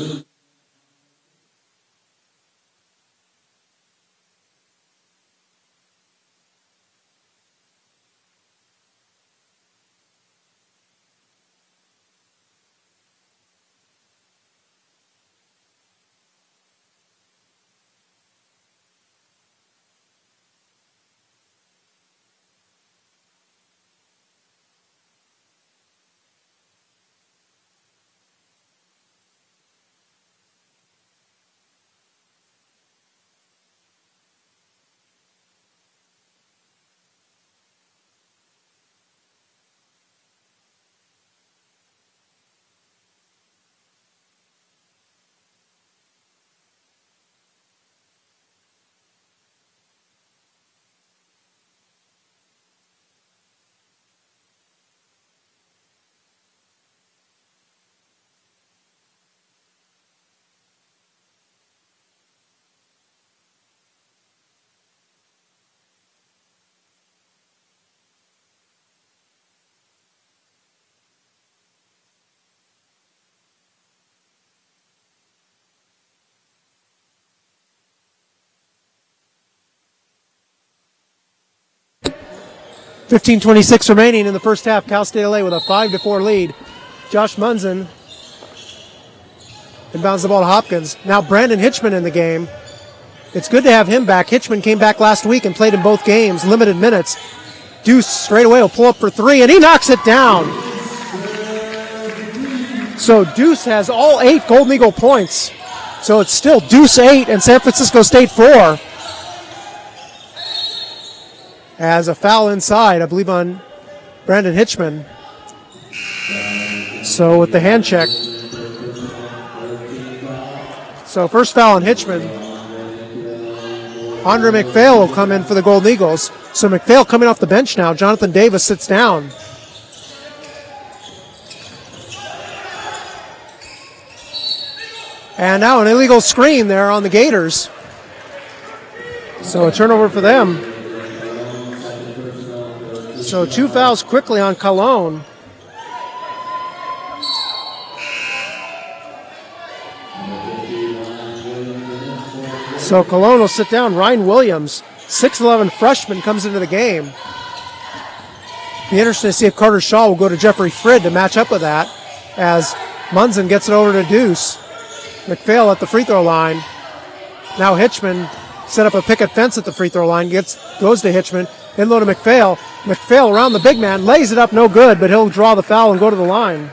15:26 remaining in the first half. Cal State LA with a 5-4 lead. Josh Munson inbounds the ball to Hopkins. Now Brandon Hitchman in the game. It's good to have him back. Hitchman came back last week and played in both games, limited minutes. Deuce straight away will pull up for three, and he knocks it down. So Deuce has all 8 Golden Eagle points. So it's still Deuce 8 and San Francisco State 4. As a foul inside, I believe, on Brandon Hitchman. So with the hand check. So first foul on Hitchman. Andre McPhail will come in for the Golden Eagles. So McPhail coming off the bench now. Jonathan Davis sits down. And now an illegal screen there on the Gators. So a turnover for them. So 2 fouls quickly on Cologne. So Cologne will sit down. Ryan Williams, 6'11 freshman, comes into the game. Be interesting to see if Carter Shaw will go to Jeffrey Frid to match up with that, as Munson gets it over to Deuce. McPhail at the free throw line. Now Hitchman set up a picket fence at the free throw line, goes to Hitchman, in low to McPhail. McPhail around the big man, lays it up, no good, but he'll draw the foul and go to the line.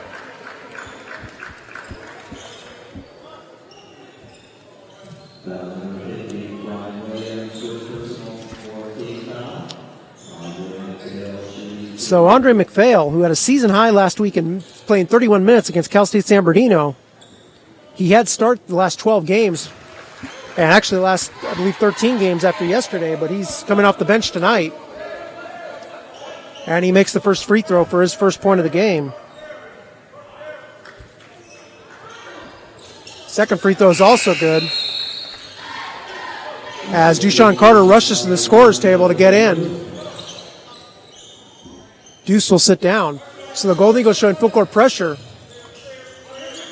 So Andre McPhail, who had a season high last week and playing 31 minutes against Cal State San Bernardino, he had started the last 12 games, and actually the last, I believe, 13 games after yesterday, but he's coming off the bench tonight. And he makes the first free throw for his first point of the game. Second free throw is also good, as Dushawn Carter rushes to the scorer's table to get in. Deuce will sit down. So the Golden Eagles showing full court pressure.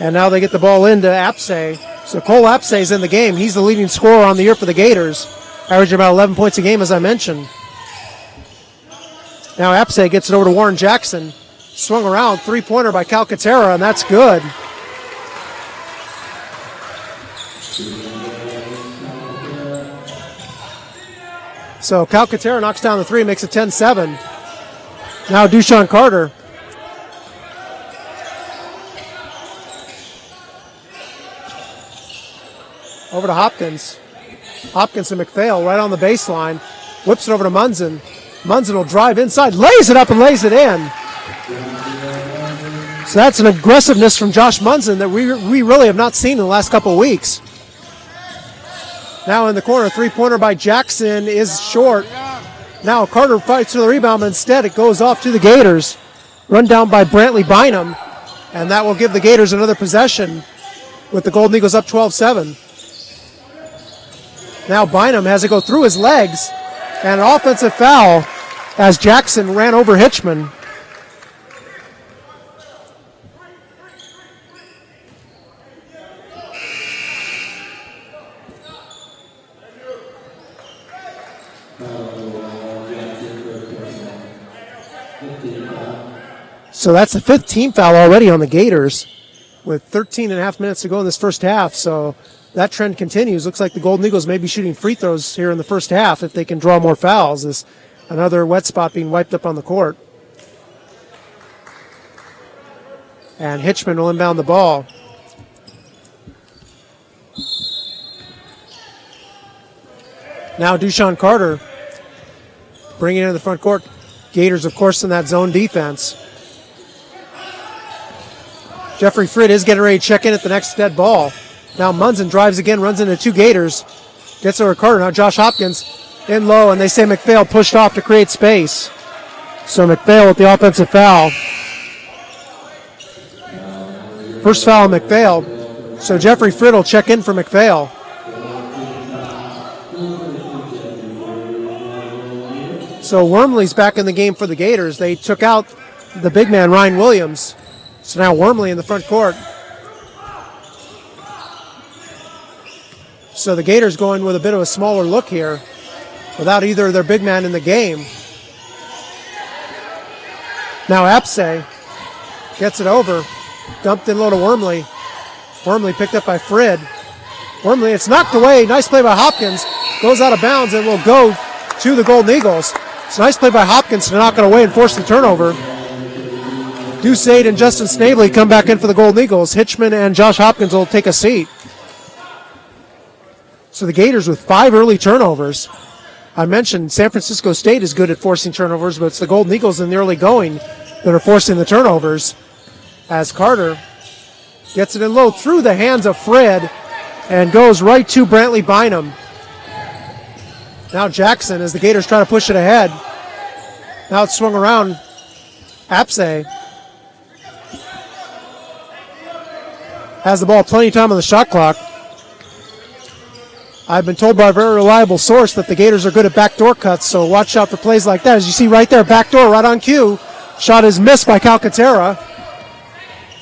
And now they get the ball into Apsay. So Cole Apsay is in the game. He's the leading scorer on the year for the Gators, averaging about 11 points a game, as I mentioned. Now Apsay gets it over to Warren Jackson. Swung around, three-pointer by Calcaterra, and that's good. So Calcaterra knocks down the three, makes it 10-7. Now Dushawn Carter. Over to Hopkins. Hopkins and McPhail right on the baseline. Whips it over to Munson. Munson will drive inside, lays it up and lays it in. So that's an aggressiveness from Josh Munson that we really have not seen in the last couple of weeks. Now in the corner, three-pointer by Jackson is short. Now Carter fights for the rebound, but instead it goes off to the Gators. Run down by Brantley Bynum, and that will give the Gators another possession with the Golden Eagles up 12-7. Now Bynum has it go through his legs, and an offensive foul as Jackson ran over Hitchman. So that's the 5th team foul already on the Gators with 13 and a half minutes to go in this first half. So that trend continues. Looks like the Golden Eagles may be shooting free throws here in the first half if they can draw more fouls. This another wet spot being wiped up on the court. And Hitchman will inbound the ball. Now Dushawn Carter bringing it into the front court. Gators, of course, in that zone defense. Jeffrey Frid is getting ready to check in at the next dead ball. Now Munson drives again, runs into two Gators. Gets over Carter. Now Josh Hopkins in low, and they say McPhail pushed off to create space. So McPhail with the offensive foul. First foul on McPhail. So Jeffrey Frid will check in for McPhail. So Wormley's back in the game for the Gators. They took out the big man, Ryan Williams. So now Wormley in the front court. So the Gators going with a bit of a smaller look here without either of their big man in the game. Now Apse gets it over. Dumped in low to Wormley. Wormley picked up by Frid. Wormley, it's knocked away. Nice play by Hopkins. Goes out of bounds and will go to the Golden Eagles. It's a nice play by Hopkins to knock it away and force the turnover. Dusade and Justin Snavely come back in for the Golden Eagles. Hitchman and Josh Hopkins will take a seat. So the Gators with 5 early turnovers. I mentioned San Francisco State is good at forcing turnovers, but it's the Golden Eagles in the early going that are forcing the turnovers. As Carter gets it in low through the hands of Fred and goes right to Brantley Bynum. Now Jackson as the Gators try to push it ahead. Now it's swung around. Apse has the ball, plenty of time on the shot clock. I've been told by a very reliable source that the Gators are good at backdoor cuts, so watch out for plays like that. As you see right there, backdoor right on cue. Shot is missed by Calcaterra.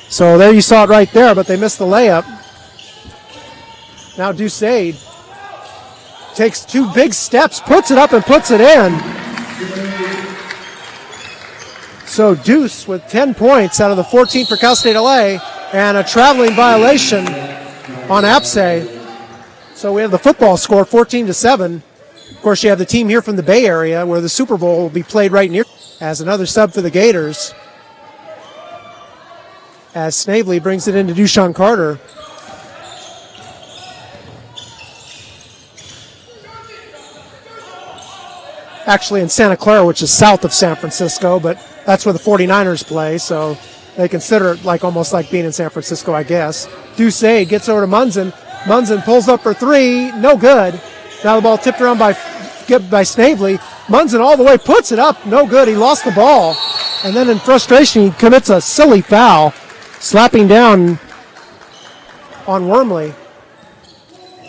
So there you saw it right there, but they missed the layup. Now Dusade takes 2 big steps, puts it up and puts it in. So Deuce with 10 points out of the 14 for Cal State LA and a traveling violation on Apse. So we have the football score 14-7. Of course, you have the team here from the Bay Area where the Super Bowl will be played right near. As another sub for the Gators. As Snavely brings it into Dushan Carter. Actually in Santa Clara, which is south of San Francisco, but that's where the 49ers play, so they consider it like almost like being in San Francisco, I guess. Dusade gets over to Munson. Munson pulls up for 3, no good. Now the ball tipped around by Snavely. Munson all the way, puts it up, no good. He lost the ball. And then in frustration, he commits a silly foul, slapping down on Wormley.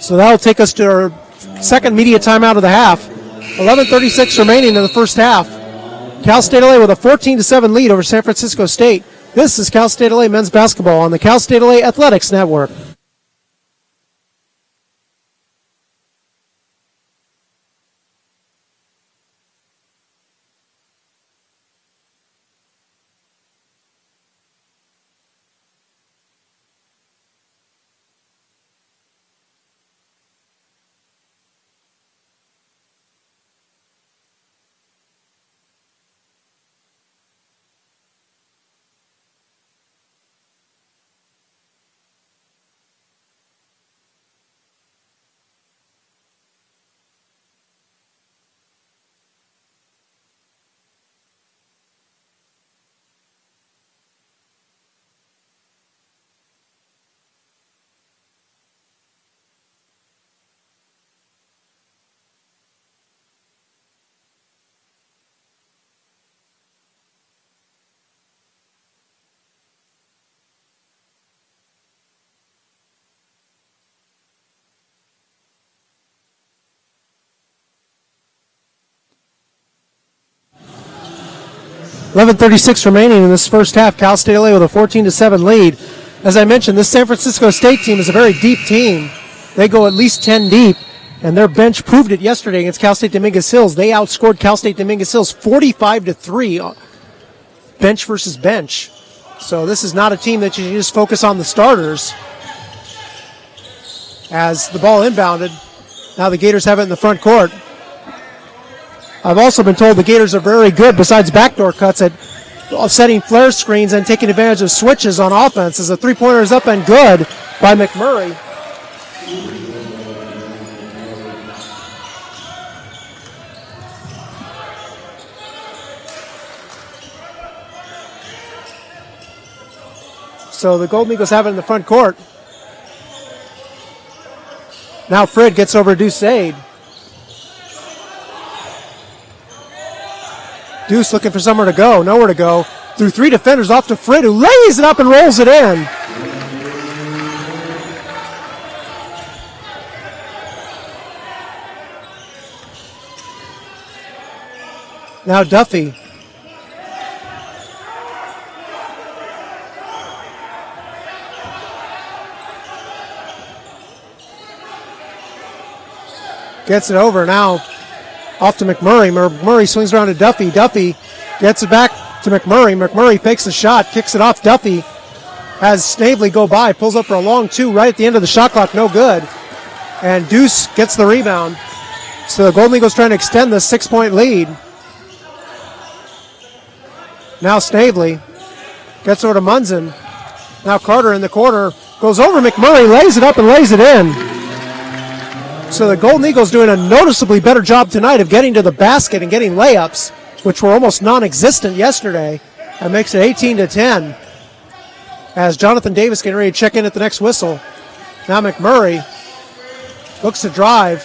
So that'll take us to our second media timeout of the half. 11:36 remaining in the first half. Cal State LA with a 14-7 lead over San Francisco State. This is Cal State LA men's basketball on the Cal State LA Athletics Network. .36 remaining in this first half. Cal State LA with a 14-7 lead. As I mentioned, this San Francisco State team is a very deep team. They go at least 10 deep, and their bench proved it yesterday against Cal State Dominguez Hills. They outscored Cal State Dominguez Hills 45-3, bench versus bench. So this is not a team that you can just focus on the starters. As the ball inbounded, now the Gators have it in the front court. I've also been told the Gators are very good, besides backdoor cuts, at setting flare screens and taking advantage of switches on offense. As a three-pointer is up and good by McMurray. So the Golden Eagles have it in the front court. Now Fred gets over to Dusade. Deuce looking for somewhere to go, nowhere to go. Through 3 defenders off to Fred, who lays it up and rolls it in. Now Duffy. Gets it over now. Off to McMurray. McMurray swings around to Duffy. Duffy gets it back to McMurray. McMurray fakes the shot, kicks it off Duffy. Has Snavely go by, pulls up for a long two right at the end of the shot clock, no good. And Deuce gets the rebound. So the Golden Eagles trying to extend the 6-point lead. Now Snavely gets over to Munson. Now Carter in the corner, goes over McMurray, lays it up and lays it in. So the Golden Eagles doing a noticeably better job tonight of getting to the basket and getting layups, which were almost non-existent yesterday. That makes it 18-10. As Jonathan Davis getting ready to check in at the next whistle. Now McMurray looks to drive,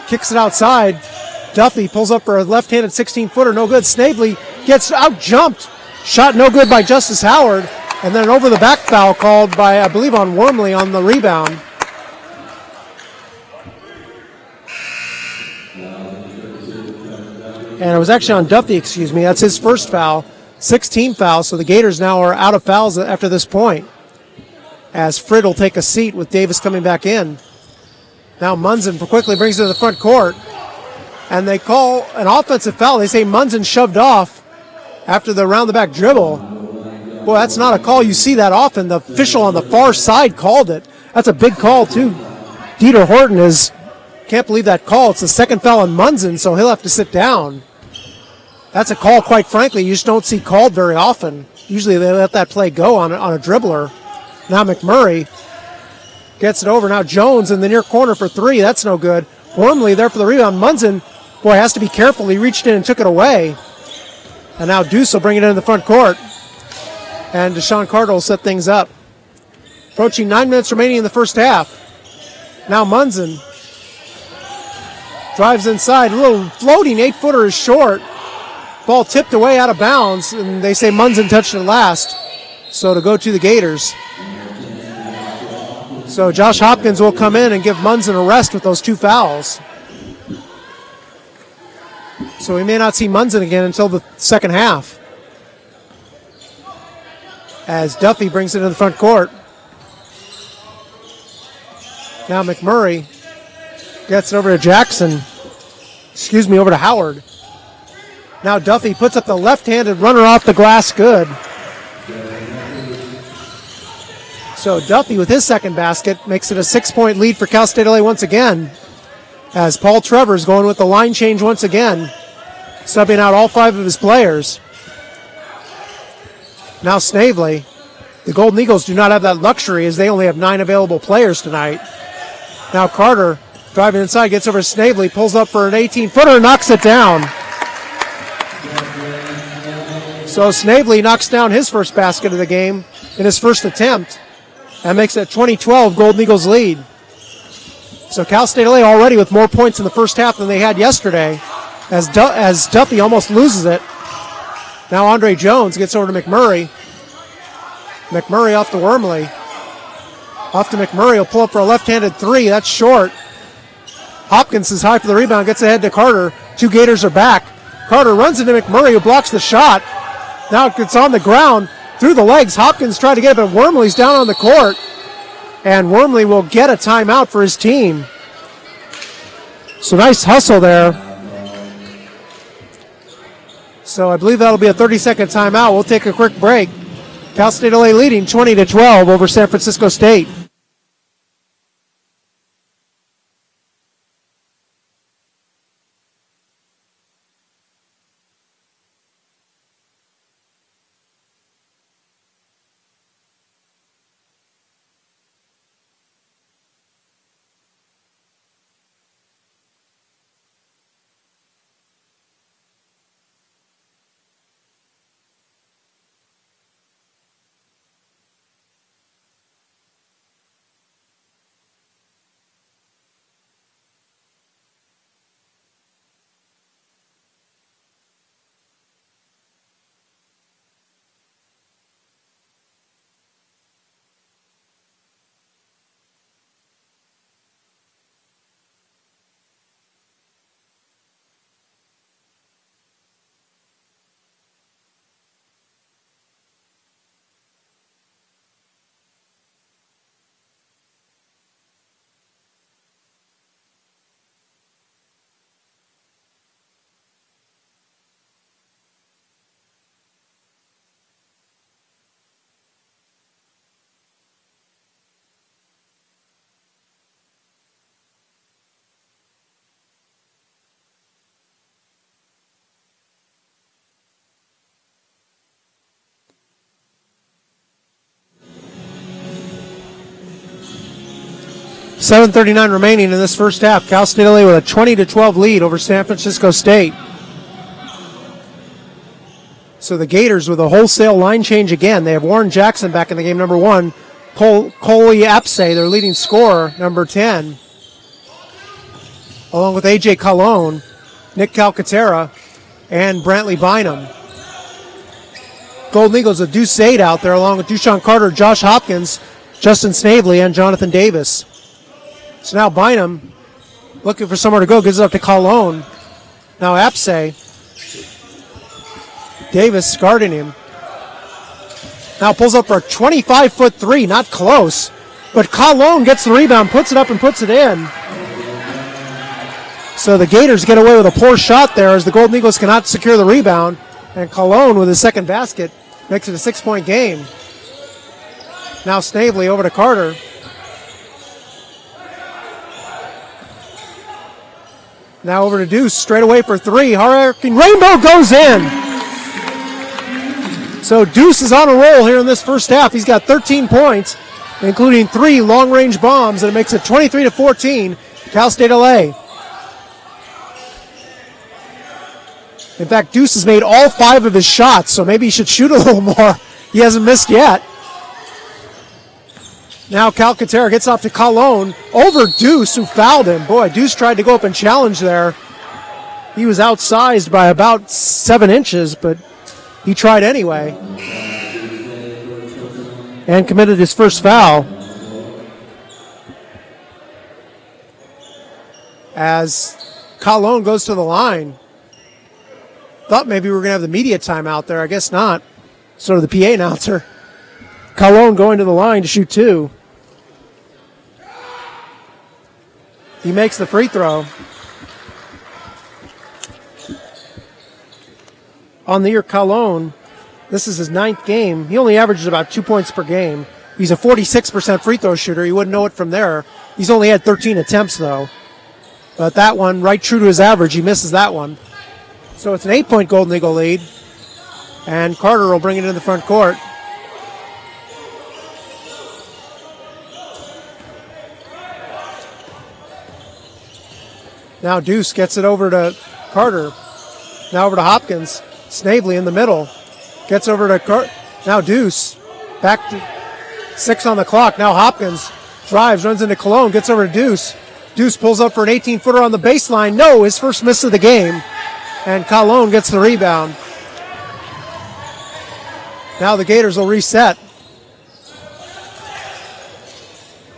kicks it outside. Duffy pulls up for a left-handed 16-footer, no good. Snavely gets out-jumped. Shot no good by Justice Howard. And then an over-the-back foul called by, I believe, on Wormley on the rebound. And it was actually on Duffy, excuse me. That's his first foul. 16 fouls, so the Gators now are out of fouls after this point. As Frid will take a seat with Davis coming back in. Now Munson quickly brings it to the front court. And they call an offensive foul. They say Munson shoved off after the round-the-back dribble. Boy, that's not a call you see that often. The official on the far side called it. That's a big call, too. Dieter Horton can't believe that call. It's the second foul on Munson, so he'll have to sit down. That's a call, quite frankly, you just don't see called very often. Usually they let that play go on a dribbler. Now McMurray gets it over. Now Jones in the near corner for three. That's no good. Wormley there for the rebound. Munson, boy, has to be careful. He reached in and took it away. And now Deuce will bring it into the front court. And Deshaun Carter will set things up. Approaching 9 minutes remaining in the first half. Now Munson drives inside. A little floating 8-footer is short. Ball tipped away out of bounds, and they say Munson touched it last. So to go to the Gators. So Josh Hopkins will come in and give Munson a rest with those two fouls. So we may not see Munson again until the second half. As Duffy brings it to the front court. Now McMurray gets it over to Jackson. Over to Howard. Now Duffy puts up the left-handed runner off the glass, good. So Duffy with his second basket makes it a 6-point lead for Cal State LA once again. As Paul Trevor's going with the line change once again, subbing out all 5 of his players. Now Snavely. The Golden Eagles do not have that luxury as they only have 9 available players tonight. Now Carter driving inside, gets over to Snavely, pulls up for an 18-footer, knocks it down. So Snavely knocks down his first basket of the game in his first attempt. That makes it 20-12 Golden Eagles lead. So Cal State LA already with more points in the first half than they had yesterday as Duffy almost loses it. Now Andre Jones gets over to McMurray. McMurray off to Wormley. Off to McMurray, he'll pull up for a left-handed three. That's short. Hopkins is high for the rebound, gets ahead to Carter. 2 Gators are back. Carter runs into McMurray, who blocks the shot. Now it's on the ground, through the legs. Hopkins trying to get it, but Wormley's down on the court. And Wormley will get a timeout for his team. So nice hustle there. So I believe that'll be a 30-second timeout. We'll take a quick break. Cal State LA leading 20-12 over San Francisco State. 7:39 remaining in this first half. Cal State LA with a 20-12 lead over San Francisco State. So the Gators with a wholesale line change again. They have Warren Jackson back in the game, number 1. Coley Apse, their leading scorer, number 10. Along with A.J. Colon, Nick Calcaterra, and Brantley Bynum. Golden Eagles with Deuce Sade out there, along with Dushawn Carter, Josh Hopkins, Justin Snavely, and Jonathan Davis. So now Bynum, looking for somewhere to go, gives it up to Colon. Now Apse. Davis guarding him. Now pulls up for a 25-foot three, not close. But Colon gets the rebound, puts it up, and puts it in. So the Gators get away with a poor shot there as the Golden Eagles cannot secure the rebound. And Colon with his second basket makes it a 6-point game. Now Snavely over to Carter. Now over to Deuce, straight away for three. Hurricane Rainbow goes in. So Deuce is on a roll here in this first half. He's got 13 points, including 3 long-range bombs, and it makes it 23-14, Cal State LA. In fact, Deuce has made all 5 of his shots, so maybe he should shoot a little more. He hasn't missed yet. Now Calcaterra gets off to Colon over Deuce, who fouled him. Boy, Deuce tried to go up and challenge there. He was outsized by about 7 inches, but he tried anyway. And committed his first foul. As Colon goes to the line. Thought maybe we were going to have the media timeout there. I guess not. Sort of the PA announcer. Colon going to the line to shoot 2. He makes the free throw. On the year, Colon, this is his 9th game. He only averages about 2 points per game. He's a 46% free throw shooter. You wouldn't know it from there. He's only had 13 attempts, though. But that one, right true to his average, he misses that one. So it's an 8-point Golden Eagle lead. And Carter will bring it in the front court. Now Deuce gets it over to Carter. Now over to Hopkins. Snavely in the middle. Gets over to Carter. Now Deuce. Back to 6 on the clock. Now Hopkins drives, runs into Colon, gets over to Deuce. Deuce pulls up for an 18-footer on the baseline. No, his first miss of the game. And Colon gets the rebound. Now the Gators will reset.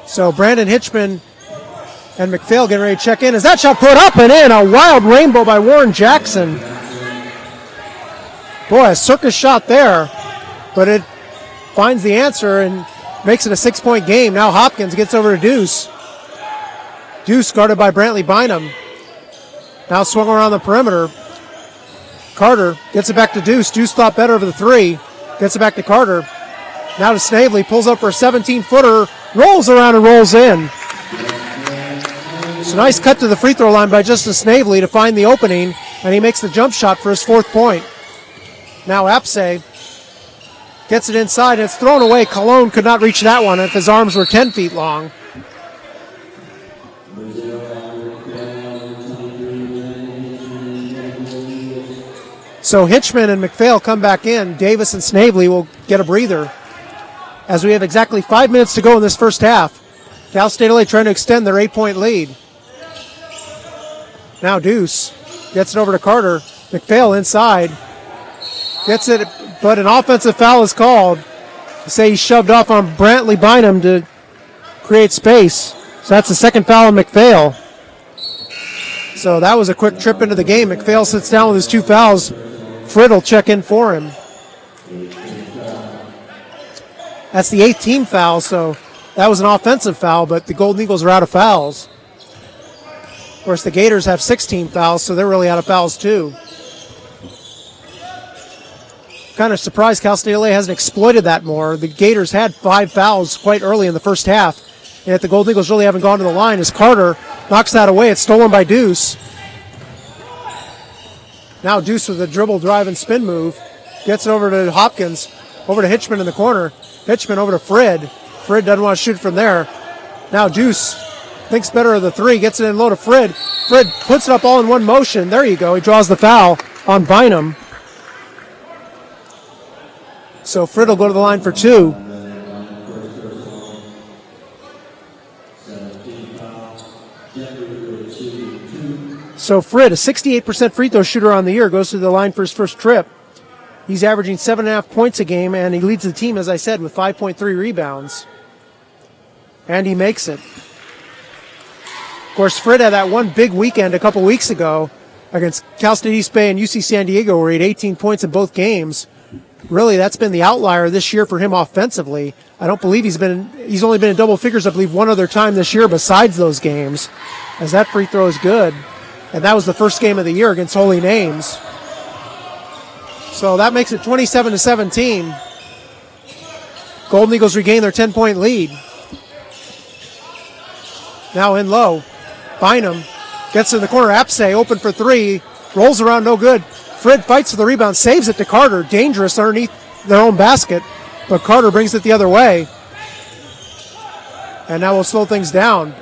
So Brandon Hitchman and McPhail getting ready to check in. As that shot put up and in, a wild rainbow by Warren Jackson. Boy, a circus shot there, but it finds the answer and makes it a 6-point game. Now Hopkins gets over to Deuce. Deuce guarded by Brantley Bynum. Now swung around the perimeter. Carter gets it back to Deuce. Deuce thought better of the 3. Gets it back to Carter. Now to Snavely. Pulls up for a 17-footer. Rolls around and rolls in. It's a nice cut to the free throw line by Justin Snavely to find the opening, and he makes the jump shot for his 4th point. Now Apse gets it inside, and it's thrown away. Colon could not reach that one if his arms were 10 feet long. So Hitchman and McPhail come back in. Davis and Snavely will get a breather. As we have exactly 5 minutes to go in this first half. Cal State LA trying to extend their 8-point lead. Now Deuce gets it over to Carter. McPhail inside. Gets it, but an offensive foul is called. They say he shoved off on Brantley Bynum to create space. So that's the second foul on McPhail. So that was a quick trip into the game. McPhail sits down with his 2 fouls. Frid will check in for him. That's the 8th team foul, so that was an offensive foul, but the Golden Eagles are out of fouls. Of course, the Gators have 16 fouls, so they're really out of fouls too. Kind of surprised Cal State LA hasn't exploited that more. The Gators had 5 fouls quite early in the first half, and yet the Golden Eagles really haven't gone to the line as Carter knocks that away. It's stolen by Deuce. Now Deuce with a dribble, drive, and spin move. Gets it over to Hopkins, over to Hitchman in the corner. Hitchman over to Frid. Frid doesn't want to shoot from there. Now Deuce thinks better of the three, gets it in low to Frid. Frid puts it up all in one motion. There you go. He draws the foul on Bynum. So Frid will go to the line for two. So Frid, a 68% free throw shooter on the year, goes to the line for his first trip. He's averaging 7.5 points a game, and he leads the team, as I said, with 5.3 rebounds. And he makes it. Of course, Frid had that one big weekend a couple weeks ago against Cal State East Bay and UC San Diego, where he had 18 points in both games. Really, that's been the outlier this year for him offensively. I don't believe he's only been in double figures, I believe, one other time this year besides those games, as that free throw is good. And that was the first game of the year against Holy Names. So that makes it 27-17. Golden Eagles regain their 10-point lead. Now in low. Bynum gets in the corner. Apsay open for three. Rolls around, no good. Frid fights for the rebound, saves it to Carter. Dangerous underneath their own basket. But Carter brings it the other way. And now we'll slow things down.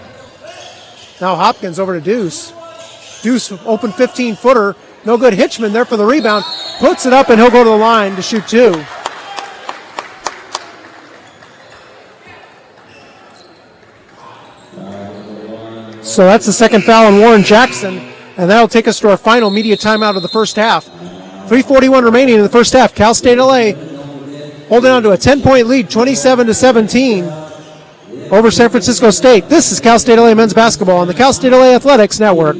Now Hopkins over to Deuce. Deuce open 15-footer. No good. Hitchman there for the rebound. Puts it up, and he'll go to the line to shoot two. So that's the second foul on Warren Jackson, and that'll take us to our final media timeout of the first half. 3:41 remaining in the first half. Cal State LA holding on to a 10-point lead, 27-17 over San Francisco State. This is Cal State LA men's basketball on the Cal State LA Athletics Network.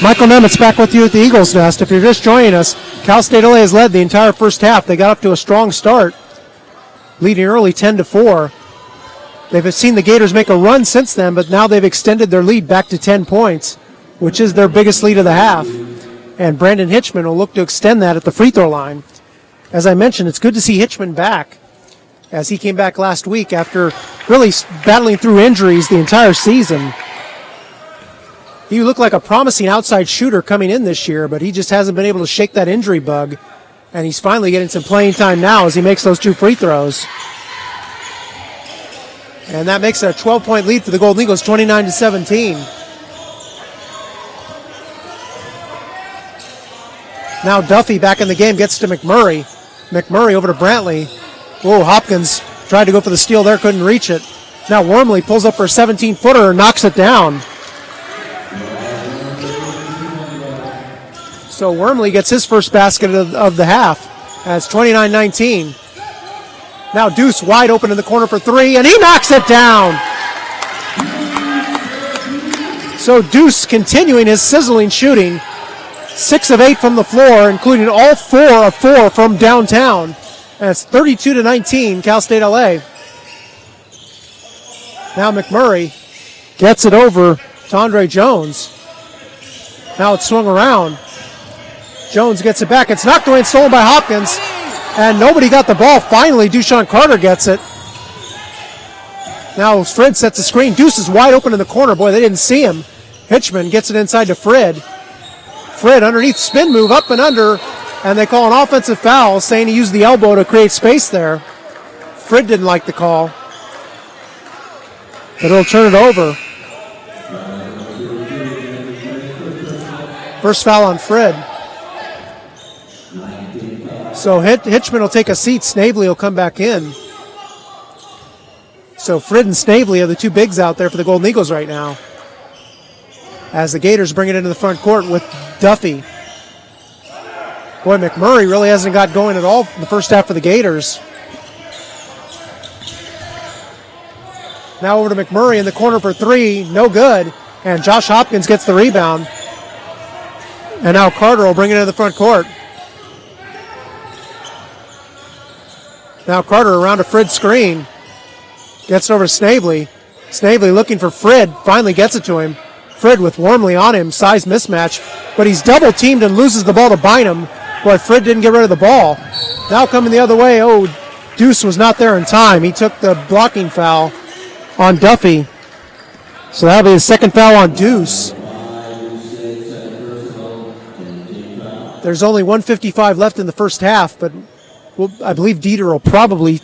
Michael Nemitz back with you at the Eagles Nest. If you're just joining us, Cal State LA has led the entire first half. They got up to a strong start, leading early 10-4. They've seen the Gators make a run since then, but now they've extended their lead back to 10 points, which is their biggest lead of the half. And Brandon Hitchman will look to extend that at the free throw line. As I mentioned, it's good to see Hitchman back, as he came back last week after really battling through injuries the entire season. He looked like a promising outside shooter coming in this year, but he just hasn't been able to shake that injury bug. And he's finally getting some playing time now as he makes those two free throws. And that makes it a 12-point lead for the Golden Eagles, 29-17. Now Duffy back in the game, gets to McMurray. McMurray over to Brantley. Whoa, Hopkins tried to go for the steal there, couldn't reach it. Now Wormley pulls up for a 17-footer and knocks it down. So Wormley gets his first basket of the half. That's 29-19. Now Deuce wide open in the corner for three, and he knocks it down. So Deuce continuing his sizzling shooting. 6 of 8 from the floor, including all 4 of 4 from downtown. And it's 32-19, Cal State LA. Now McMurray gets it over to Andre Jones. Now it's swung around. Jones gets it back. It's knocked away and stolen by Hopkins. And nobody got the ball. Finally, Dushan Carter gets it. Now Frid sets the screen. Deuce is wide open in the corner. Boy, they didn't see him. Hitchman gets it inside to Frid. Frid underneath, spin move, up and under. And they call an offensive foul, saying he used the elbow to create space there. Frid didn't like the call. But he'll turn it over. First foul on Fred. So Hitchman will take a seat. Snavely will come back in. So Fred and Snavely are the two bigs out there for the Golden Eagles right now, as the Gators bring it into the front court with Duffy. Boy, McMurray really hasn't got going at all in the first half for the Gators. Now over to McMurray in the corner for three, no good. And Josh Hopkins gets the rebound. And now Carter will bring it into the front court. Now Carter around a Fred screen. Gets it over to Snavely. Snavely looking for Fred, finally gets it to him. Fred with Wormley on him, size mismatch, but he's double teamed and loses the ball to Bynum. Boy, Fred didn't get rid of the ball. Now coming the other way, Deuce was not there in time. He took the blocking foul on Duffy. So that'll be his second foul on Deuce. There's only 1:55 left in the first half, but I believe Dieter will probably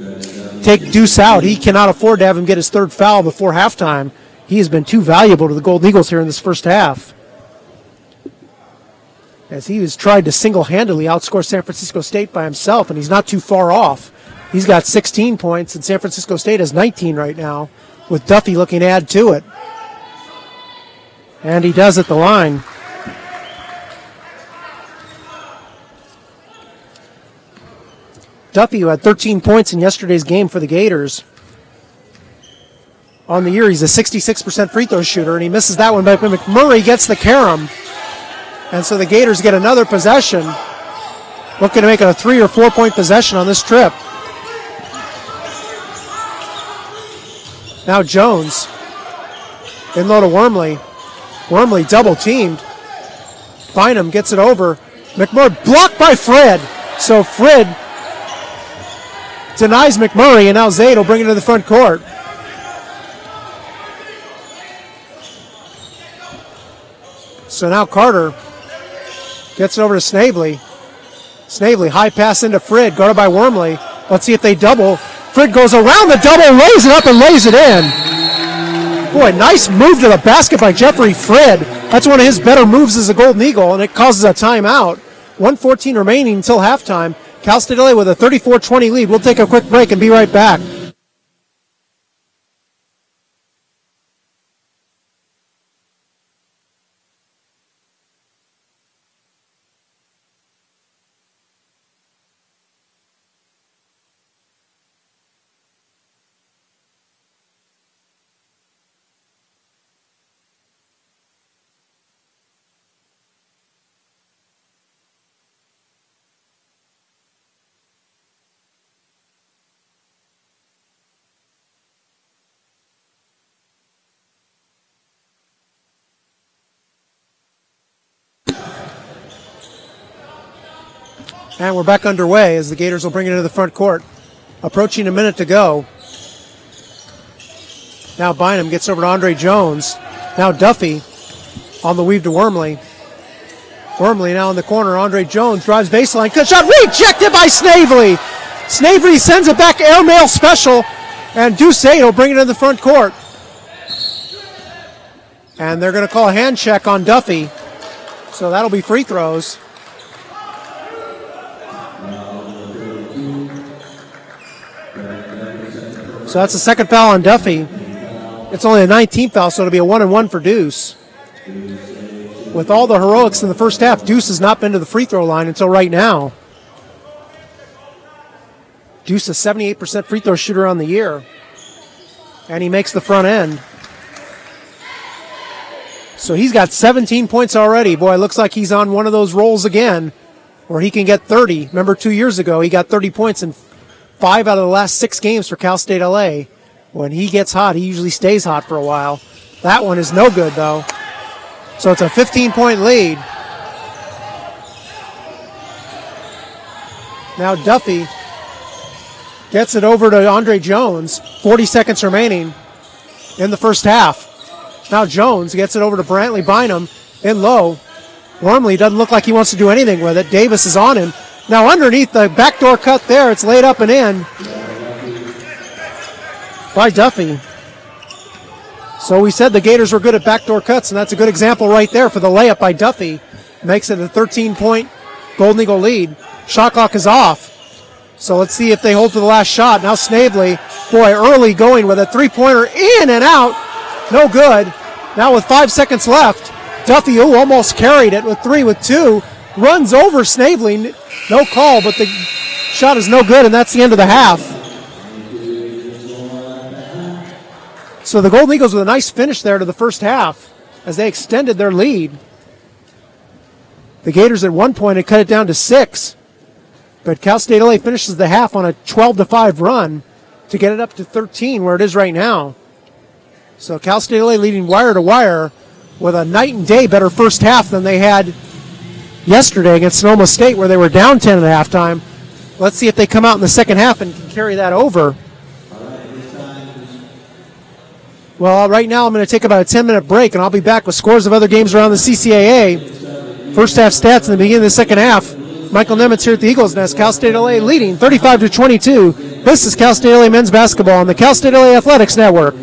take Deuce out. He cannot afford to have him get his third foul before halftime. He has been too valuable to the Golden Eagles here in this first half, as he has tried to single-handedly outscore San Francisco State by himself, and he's not too far off. He's got 16 points, and San Francisco State has 19 right now, with Duffy looking to add to it. And he does at the line. Duffy, who had 13 points in yesterday's game for the Gators. On the year, he's a 66% free throw shooter, and he misses that one, but McMurray gets the carom. And so the Gators get another possession, looking to make it a 3 or 4 point possession on this trip. Now Jones, in low to Wormley. Wormley double teamed. Bynum gets it over. McMurray blocked by Fred. So Fred denies McMurray, and now Zaid will bring it to the front court. So now Carter gets it over to Snavely. Snavely, high pass into Fred, guarded by Wormley. Let's see if they double. Fred goes around the double, lays it up, and lays it in. Boy, nice move to the basket by Jeffrey Fred. That's one of his better moves as a Golden Eagle, and it causes a timeout. 1:14 remaining until halftime. Cal State LA with a 34-20 lead. We'll take a quick break and be right back. And we're back underway as the Gators will bring it into the front court. Approaching a minute to go. Now Bynum gets over to Andre Jones. Now Duffy on the weave to Wormley. Wormley now in the corner. Andre Jones drives baseline. Good shot. Rejected by Snavely. Snavely sends it back airmail special. And Deuce will bring it in the front court. And they're going to call a hand check on Duffy. So that'll be free throws. So that's the second foul on Duffy. It's only a 19th foul, so it'll be a 1-and-1 for Deuce. With all the heroics in the first half, Deuce has not been to the free throw line until right now. Deuce is a 78% free throw shooter on the year. And he makes the front end. So he's got 17 points already. Boy, it looks like he's on one of those rolls again where he can get 30. Remember 2 years ago, he got 30 points in 5 out of the last 6 games for Cal State LA. When he gets hot, he usually stays hot for a while. That one is no good, though. So it's a 15-point lead. Now Duffy gets it over to Andre Jones. 40 seconds remaining in the first half. Now Jones gets it over to Brantley Bynum in low. Wormley doesn't look like he wants to do anything with it. Davis is on him. Now underneath the backdoor cut there, it's laid up and in by Duffy. So we said the Gators were good at backdoor cuts, and that's a good example right there for the layup by Duffy. makes it a 13-point Golden Eagle lead. Shot clock is off. So let's see if they hold for the last shot. Now Snavely, boy, early going with a three-pointer in and out. No good. Now with 5 seconds left, Duffy, who almost carried it with 2, runs over Snavely. No call, but the shot is no good, and that's the end of the half. So the Golden Eagles with a nice finish there to the first half as they extended their lead. The Gators at one point had cut it down to 6. But Cal State LA finishes the half on a 12-5 run to get it up to 13 where it is right now. So Cal State LA leading wire to wire with a night and day better first half than they had yesterday against Sonoma State where they were down 10 at halftime. Let's see if they come out in the second half and can carry that over. Well, right now I'm going to take about a 10-minute break, and I'll be back with scores of other games around the CCAA. First half stats in the beginning of the second half. Michael Nemitz here at the Eagles Nest. Cal State LA leading 35-22. This is Cal State LA men's basketball on the Cal State LA Athletics Network.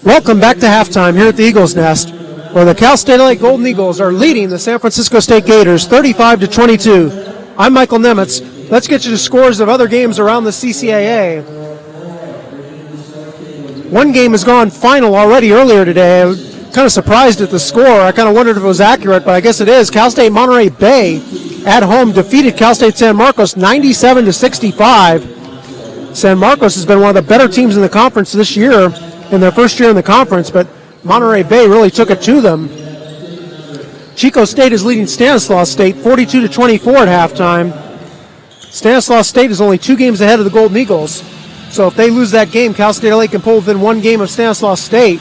Welcome back to halftime here at the Eagles Nest, where the Cal State LA Golden Eagles are leading the San Francisco State Gators 35-22. I'm Michael Nemitz. Let's get you the scores of other games around the CCAA. One game has gone final already earlier today. I was kind of surprised at the score. I kind of wondered if it was accurate, but I guess it is. Cal State Monterey Bay at home defeated Cal State San Marcos 97-65. San Marcos has been one of the better teams in the conference this year, in their first year in the conference, but Monterey Bay really took it to them. Chico State is leading Stanislaus State 42-24 at halftime. Stanislaus State is only 2 games ahead of the Golden Eagles, so if they lose that game, Cal State LA can pull within 1 game of Stanislaus State.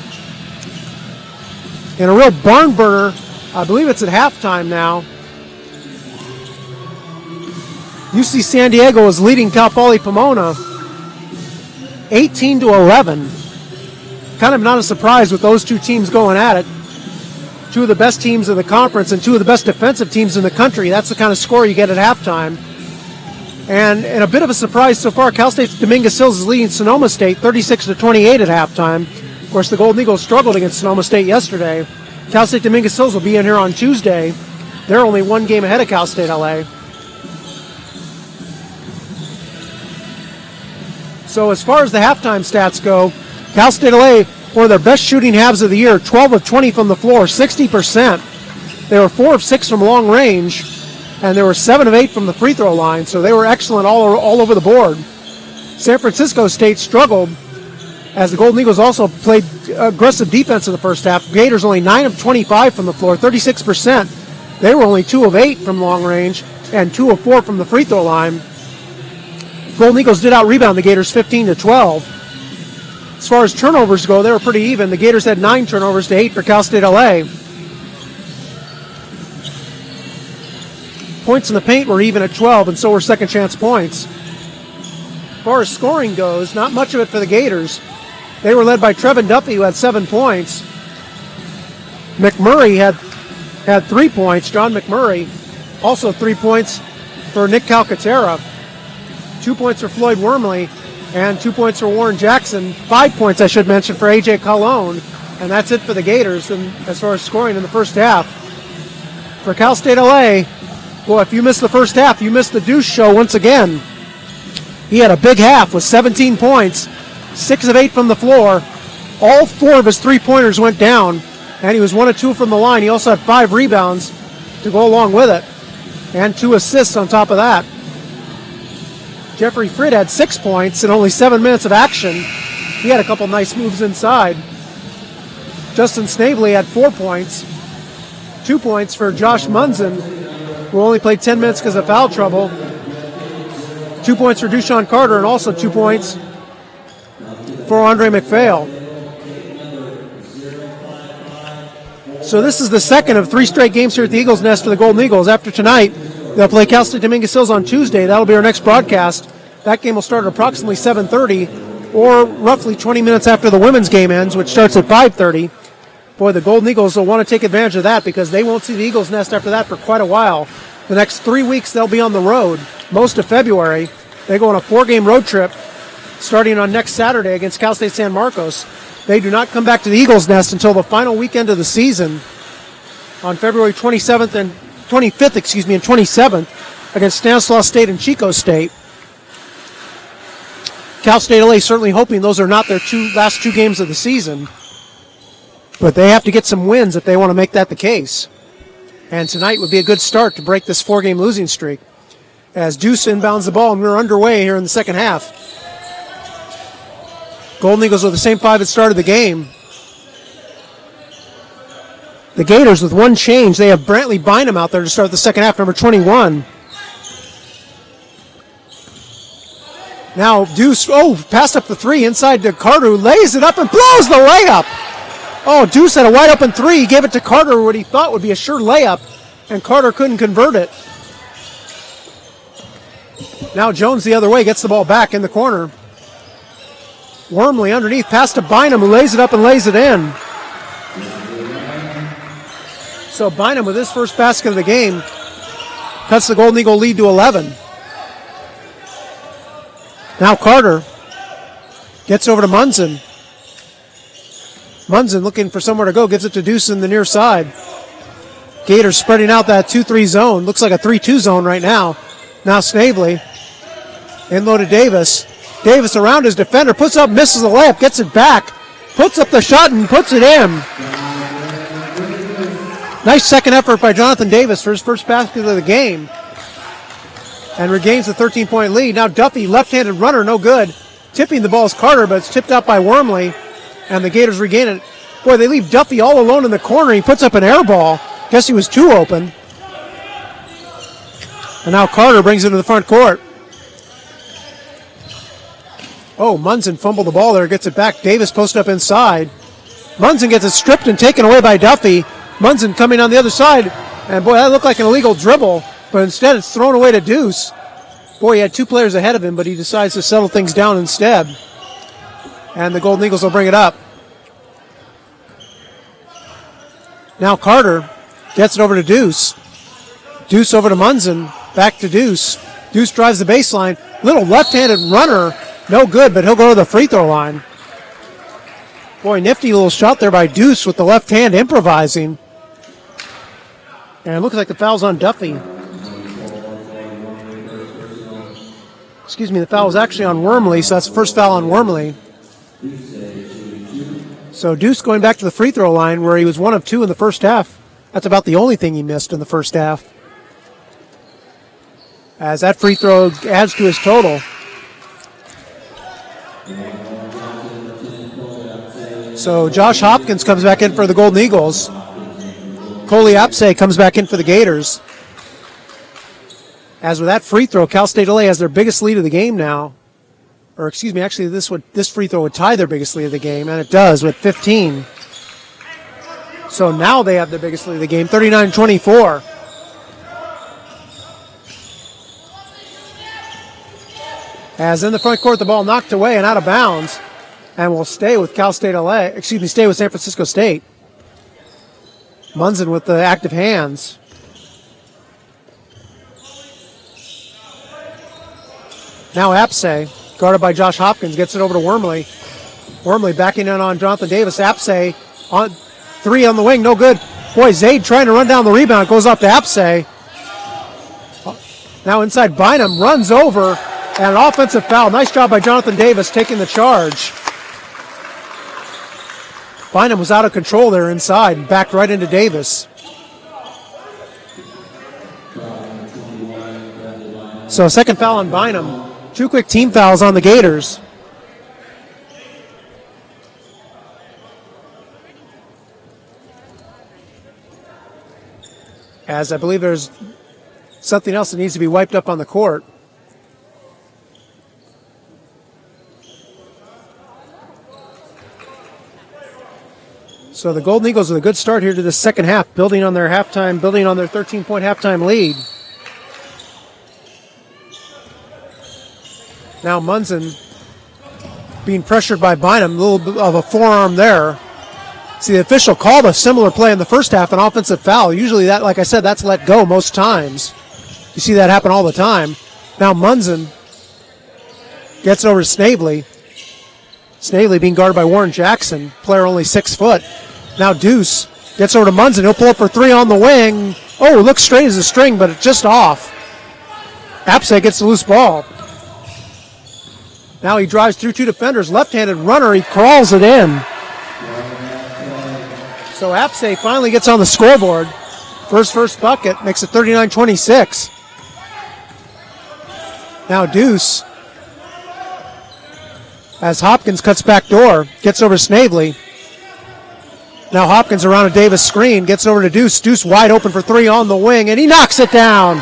And a real barn burner, I believe it's at halftime now. UC San Diego is leading Cal Poly Pomona 18-11. Kind of not a surprise with those two teams going at it. 2 of the best teams in the conference and 2 of the best defensive teams in the country. That's the kind of score you get at halftime. And a bit of a surprise so far, Cal State Dominguez Hills is leading Sonoma State 36-28 at halftime. Of course, the Golden Eagles struggled against Sonoma State yesterday. Cal State Dominguez Hills will be in here on Tuesday. They're only 1 game ahead of Cal State LA. So as far as the halftime stats go, Cal State LA, one of their best shooting halves of the year, 12 of 20 from the floor, 60%. They were 4 of 6 from long range, and they were 7 of 8 from the free throw line, so they were excellent all over the board. San Francisco State struggled, as the Golden Eagles also played aggressive defense in the first half. Gators only 9 of 25 from the floor, 36%. They were only 2 of 8 from long range and 2 of 4 from the free throw line. Golden Eagles did out-rebound the Gators 15-12. As far as turnovers go, they were pretty even. The Gators had 9 turnovers to 8 for Cal State LA. Points in the paint were even at 12, and so were second chance points. As far as scoring goes, not much of it for the Gators. They were led by Trevin Duffy, who had 7 points. McMurray had 3 points. John McMurray, also 3 points for Nick Calcaterra. 2 points for Floyd Wormley, and 2 points for Warren Jackson. 5 points, I should mention, for A.J. Colon. And that's it for the Gators as far as scoring in the first half. For Cal State LA, well, if you missed the first half, you missed the Deuce show once again. He had a big half with 17 points, 6 of 8 from the floor. All 4 of his 3-pointers went down, and he was 1 of 2 from the line. He also had 5 rebounds to go along with it, and 2 assists on top of that. Jeffrey Fridd had 6 points in only 7 minutes of action. He had a couple nice moves inside. Justin Snavely had 4 points. 2 points for Josh Munson, who only played 10 minutes because of foul trouble. 2 points for Dushawn Carter, and also 2 points for Andre McPhail. So this is the second of 3 straight games here at the Eagles Nest for the Golden Eagles. After tonight, they'll play Cal State Dominguez Hills on Tuesday. That'll be our next broadcast. That game will start at approximately 7:30, or roughly 20 minutes after the women's game ends, which starts at 5:30. Boy, the Golden Eagles will want to take advantage of that, because they won't see the Eagles Nest after that for quite a while. The next 3 weeks, they'll be on the road. Most of February, they go on a 4-game road trip starting on next Saturday against Cal State San Marcos. They do not come back to the Eagles Nest until the final weekend of the season on February 25th and 27th against Stanislaus State and Chico State. Cal State LA certainly hoping those are not their last 2 games of the season, but they have to get some wins if they want to make that the case. And tonight would be a good start to break this 4-game losing streak. As Deuce inbounds the ball, and we're underway here in the second half. Golden Eagles with the same 5 that started the game. The Gators with 1 change. They have Brantley Bynum out there to start the second half, number 21. Now Deuce, passed up the 3 inside to Carter, who lays it up and blows the layup. Oh, Deuce had a wide open 3. He gave it to Carter, what he thought would be a sure layup, and Carter couldn't convert it. Now Jones the other way, gets the ball back in the corner. Wormley underneath, pass to Bynum, who lays it up and lays it in. So Bynum, with his first basket of the game, cuts the Golden Eagle lead to 11. Now Carter gets over to Munson. Munson looking for somewhere to go, gives it to Deuce in the near side. Gators spreading out that 2-3 zone. Looks like a 3-2 zone right now. Now Snavely. In low to Davis. Davis around his defender, puts up, misses the layup, gets it back, puts up the shot and puts it in. Nice second effort by Jonathan Davis for his first basket of the game. And regains the 13-point lead. Now Duffy, left-handed runner, no good. Tipping the ball is Carter, but it's tipped out by Wormley. And the Gators regain it. Boy, they leave Duffy all alone in the corner. He puts up an air ball. Guess he was too open. And now Carter brings it to the front court. Oh, Munson fumbled the ball there, gets it back. Davis posted up inside. Munson gets it stripped and taken away by Duffy. Munson coming on the other side. And boy, that looked like an illegal dribble, but instead it's thrown away to Deuce. Boy, he had two players ahead of him, but he decides to settle things down instead. And the Golden Eagles will bring it up. Now Carter gets it over to Deuce. Deuce over to Munson. Back to Deuce. Deuce drives the baseline. Little left-handed runner. No good, but he'll go to the free throw line. Boy, nifty little shot there by Deuce with the left hand improvising. And it looks like the foul's on Duffy. Excuse me, the foul was actually on Wormley, so that's the first foul on Wormley. So Deuce going back to the free throw line where he was 1 of 2 in the first half. That's about the only thing he missed in the first half. As that free throw adds to his total. So Josh Hopkins comes back in for the Golden Eagles. Coley Apse comes back in for the Gators. As with that free throw, Cal State LA has their biggest lead of the game now. Or excuse me, actually this free throw would tie their biggest lead of the game, and it does with 15. So now they have the biggest lead of the game, 39-24. As in the front court, the ball knocked away and out of bounds. And will stay with stay with San Francisco State. Munson with the active hands. Now Apse, guarded by Josh Hopkins, gets it over to Wormley. Wormley backing in on Jonathan Davis. Apse on 3 on the wing, no good. Boy, Zaid trying to run down the rebound, goes up to Apse. Now inside Bynum, runs over, and an offensive foul. Nice job by Jonathan Davis taking the charge. Bynum was out of control there inside and backed right into Davis. So second foul on Bynum. 2 quick team fouls on the Gators. As I believe there's something else that needs to be wiped up on the court. So the Golden Eagles with a good start here to the second half, building on their 13-point halftime lead. Now Munson being pressured by Bynum, a little bit of a forearm there. See, the official called a similar play in the first half, an offensive foul. Usually that, like I said, that's let go most times. You see that happen all the time. Now Munson gets it over to Snavely. Snavely being guarded by Warren Jackson, player only 6 foot. Now Deuce gets over to Munson. He'll pull up for 3 on the wing. Oh, looks straight as a string, but it's just off. Apse gets the loose ball. Now he drives through 2 defenders. Left-handed runner, he crawls it in. So Apse finally gets on the scoreboard. First bucket, makes it 39-26. Now Deuce, as Hopkins cuts back door, gets over to Snavely. Now Hopkins around a Davis screen, gets over to Deuce. Deuce wide open for 3 on the wing, and he knocks it down.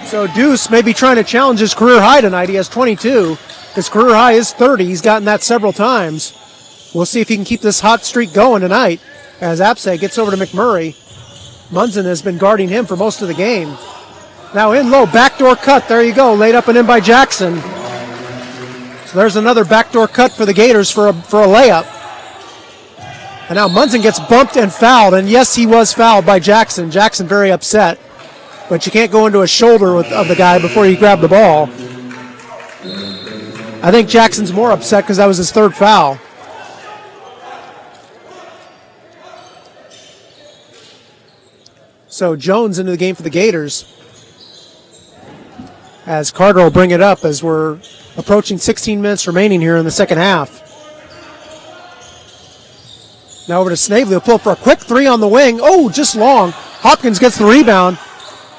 So Deuce may be trying to challenge his career high tonight. He has 22. His career high is 30. He's gotten that several times. We'll see if he can keep this hot streak going tonight as Apse gets over to McMurray. Munson has been guarding him for most of the game. Now in low, backdoor cut. There you go, laid up and in by Jackson. So there's another backdoor cut for the Gators for a layup. And now Munson gets bumped and fouled. And yes, he was fouled by Jackson. Jackson very upset. But you can't go into a shoulder of the guy before you grab the ball. I think Jackson's more upset because that was his 3rd foul. So Jones into the game for the Gators. As Carter will bring it up as we're approaching 16 minutes remaining here in the second half. Now over to Snavely. He'll pull for a quick three on the wing. Oh, just long. Hopkins gets the rebound.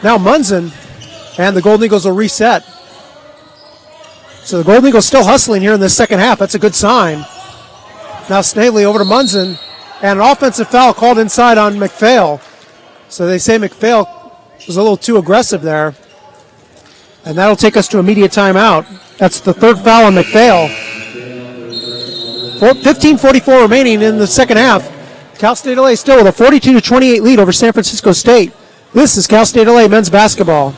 Now Munson. And the Golden Eagles will reset. So the Golden Eagles still hustling here in the second half. That's a good sign. Now Snavely over to Munson. And an offensive foul called inside on McPhail. So they say McPhail was a little too aggressive there. And that'll take us to immediate timeout. That's the third foul on McPhail. 15:44 remaining in the second half. Cal State LA still with a 42-28 lead over San Francisco State. This is Cal State LA men's basketball.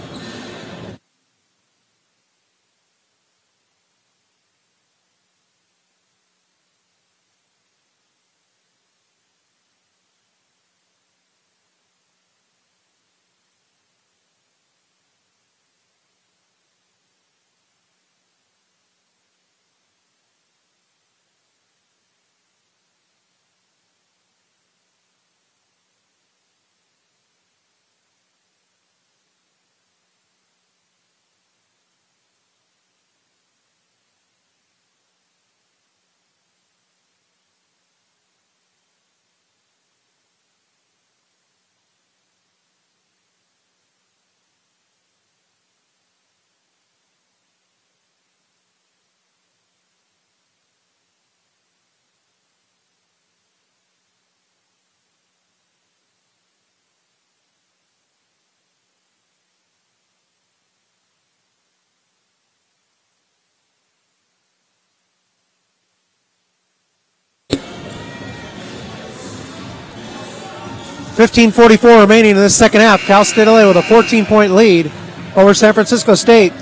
.44 remaining in the second half. Cal State LA with a 14-point lead over San Francisco State.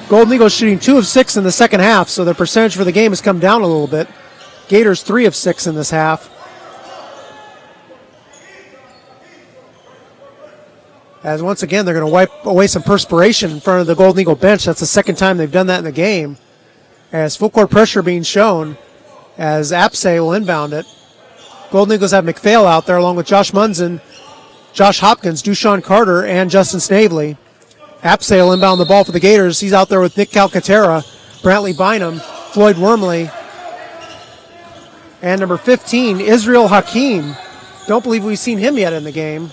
Golden Eagles shooting 2 of 6 in the second half, so their percentage for the game has come down a little bit. Gators 3 of 6 in this half. As once again, they're going to wipe away some perspiration in front of the Golden Eagle bench. That's the second time they've done that in the game. As full court pressure being shown, as Apsay will inbound it. Golden Eagles have McPhail out there along with Josh Munson, Josh Hopkins, Dushawn Carter, and Justin Snavely. Apsay will inbound the ball for the Gators. He's out there with Nick Calcaterra, Brantley Bynum, Floyd Wormley, and number 15, Israel Hakeem. Don't believe we've seen him yet in the game.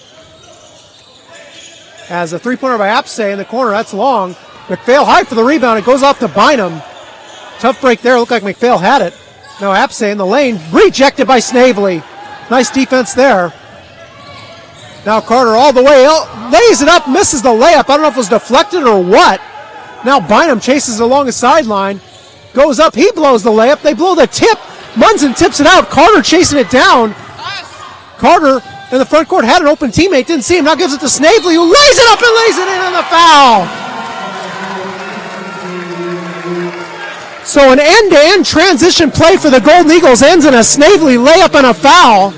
As a three-pointer by Apsay in the corner, that's long. McPhail high for the rebound. It goes off to Bynum. Tough break there. Looked like McPhail had it. Now Apsay in the lane, rejected by Snavely. Nice defense there. Now Carter all the way, lays it up, misses the layup. I don't know if it was deflected or what. Now Bynum chases along the sideline, goes up, he blows the layup. They blow the tip. Munson tips it out. Carter chasing it down. Carter in the front court had an open teammate, didn't see him. Now gives it to Snavely, who lays it up and lays it in on the foul. So an end-to-end transition play for the Golden Eagles ends in a Snavely layup and a foul.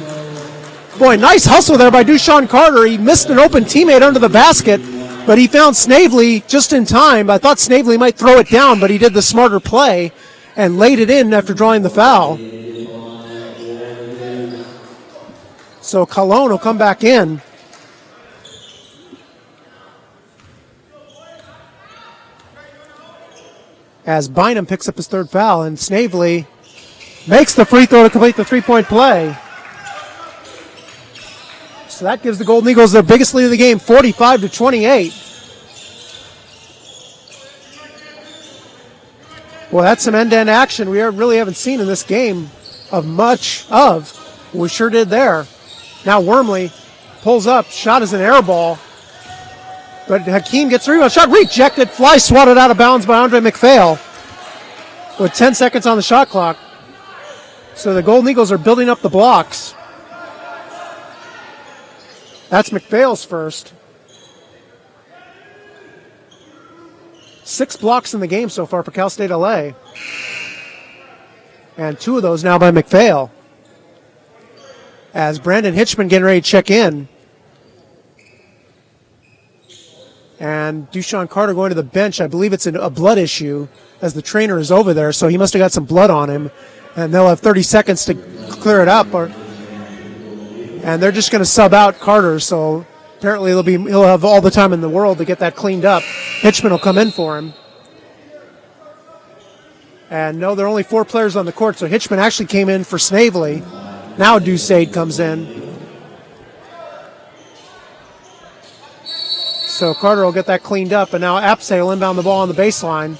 Boy, nice hustle there by Dushawn Carter. He missed an open teammate under the basket, but he found Snavely just in time. I thought Snavely might throw it down, but he did the smarter play and laid it in after drawing the foul. So Colon will come back in. As Bynum picks up his third foul, and Snavely makes the free throw to complete the three-point play. So that gives the Golden Eagles their biggest lead of the game, 45-28. Well, that's some end-to-end action we really haven't seen in this game of much of. We sure did there. Now Wormley pulls up, shot is an air ball. But Hakeem gets the rebound. Shot rejected. Fly swatted out of bounds by Andre McPhail with 10 seconds on the shot clock. So the Golden Eagles are building up the blocks. That's McPhail's first. 6 blocks in the game so far for Cal State LA. And 2 of those now by McPhail. As Brandon Hitchman getting ready to check in. And Dushawn Carter going to the bench. I believe it's a blood issue as the trainer is over there, so he must have got some blood on him. And they'll have 30 seconds to clear it up. And they're just going to sub out Carter, so Apparently he'll have all the time in the world to get that cleaned up. Hitchman will come in for him. And no, there are only 4 players on the court, so Hitchman actually came in for Snavely. Now Dusade comes in. So Carter will get that cleaned up, and now Apse will inbound the ball on the baseline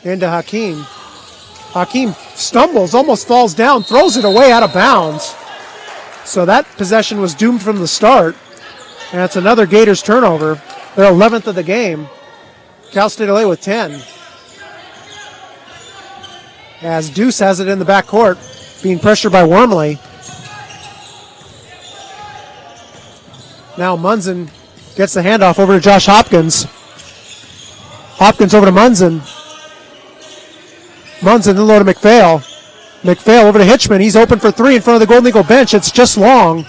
into Hakeem. Hakeem stumbles, almost falls down, throws it away out of bounds. So that possession was doomed from the start. And it's another Gators turnover. Their 11th of the game. Cal State LA with 10. As Deuce has it in the backcourt, being pressured by Wormley. Now Munson gets the handoff over to Josh Hopkins. Hopkins over to Munson. Munson then low to McPhail. McPhail over to Hitchman. He's open for 3 in front of the Golden Eagle bench. It's just long.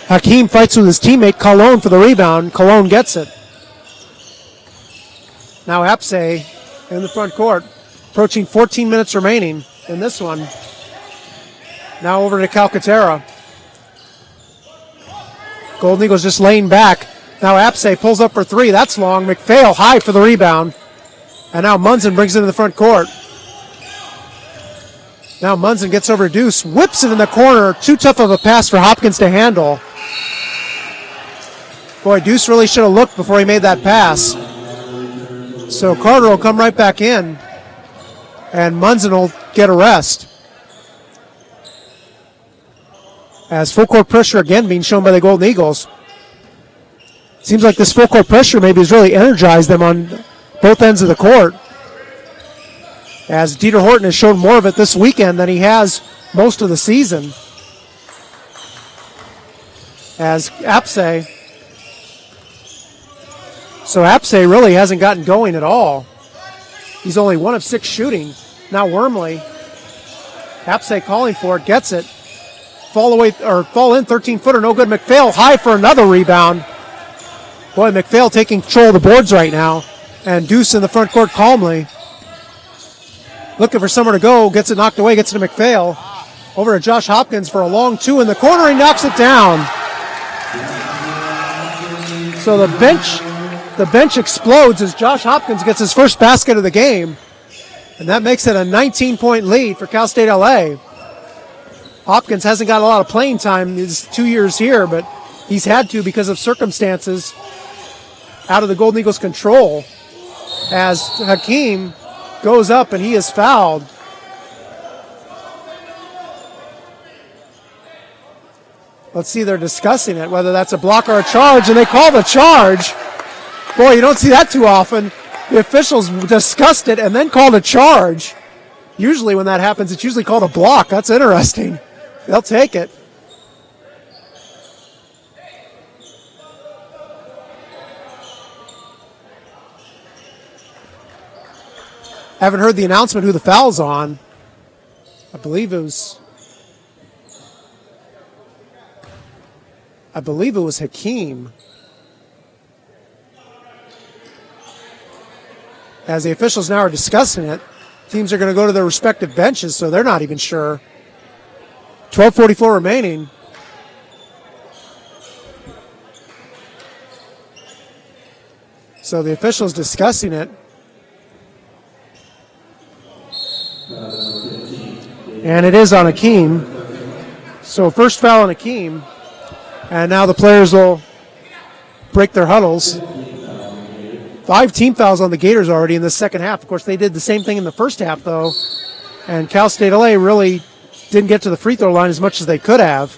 Hakeem fights with his teammate Colon for the rebound. Colon gets it. Now Apse in the front court. Approaching 14 minutes remaining in this one. Now over to Calcaterra. Golden Eagles just laying back. Now Apse pulls up for 3. That's long. McPhail high for the rebound. And now Munson brings it in the front court. Now Munson gets over to Deuce, whips it in the corner. Too tough of a pass for Hopkins to handle. Boy, Deuce really should have looked before he made that pass. So Carter will come right back in, and Munson will get a rest. As full court pressure again being shown by the Golden Eagles. Seems like this full court pressure maybe has really energized them on both ends of the court. As Dieter Horton has shown more of it this weekend than he has most of the season. As Apse. So Apse really hasn't gotten going at all. He's only 1 of 6 shooting. Now Wormley. Apse calling for it, gets it. Fall in, 13-footer, no good. McPhail high for another rebound. Boy, McPhail taking control of the boards right now. And Deuce in the front court calmly. Looking for somewhere to go, gets it knocked away, gets it to McPhail. Over to Josh Hopkins for a long 2 in the corner, he knocks it down. So the bench explodes as Josh Hopkins gets his first basket of the game. And that makes it a 19-point lead for Cal State LA. Hopkins hasn't got a lot of playing time his 2 years here, but he's had to because of circumstances out of the Golden Eagles' control. As Hakeem goes up and he is fouled. Let's see, they're discussing it, whether that's a block or a charge, and they call the charge. Boy, you don't see that too often. The officials discussed it and then called a charge. Usually when that happens, it's usually called a block. That's interesting. They'll take it. Haven't heard the announcement who the foul's on. I believe it was Hakeem. As the officials now are discussing it, teams are going to go to their respective benches, so they're not even sure. 12:44 remaining. So the officials discussing it. And it is on Hakeem. So first foul on Hakeem. And now the players will break their huddles. 5 team fouls on the Gators already in the second half. Of course, they did the same thing in the first half, though. And Cal State LA really didn't get to the free throw line as much as they could have.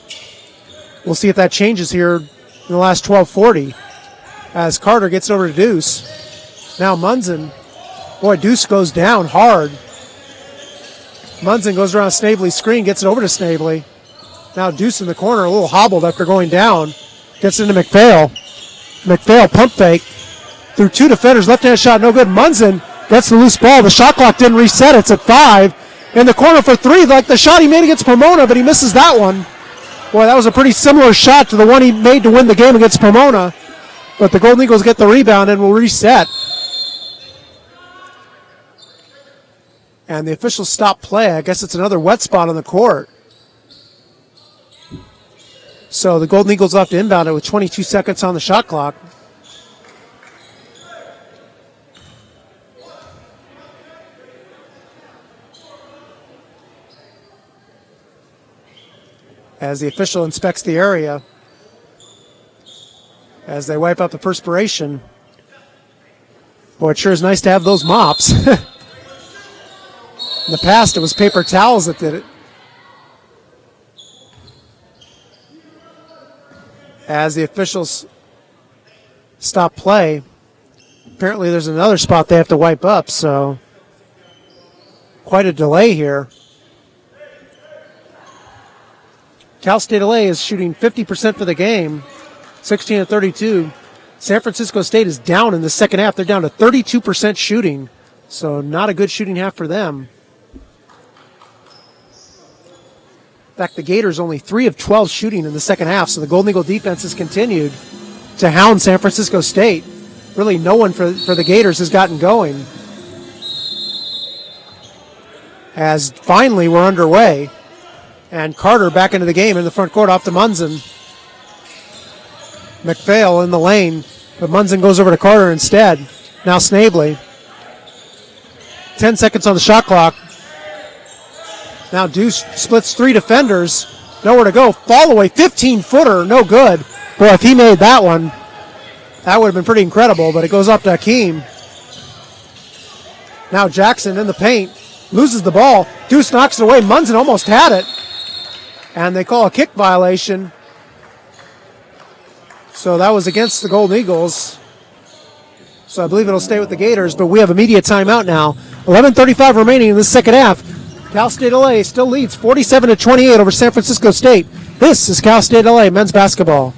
We'll see if that changes here in the last 12:40. As Carter gets over to Deuce. Now Munson. Boy, Deuce goes down hard. Munson goes around Snavely's screen, gets it over to Snavely. Now Deuce in the corner, a little hobbled after going down. Gets into McPhail. McPhail pump fake. Through 2 defenders, left-hand shot, no good. Munson gets the loose ball. The shot clock didn't reset. It's at 5. In the corner for 3, like the shot he made against Pomona, but he misses that one. Boy, that was a pretty similar shot to the one he made to win the game against Pomona. But the Golden Eagles get the rebound and will reset. And the officials stop play. I guess it's another wet spot on the court. So the Golden Eagles will have to inbound it with 22 seconds on the shot clock. As the official inspects the area, as they wipe out the perspiration. Boy, it sure is nice to have those mops. In the past, it was paper towels that did it. As the officials stop play, apparently there's another spot they have to wipe up, so quite a delay here. Cal State LA is shooting 50% for the game, 16-32. San Francisco State is down in the second half. They're down to 32% shooting, so not a good shooting half for them. In fact, the Gators only 3 of 12 shooting in the second half, so the Golden Eagle defense has continued to hound San Francisco State. Really no one for the Gators has gotten going. As finally we're underway. And Carter back into the game in the front court off to Munson. McPhail in the lane, but Munson goes over to Carter instead. Now Snavely. 10 seconds on the shot clock. Now Deuce splits 3 defenders. Nowhere to go. Fall away, 15-footer, no good. Boy, if he made that one, that would have been pretty incredible, but it goes up to Hakeem. Now Jackson in the paint. Loses the ball. Deuce knocks it away. Munson almost had it. And they call a kick violation. So that was against the Golden Eagles. So I believe it'll stay with the Gators, but we have immediate timeout now. 11:35 remaining in the second half. Cal State LA still leads 47-28 over San Francisco State. This is Cal State LA men's basketball.